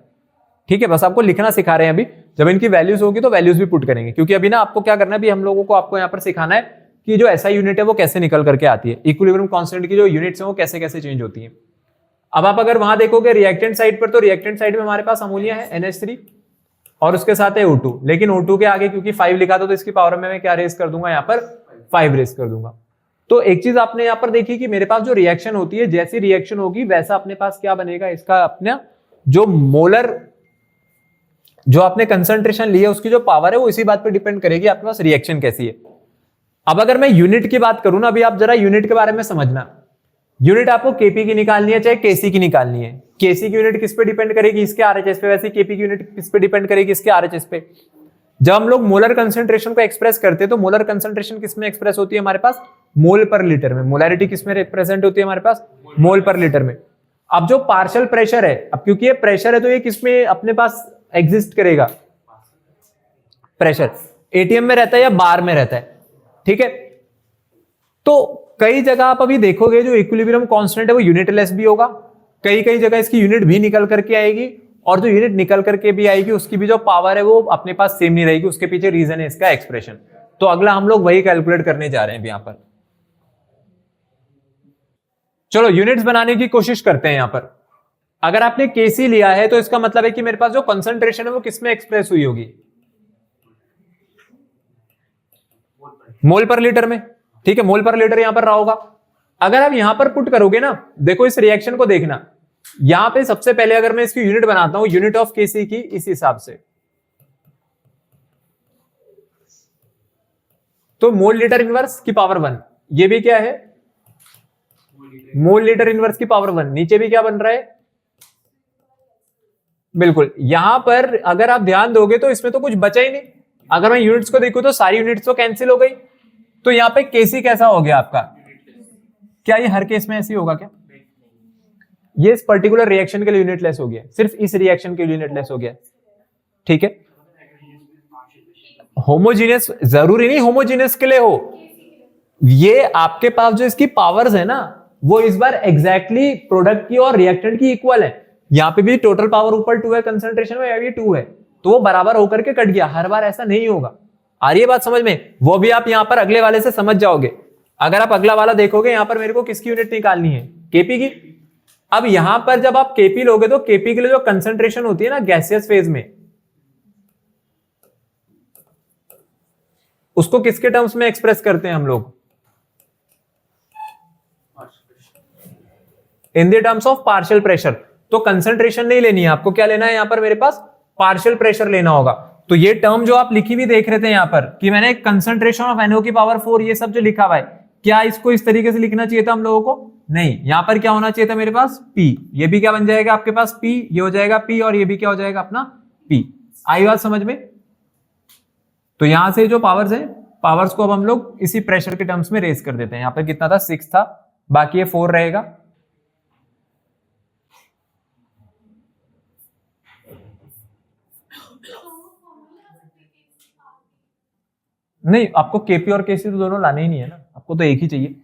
ठीक है, बस आपको लिखना सिखा रहे हैं। अभी जब इनकी वैल्यूज होगी तो वैल्यूज भी पुट करेंगे, क्योंकि अभी ना आपको क्या करना है, अभी हम लोगों को आपको यहाँ पर सिखाना है कि जो SI यूनिट है वो कैसे निकल करके आती है, इक्विलिब्रियम कांस्टेंट की जो यूनिट्स हैं वो कैसे कैसे चेंज होती हैं। अब आप अगर वहां देखोगे रिएक्टेंट साइड पर, तो रिएक्टेंट साइड में हमारे पास अमोनिया है NH3 और उसके साथ है O2, लेकिन O2 के आगे क्योंकि 5 लिखा था तो इसकी पावर में मैं क्या रेस कर दूंगा, यहाँ पर 5 रेस कर दूंगा। तो एक चीज आपने यहाँ पर देखी कि मेरे पास जो रिएक्शन होती है, जैसी रिएक्शन होगी वैसा अपने पास क्या बनेगा, इसका अपना जो मोलर जो आपने कंसंट्रेशन ली है उसकी जो पावर है वो इसी बात पे डिपेंड करेगी आपके पास रिएक्शन कैसी है। अब अगर मैं यूनिट की बात करूं ना, अभी आप जरा यूनिट के बारे में समझना। यूनिट आपको केपी की निकालनी है चाहे केसी की निकालनी है। केसी की यूनिट किस पे डिपेंड करेगी? इसके आरएचएस पे। वैसे केपी की यूनिट किस पे डिपेंड करेगी? इसके आरएचएस पे। जब हम लोग मोलर कंसंट्रेशन को एक्सप्रेस करते हैं तो मोलर कंसंट्रेशन किस में एक्सप्रेस होती है हमारे पास? मोल पर लीटर में। मोलैरिटी किस में रिप्रेजेंट होती है हमारे पास? मोल पर लीटर में। अब जो पार्शियल प्रेशर है, अब क्योंकि ये प्रेशर है तो ये किस में अपने पास एग्जिस्ट करेगा? प्रेशर एटीएम में रहता है या बार में रहता है? ठीक है, तो कई जगह आप अभी देखोगे जो इक्विलिब्रियम कांस्टेंट है वो यूनिटलेस भी होगा, कई कई जगह इसकी यूनिट भी निकल करके आएगी, और जो यूनिट निकल करके भी आएगी उसकी भी जो पावर है वो अपने पास सेम नहीं रहेगी। उसके पीछे रीजन है इसका एक्सप्रेशन। तो अगला हम लोग वही कैलकुलेट करने जा रहे हैं यहां पर। चलो यूनिट्स बनाने की कोशिश करते हैं यहां पर। अगर आपने केसी लिया है तो इसका मतलब है कि मेरे पास जो कंसंट्रेशन है वो किसमें एक्सप्रेस हुई होगी? मोल पर लीटर में। ठीक है, मोल पर लीटर यहां पर रहा होगा। अगर आप यहां पर पुट करोगे ना, देखो इस रिएक्शन को देखना, यहां पे सबसे पहले अगर मैं इसकी यूनिट बनाता हूं, यूनिट ऑफ केसी की इस हिसाब से, तो मोल लीटर इनवर्स की पावर 1, ये भी क्या है? मोल लीटर इनवर्स की पावर 1। नीचे भी क्या बन रहा है? बिल्कुल। यहां पर अगर आप ध्यान दोगे तो इसमें तो कुछ बचा ही नहीं। अगर मैं यूनिट्स को देखूं तो सारी यूनिट्स तो कैंसिल हो गई। तो यहां पे केसी कैसा हो गया आपका? क्या ये हर केस में ऐसी होगा क्या? ये इस पर्टिकुलर रिएक्शन के लिए यूनिटलेस हो गया, सिर्फ इस रिएक्शन के लिए यूनिटलेस हो गया। ठीक है, होमोजीनियस जरूरी नहीं होमोजीनियस के लिए हो। ये आपके पास जो इसकी पावर्स है ना वो इस बार एग्जैक्टली प्रोडक्ट की और रिएक्टेंट की इक्वल है। यहां पे भी टोटल पावर ऊपर 2 है कंसंट्रेशन में, भी 2 है, तो वो बराबर होकर के कट गया। हर बार ऐसा नहीं होगा। आ रही है बात समझ में? वो भी आप यहां पर अगले वाले से समझ जाओगे। अगर आप अगला वाला देखोगे, यहां पर मेरे को किसकी यूनिट निकालनी है? केपी की। अब यहां पर जब आप केपी लोगे तो केपी के लिए जो कंसंट्रेशन होती है ना गैसियस फेज में, उसको किसके टर्म्स में एक्सप्रेस करते हैं हम लोग? In the terms of partial pressure. तो कंसंट्रेशन नहीं लेनी है आपको, क्या लेना है यहां पर मेरे पास? पार्शियल प्रेशर लेना होगा। तो ये टर्म जो आप लिखी हुई देख रहे थे यहां पर कि मैंने कंसंट्रेशन ऑफ NO की पावर 4, ये सब जो लिखा हुआ है, क्या इसको इस तरीके से लिखना चाहिए था हम लोगों को? नहीं, यहां पर क्या होना चाहिए था मेरे पास? P। ये भी क्या बन जाएगा आपके पास? P। ये हो जाएगा P और ये भी क्या हो जाएगा अपना? P। आई बात समझ में? तो यहां से जो पावर्स है, पावर्स को अब हम लोग इसी प्रेशर के टर्म्स में रेज कर देते हैं। यहां पर कितना था? 6 था, बाकी ये 4 रहेगा। नहीं, आपको केपी और केसी तो दोनों लाने ही नहीं है ना, आपको तो एक ही चाहिए।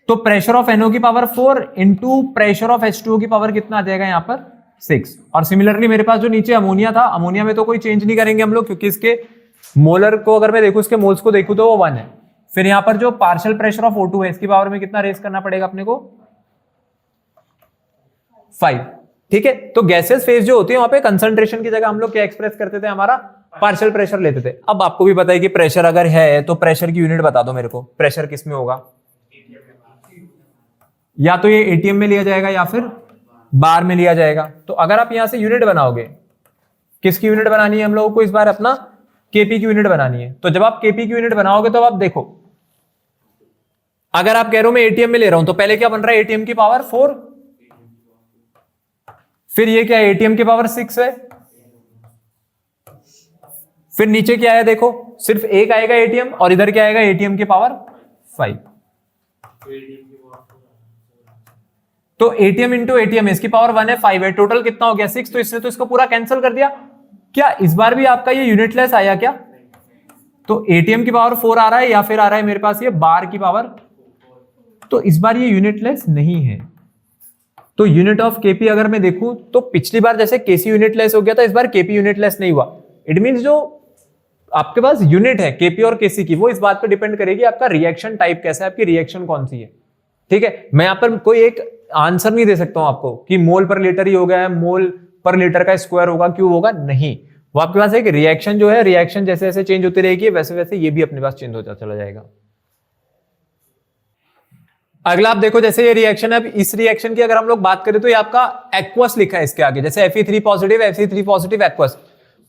तो प्रेशर ऑफ NO की power 4 into pressure of H2O की पावर कितना आ जाएगा यहां पर? 6। और सिमिलरली मेरे पास जो नीचे अमोनिया था, अमोनिया में तो कोई चेंज नहीं करेंगे हम लोग, क्योंकि इसके मोलर को अगर मैं देखूं, इसके मोल्स को देखूं तो वो 1 है। फिर यहां पर जो पार्शियल प्रेशर ऑफ O2 है, इसकी पावर में कितना रेस करना पड़ेगा अपने को? 5। ठीक है, तो गैसेस फेज जो होती है वहां पे कंसंट्रेशन की जगह हम लोग क्या एक्सप्रेस करते थे? हमारा पार्शियल प्रेशर लेते थे। अब आपको भी पता है कि प्रेशर अगर है तो प्रेशर की यूनिट बता दो मेरे को, प्रेशर किस में होगा? या तो ये एटीएम में लिया जाएगा या फिर बार में लिया जाएगा। तो अगर आप यहां से यूनिट बनाओगे, किसकी यूनिट बनानी है हम लोगों को इस बार? अपना केपी की यूनिट बनानी है। तो जब आप केपी की यूनिट बनाओगे तो आप देखो, अगर आप कह रहे हो मैं एटीएम में ले रहा हूं, तो पहले क्या बन रहा है? एटीएम की पावर 4, फिर ये क्या है? एटीएम की पावर 6 है, फिर नीचे क्या है? देखो सिर्फ एक आएगा एटीएम, और इधर क्या आएगा? एटीएम की पावर 5। तो एटीएम इंटू एटीएम, इसकी पावर 1 है, 5 है, टोटल कितना हो गया? 6। तो इसने तो इसको पूरा कैंसिल कर दिया। क्या इस बार भी आपका ये यूनिटलेस आया क्या? तो एटीएम की पावर 4 आ रहा है, या फिर आ रहा है मेरे पास ये बार की पावर? तो इस बार ये यूनिटलेस नहीं है। तो यूनिट ऑफ केपी अगर मैं देखूं तो पिछली बार जैसे केसी यूनिटलेस हो गया था, इस बार केपी यूनिटलेस नहीं हुआ। इट मींस जो आपके पास यूनिट है केपी और केसी की, वो इस बात पे डिपेंड करेगी आपका रिएक्शन टाइप कैसा है, आपकी रिएक्शन कौन सी है। ठीक है, मैं यहां पर कोई एक आंसर नहीं दे सकता हूं आपको कि मोल पर लीटर ही हो गया है, मोल पर लीटर का स्क्वायर होगा, क्यों होगा? नहीं, वो आपके पास एक रिएक्शन जो है, रिएक्शन जैसे जैसे चेंज होती रहेगी वैसे वैसे ये भी अपने पास चेंज होता चला जाएगा। अगला आप देखो, जैसे ये रिएक्शन है, इस रिएक्शन की अगर हम लोग बात करें तो ये आपका एक्वस लिखा है इसके आगे, जैसे Fe3 positive, Fe3 positive aqueous.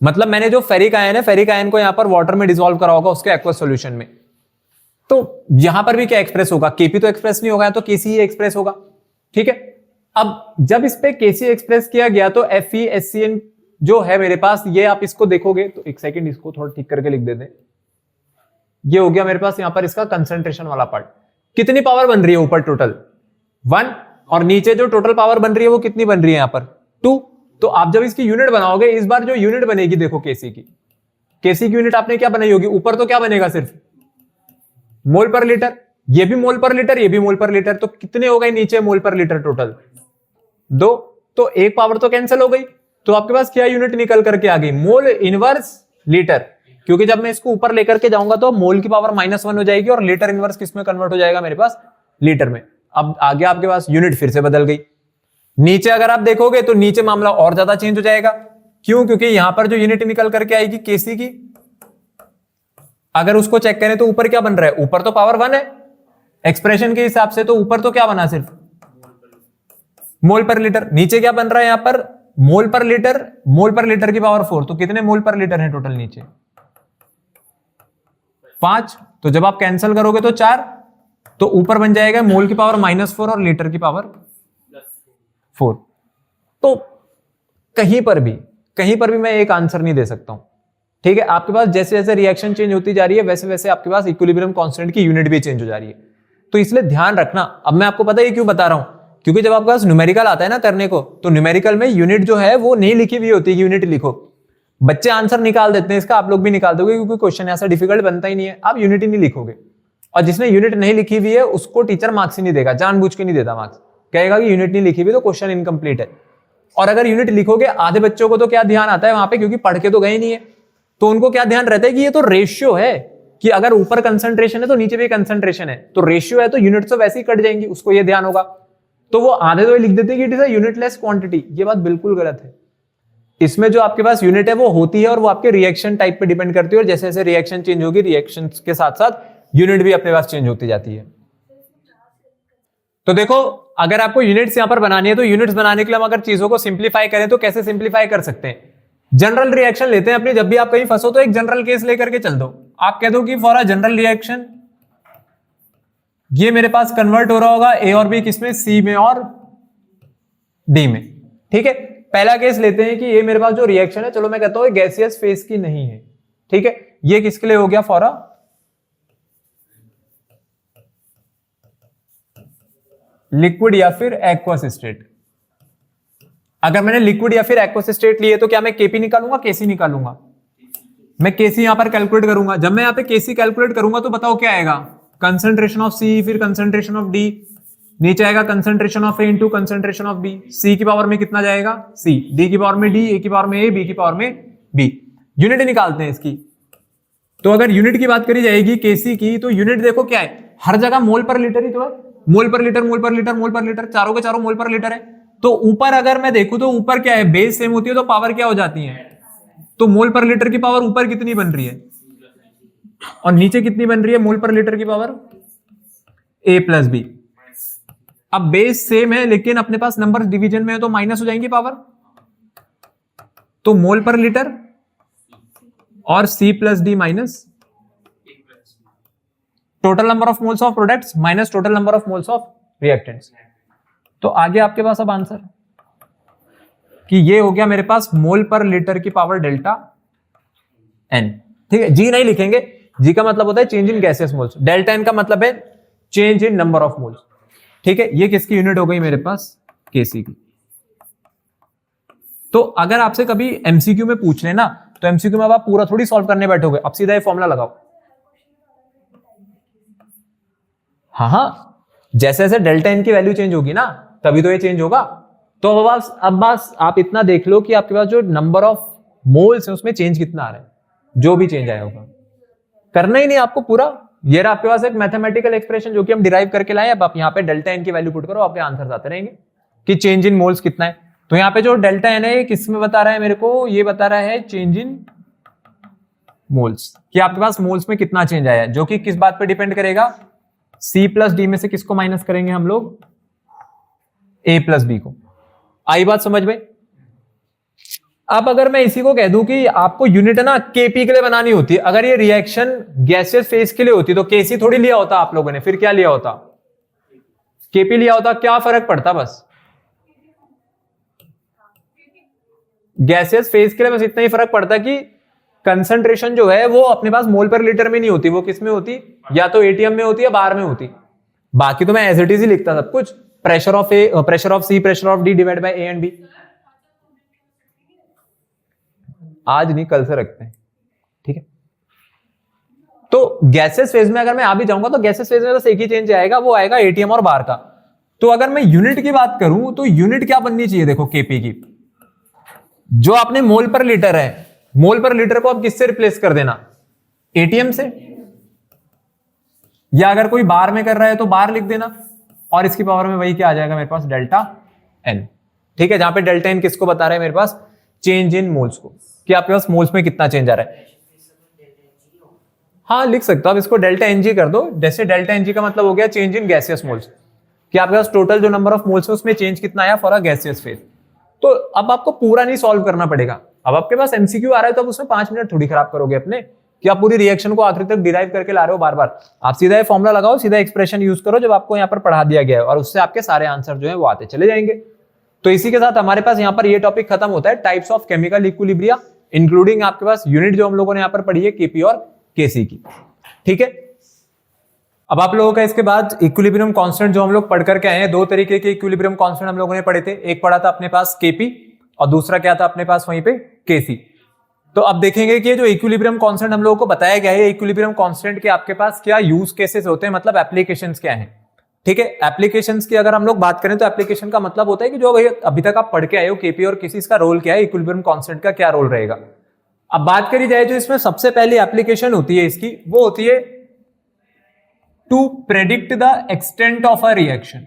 मतलब मैंने जो फेरिक आयन है, फेरिक आयन को यहां पर वाटर में डिसॉल्व करा होगा उसके एक्वस सॉल्यूशन में, तो यहां पर भी क्या एक्सप्रेस होगा, केपी तो एक्सप्रेस नहीं होगा, तो केसी ही एक्सप्रेस होगा। ठीक है, अब जब इस पे केसी एक्सप्रेस किया गया तो FeSCN जो है मेरे पास, ये आप इसको देखोगे तो एक सेकंड इसको थोड़ा ठीक करके लिख देते हैं। ये हो गया मेरे पास यहां पर इसका कंसंट्रेशन वाला पार्ट। कितनी पावर बन रही है ऊपर टोटल 1, और नीचे जो टोटल पावर बन रही है वो कितनी बन रही है यहां पर 2। तो आप जब इसकी यूनिट बनाओगे, इस बार जो यूनिट बनेगी देखो केसी की यूनिट आपने क्या बनाई होगी, ऊपर तो क्या बनेगा सिर्फ मोल पर लीटर, ये भी मोल पर लीटर, ये भी मोल पर लीटर, तो कितने हो गए नीचे मोल पर लीटर टोटल 2। तो एक पावर तो कैंसिल हो गई, तो आपके पास क्या यूनिट निकल करके आ गई, मोल इनवर्स लीटर, क्योंकि जब मैं इसको ऊपर लेकर के जाऊंगा तो मोल की पावर -1 हो जाएगी और लीटर इनवर्स किसमें कन्वर्ट हो जाएगा मेरे पास, लीटर में। अब आगे आपके पास यूनिट फिर से बदल गई। नीचे अगर आप देखोगे तो नीचे मामला और ज्यादा चेंज हो जाएगा, क्यों, क्योंकि यहां पर जो यूनिट निकल करके आएगी केसी की, अगर उसको चेक करें तो ऊपर क्या बन रहा है, ऊपर तो पावर 1 है एक्सप्रेशन के हिसाब से, तो ऊपर तो क्या बना सिर्फ मोल पर लीटर, नीचे क्या बन रहा है यहां पर मोल पर लीटर की पावर 4, तो कितने मोल पर लीटर है टोटल नीचे 5, तो जब आप कैंसिल करोगे तो 4, तो ऊपर बन जाएगा मोल की पावर -4 और लीटर की पावर 4। तो कहीं पर भी मैं एक आंसर नहीं दे सकता हूं। ठीक है, आपके पास जैसे जैसे रिएक्शन चेंज होती जा रही है वैसे वैसे आपके पास इक्विलिब्रियम कांस्टेंट की यूनिट भी चेंज हो जा रही है, तो इसलिए ध्यान रखना। अब मैं आपको पता है क्यों बता रहा हूं, क्योंकि जब आपके पास न्यूमेरिकल आता है ना करने को, तो न्यूमेरिकल में यूनिट जो है वो नहीं लिखी हुई होती है, यूनिट लिखो, बच्चे आंसर निकाल देते हैं इसका, आप लोग भी निकाल दोगे क्योंकि क्वेश्चन ऐसा डिफिकल्ट बनता ही नहीं है, आप यूनिट ही नहीं लिखोगे। और जिसने यूनिट नहीं लिखी हुई है उसको टीचर मार्क्स ही नहीं देगा, जानबूझ के नहीं देता मार्क्स, कहेगा कि यूनिट नहीं लिखी हुई तो क्वेश्चन इनकम्प्लीट है। और अगर यूनिट लिखोगे, आधे बच्चों को तो क्या ध्यान आता है वहां पे, क्योंकि पढ़ के तो गए नहीं है, तो उनको क्या ध्यान रहता है कि ये तो रेशियो है, कि अगर ऊपर कंसंट्रेशन है तो नीचे भी कंसंट्रेशन है, तो रेशियो है तो यूनिट तो वैसे ही कट जाएंगी, उसको ये ध्यान होगा, तो वो आधे तो लिख देते हैं कि it is a unitless quantity. ये बात बिल्कुल गलत है। इसमें जो आपके पास यूनिट है वो होती है और वो आपके रिएक्शन टाइप पे डिपेंड करती है, और जैसे जैसे रिएक्शन चेंज होगी रिएक्शन के साथ साथ यूनिट भी अपने पास चेंज होती जाती है। तो देखो, अगर आपको यूनिट्स यहां पर बनानी है तो यूनिट्स बनाने के लिए हम अगर चीजों को सिंप्लीफाई करें तो कैसे सिंप्लीफाई कर सकते हैं, जनरल रिएक्शन लेते हैं अपनी, जब भी आप कहीं फंसो तो एक जनरल केस लेकर के चल दो, आप कह दो कि फॉर अ जनरल रिएक्शन ये मेरे पास कन्वर्ट हो रहा होगा ए और बी किसमें, सी में और डी में। ठीक है, पहला केस लेते हैं कि ये मेरे पास जो रिएक्शन है, चलो मैं कहता हूं गैसियस फेज की नहीं है। ठीक है, ये किसके लिए हो गया, फॉर अ लिक्विड या फिर एक्वस स्टेट। अगर मैंने लिक्विड या फिर एक्वस स्टेट लिए तो क्या मैं केपी निकालूंगा, केसी निकालूंगा, मैं केसी यहां पर कैलकुलेट करूंगा। जब मैं यहां पे केसी कैलकुलेट करूंगा तो बताओ क्या आएगा, कंसंट्रेशन ऑफ सी, फिर कंसंट्रेशन ऑफ डी, नीचे आएगा concentration of A into concentration of B, C की पावर में कितना जाएगा सी, डी की पावर में डी, ए की पावर में ए, बी की पावर में बी। यूनिट निकालते हैं इसकी, तो अगर यूनिट की बात करी जाएगी केसी की, तो यूनिट देखो क्या है, हर जगह मोल पर लीटर ही तो है, मोल per litre mole per litre mole per litre, चारों के चारों मोल पर लीटर है। तो ऊपर अगर मैं देखूं तो ऊपर क्या है, बेस सेम होती है तो पावर क्या हो जाती है, तो मोल पर लीटर की पावर ऊपर कितनी बन रही है और नीचे कितनी बन रही है, मोल पर लीटर की पावर ए प्लस बी। अब बेस सेम है लेकिन अपने पास नंबर डिवीजन में है तो माइनस हो जाएंगी पावर, तो मोल पर लीटर और C plus D minus total number of moles of products minus total number of moles of reactants. तो आगे आपके पास अब आंसर कि ये हो गया मेरे पास मोल पर लीटर की पावर डेल्टा एन। ठीक है, जी नहीं लिखेंगे, जी का मतलब होता है change in gaseous moles, delta N का मतलब है change in number of moles. ठीक है, ये किसकी यूनिट हो गई मेरे पास, केसी की। तो अगर आपसे कभी एमसीक्यू में पूछ लेना तो एमसीक्यू में अब आप पूरा थोड़ी सॉल्व करने बैठोगे, अब सीधा ये फॉर्मूला लगाओ। हाँ, जैसे जैसे डेल्टा एन की वैल्यू चेंज होगी ना तभी तो ये चेंज होगा। तो अब बस आप इतना देख लो कि आपके पास जो नंबर ऑफ मोल्स है उसमें चेंज कितना आ रहा है, जो भी चेंज आया होगा करना ही नहीं आपको पूरा। ये रहा आपके पास एक मैथमेटिकल एक्सप्रेशन जो कि हम डिराइव करके लाए। अब आप यहाँ पे डेल्टा एन की वैल्यू पुट करो, आपके आंसर आते रहेंगे कि चेंज इन मोल्स कितना है। तो यहाँ पे जो डेल्टा एन है किस में बता रहा है मेरे को, ये बता रहा है चेंज इन मोल्स, कि आपके पास मोल्स में कितना चेंज आया है, जो कि किस बात पे डिपेंड करेगा, सी प्लस डी में से किसको माइनस करेंगे हम लोग, ए प्लस बी को। आई बात समझ में? अब अगर मैं इसी को कह दूं कि आपको यूनिट है ना केपी के लिए बनानी होती है, अगर ये रिएक्शन गैसियस फेज के लिए होती तो केसी थोड़ी लिया होता आप लोगों ने, फिर क्या लिया होता? केपी लिया होता। क्या फर्क पड़ता? बस गैसियस फेज के लिए बस इतना ही फर्क पड़ता कि कंसंट्रेशन जो है वो अपने पास मोल पर लीटर में नहीं होती, वो किस में होती? या तो एटीएम में होती है, बार में होती। बाकी तो मैं एज इट इज ही लिखता सब कुछ, pressure of A, pressure of C, pressure of D divide by A and B. आज नहीं, कल से रखते हैं, ठीक है। तो गैसेस फेज में अगर मैं आ भी जाऊंगा तो गैसेस फेज में बस एक ही चेंज आएगा, वो आएगा एटीएम और बार का। तो अगर मैं यूनिट की बात करूं तो यूनिट क्या बननी चाहिए? देखो केपी की, जो आपने मोल पर लीटर है, मोल पर लीटर को आप किससे रिप्लेस कर देना? एटीएम से। या अगर कोई बार में कर रहा है तो बार लिख देना, और इसकी पावर में वही क्या आ जाएगा मेरे पास? Delta N. ठीक है, जहां पे डेल्टा एन किसको बता रहा है मेरे पास? चेंज इन मोल्स को, कि आपके पास मोल्स में कितना चेंज आ रहा है। हाँ लिख सकते हो आप इसको, डेल्टा एनजी कर दो। जैसे डेल्टा एनजी का मतलब हो गया चेंज इन गैसियस मोल्स, कि आपके पास टोटल जो नंबर ऑफ मोल्स है उसमें चेंज कितना आया फॉर अ गैसियस फेज। तो अब आपको पूरा नहीं सॉल्व करना पड़ेगा। अब आपके पास एमसीक्यू आ रहा है तो अब उसमें 5 मिनट थोड़ी खराब करोगे अपने, कि आप पूरी रिएक्शन को आखिरी तक डिराइव करके ला रहे हो बार बार। आप सीधा ये फॉर्मुला लगाओ, सीधा एक्सप्रेशन यूज करो जब आपको यहाँ पर पढ़ा दिया गया है, और उससे आपके सारे आंसर जो है वो आते चले जाएंगे। तो इसी के साथ हमारे पास यहाँ पर ये टॉपिक खत्म होता है, types of chemical equilibria, including आपके पास यूनिट जो हम लोगों ने यहाँ पर पढ़ी है केपी और केसी की। ठीक है, अब आप लोगों का इसके बाद इक्विलिब्रियम कांस्टेंट जो हम लोग पढ़ करके आए हैं, 2 तरीके के इक्विलिब्रियम कांस्टेंट हम लोगों ने पढ़े थे। एक पढ़ा था अपने पास केपी और दूसरा क्या था अपने पास वहीं पे केसी। तो अब देखेंगे कि जो इक्विलिब्रियम कांस्टेंट हम लोगों को बताया गया है, इक्विलिब्रियम कांस्टेंट के आपके पास क्या यूज केसेस होते हैं, मतलब एप्लीकेशंस क्या हैं। ठीक है, एप्लीकेशंस की अगर हम लोग बात करें तो एप्लीकेशन का मतलब होता है कि जो अभी तक आप पढ़ के आए हो केपी और केसी, इसका रोल क्या है, इक्विलिब्रियम कांस्टेंट का क्या रोल रहेगा। अब बात करी जाए जो इसमें सबसे पहली एप्लीकेशन होती है इसकी, वो होती है to predict the extent of a reaction.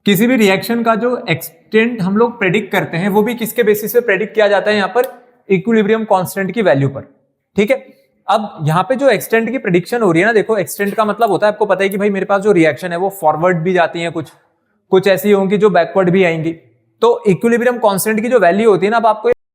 किसी भी रिएक्शन का जो एक्सटेंट हम लोग प्रेडिक्ट करते हैं वो भी किसके बेसिस पे प्रेडिक्ट किया जाता है? यहां पर इक्विलिब्रियम कांस्टेंट की वैल्यू पर। ठीक है, अब यहां पे जो एक्सटेंट की प्रेडिक्शन हो रही है ना, देखो एक्सटेंट का मतलब होता है, आपको पता है कि भाई मेरे पास जो रिएक्शन है वो फॉरवर्ड भी जाती है, कुछ ऐसी होंगी जो बैकवर्ड भी आएंगी। तो इक्विलिब्रियम कांस्टेंट की जो वैल्यू होती है ना, अब आपको